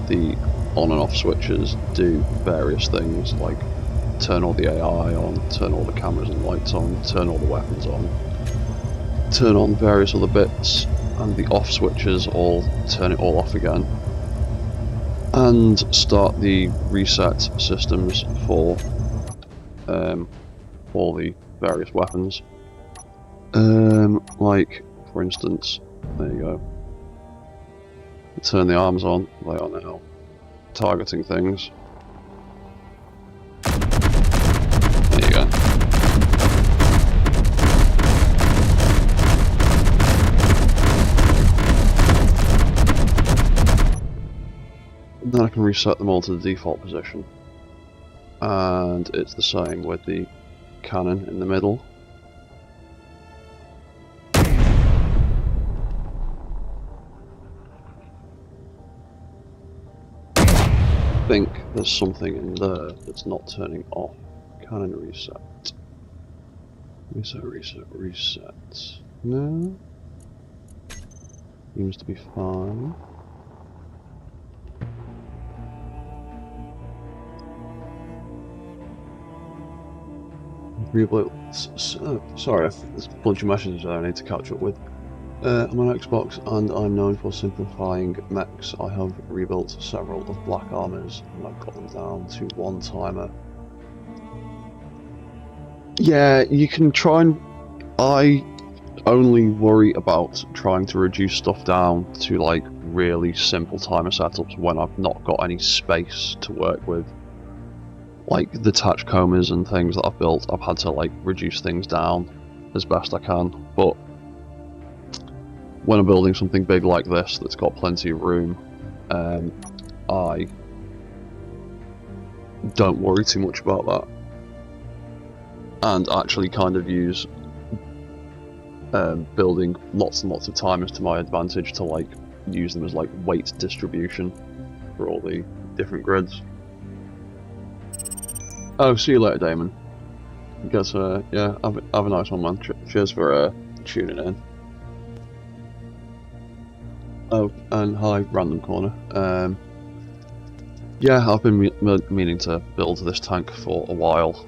the on and off switches do various things like turn all the AI on, turn all the cameras and lights on, turn all the weapons on, turn on various other bits, and the off switches all turn it all off again. And start the reset systems for all the various weapons. Like, for instance, there you go. Turn the arms on, they are now targeting things. There you go. And then I can reset them all to the default position. And it's the same with the cannon in the middle. I think there's something in there that's not turning off. Cannon reset. Reset. No. Seems to be fine. Sorry, there's a bunch of messages that I need to catch up with. I'm on Xbox and I'm known for simplifying mechs. I have rebuilt several of Black Armors and I've got them down to 1 timer. Yeah, you can try and... I only worry about trying to reduce stuff down to like really simple timer setups when I've not got any space to work with. Like the Tachcomas and things that I've built, I've had to like reduce things down as best I can, but when I'm building something big like this that's got plenty of room, I don't worry too much about that, and actually kind of use building lots and lots of timers to my advantage to like use them as like weight distribution for all the different grids. Oh, see you later, Damon. Guess, yeah, have a nice one, man. Cheers for tuning in. Oh, and hi, Random Corner. Yeah, I've been meaning to build this tank for a while,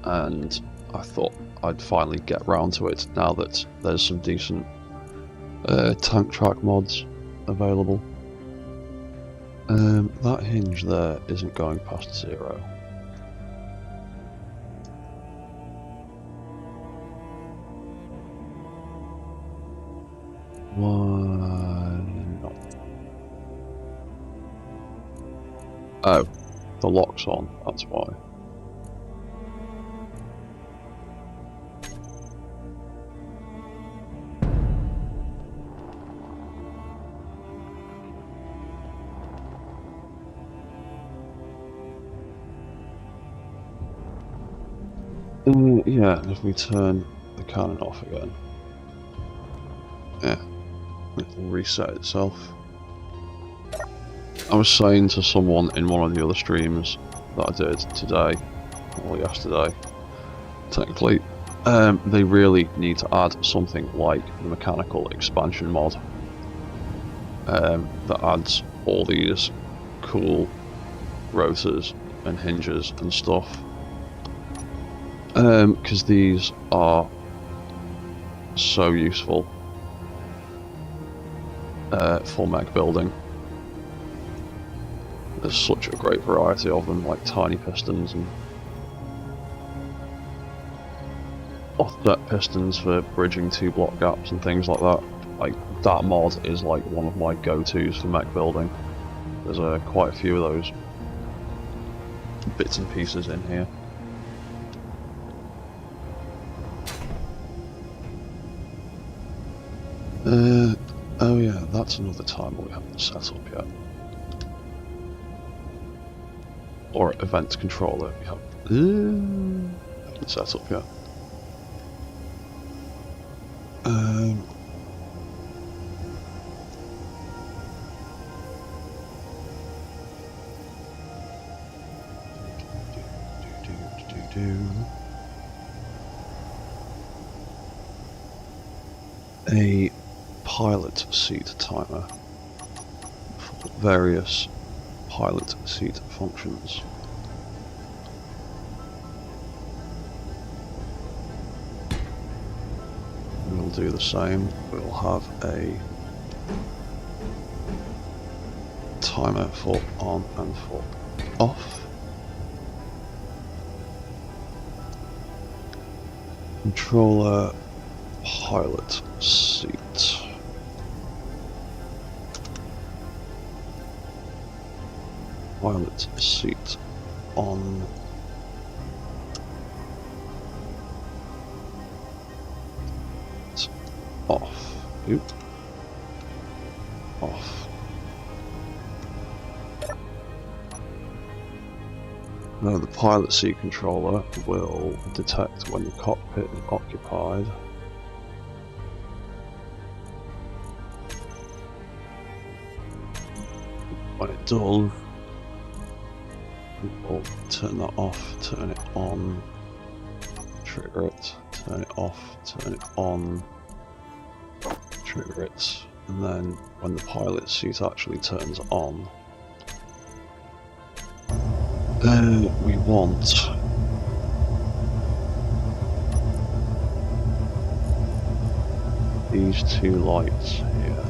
and I thought I'd finally get round to it now that there's some decent tank track mods available. That hinge there isn't going past 0. Why not? Oh, the lock's on, that's why. Yeah, and if we turn the cannon off again, yeah, it'll reset itself. I was saying to someone in one of the other streams that I did today, or yesterday, technically, they really need to add something like the mechanical expansion mod that adds all these cool rotors and hinges and stuff, because these are so useful for mech building. There's such a great variety of them, like tiny pistons and offset pistons for bridging 2 block gaps and things like that. Like, that mod is like one of my go-tos for mech building. There's quite a few of those bits and pieces in here. Oh yeah, that's another timer we haven't set up yet. Or event controller we haven't set up yet. A pilot seat timer for various pilot seat functions. We'll do the same. We'll have a timer for on and for off. Controller pilot seat. Pilot seat on. Off. Oop. Off. Now the pilot seat controller will detect when the cockpit is occupied. When it does, we'll turn that off, turn it on, trigger it, turn it off, turn it on, trigger it, and then when the pilot seat actually turns on, we want these 2 lights here.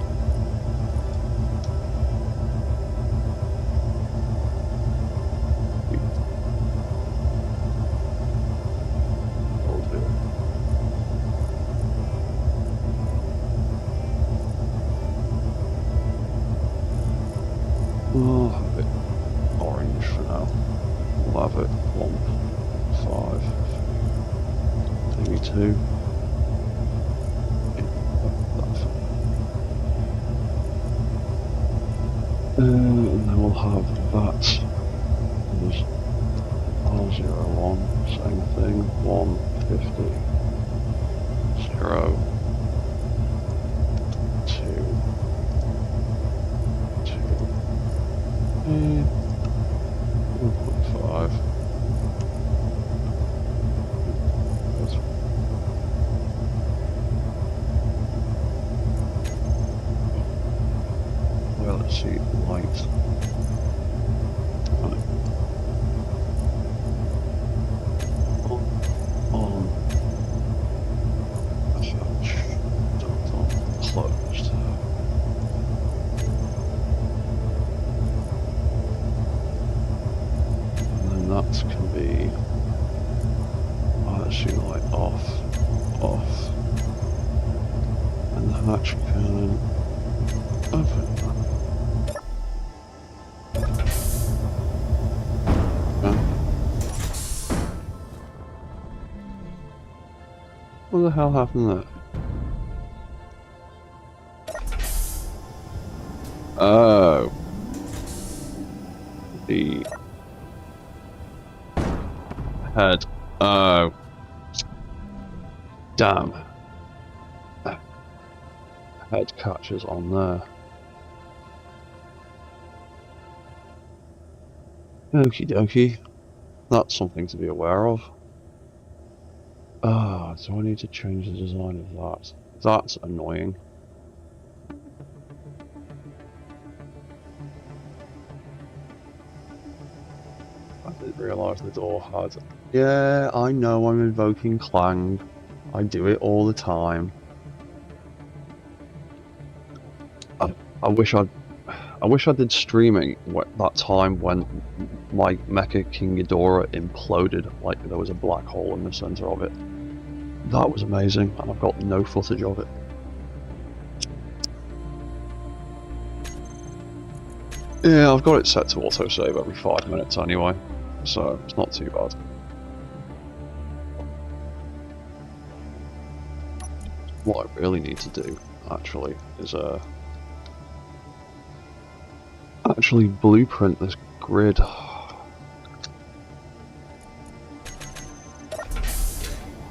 We'll have it orange for now. We'll have it 1, 5, maybe 2. And then we'll have that as R01, same thing, 150, 0, 1.5. Well, let's see, light. On. Closed. That can be actually like off, and then Hatch can open. What the hell happened there? Oh. The head. Oh. Damn. Head catches on there. Okie dokie. That's something to be aware of. Ah, so I need to change the design of that. That's annoying. I didn't realise the door had... Yeah, I know I'm invoking Clang. I do it all the time. I wish I did streaming that time when my Mecha King Ghidorah imploded, like there was a black hole in the centre of it. That was amazing, and I've got no footage of it. Yeah, I've got it set to autosave every 5 minutes anyway, so it's not too bad. What I really need to do, actually, is actually blueprint this grid.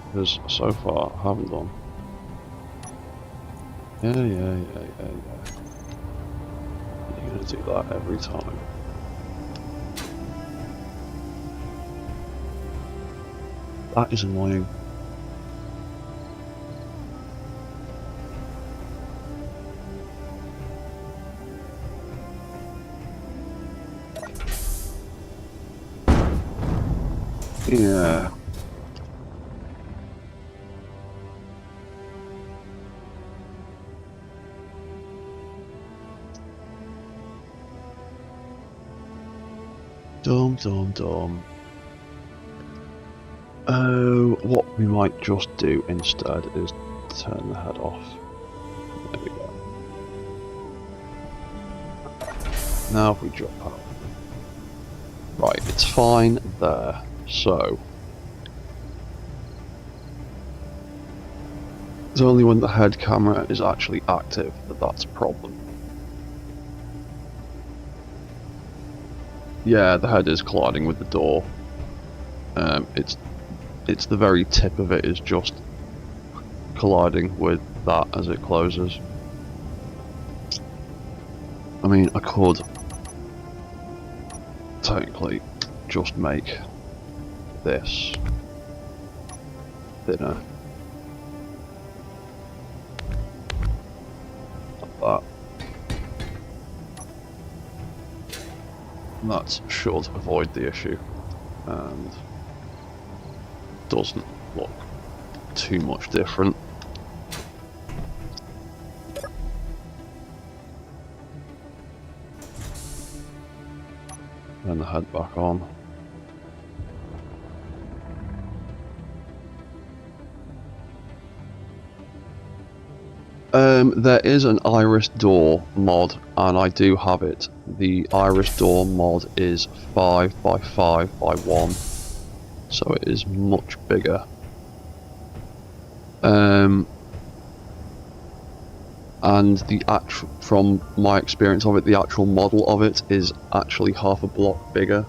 Because so far I haven't done. Yeah. You're gonna do that every time. That is annoying. Yeah. Dumb. Oh, what we might just do instead is turn the head off. There we go. Now if we drop out. Right, it's fine there. So it's only when the head camera is actually active that that's a problem. Yeah, the head is colliding with the door. It's the very tip of it is just colliding with that as it closes. I mean, I could technically just make this thinner. Like that. And that should avoid the issue. And doesn't look too much different. Turn the head back on. There is an iris door mod, and I do have it. The iris door mod is 5 by 5 by 1, so it is much bigger. And the actual, from my experience of it, the actual model of it is actually half a block bigger.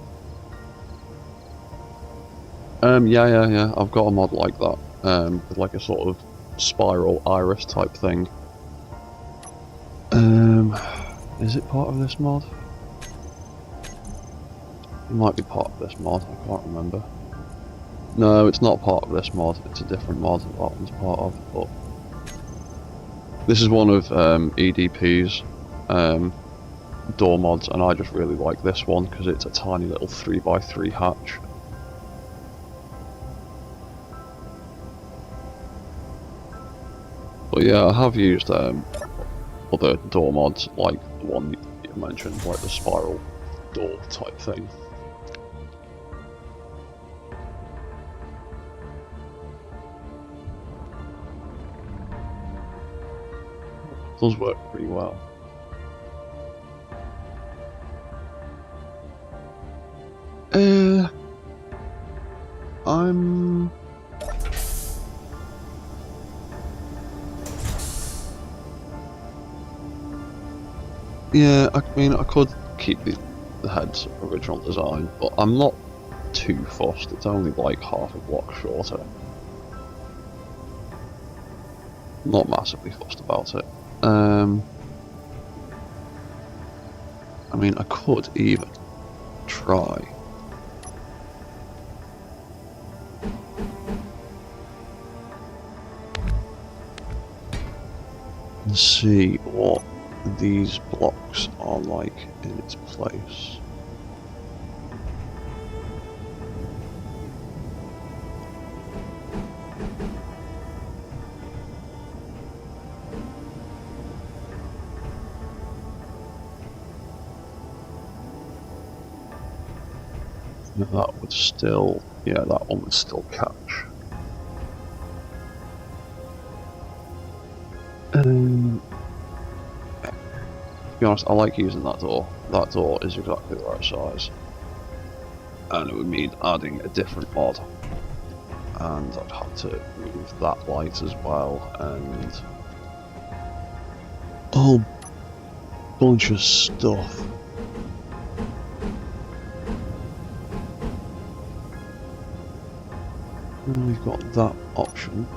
Yeah. I've got a mod like that, with like a sort of spiral iris type thing. Is it part of this mod? It might be part of this mod, I can't remember. No, it's not part of this mod, it's a different mod that one's part of, but this is one of EDP's door mods, and I just really like this one because it's a tiny little 3x3 hatch. But yeah, I have used other door mods like the one you mentioned, like the spiral door type thing. does work pretty well. I'm... Yeah, I mean, I could keep the head's original design, but I'm not too fussed. It's only like half a block shorter. Not massively fussed about it. I mean, I could even try. And see what these blocks are like in its place. That would still, yeah, that one would still catch. To be honest, I like using that door. That door is exactly the right size. And it would mean adding a different mod. And I'd have to move that light as well, and a whole bunch of stuff. And we've got that option.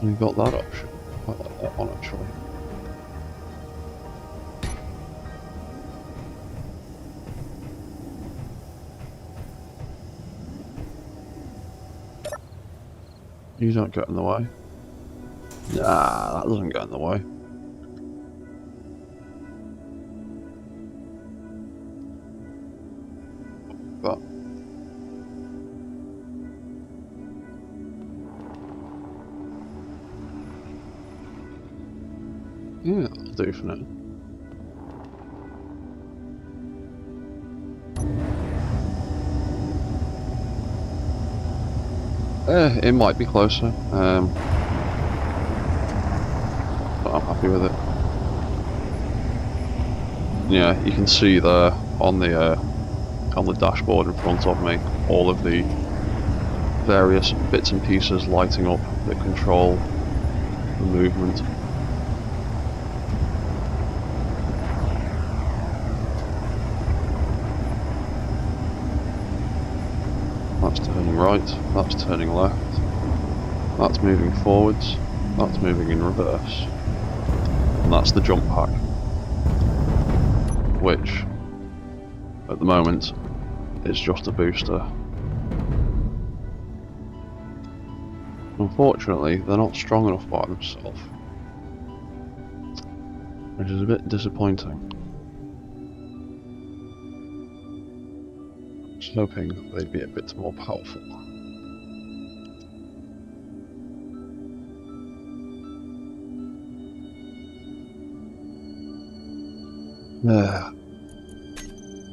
We've got that option. I like that one actually. You don't get in the way. Nah, that doesn't get in the way. But yeah, that'll do for now. It might be closer, but I'm happy with it. Yeah, you can see there on the dashboard in front of me all of the various bits and pieces lighting up that control the movement. That's turning right, that's turning left, that's moving forwards, that's moving in reverse, and that's the jump pack, which at the moment is just a booster. Unfortunately, they're not strong enough by themselves, which is a bit disappointing. I was hoping they'd be a bit more powerful. There.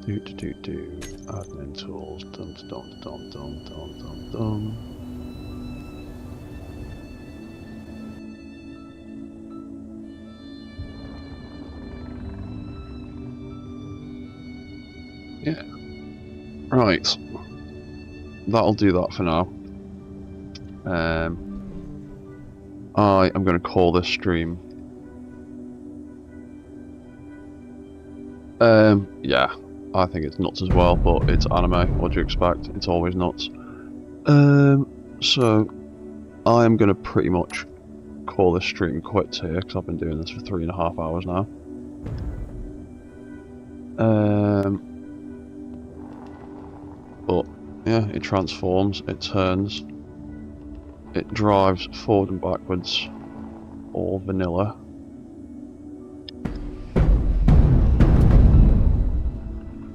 Do. Admin tools. Dum. Yeah. Right. That'll do that for now. I am going to call this stream. Yeah. I think it's nuts as well, but it's anime. What do you expect? It's always nuts. So I am going to pretty much call this stream quits here because I've been doing this for 3.5 hours now. But yeah, it transforms, it turns, it drives forward and backwards, all vanilla.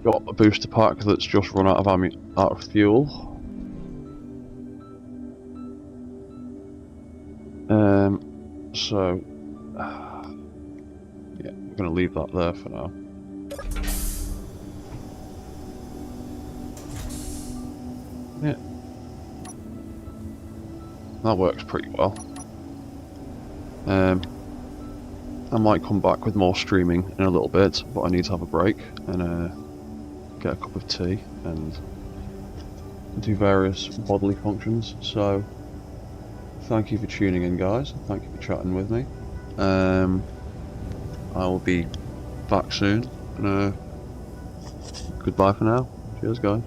Got a booster pack that's just run out of fuel. So yeah, I'm gonna leave that there for now. Yeah. that works pretty well. I might come back with more streaming in a little bit, but I need to have a break and get a cup of tea and do various bodily functions. So thank you for tuning in, guys. Thank you for chatting with me. I will be back soon, and goodbye for now. Cheers, guys.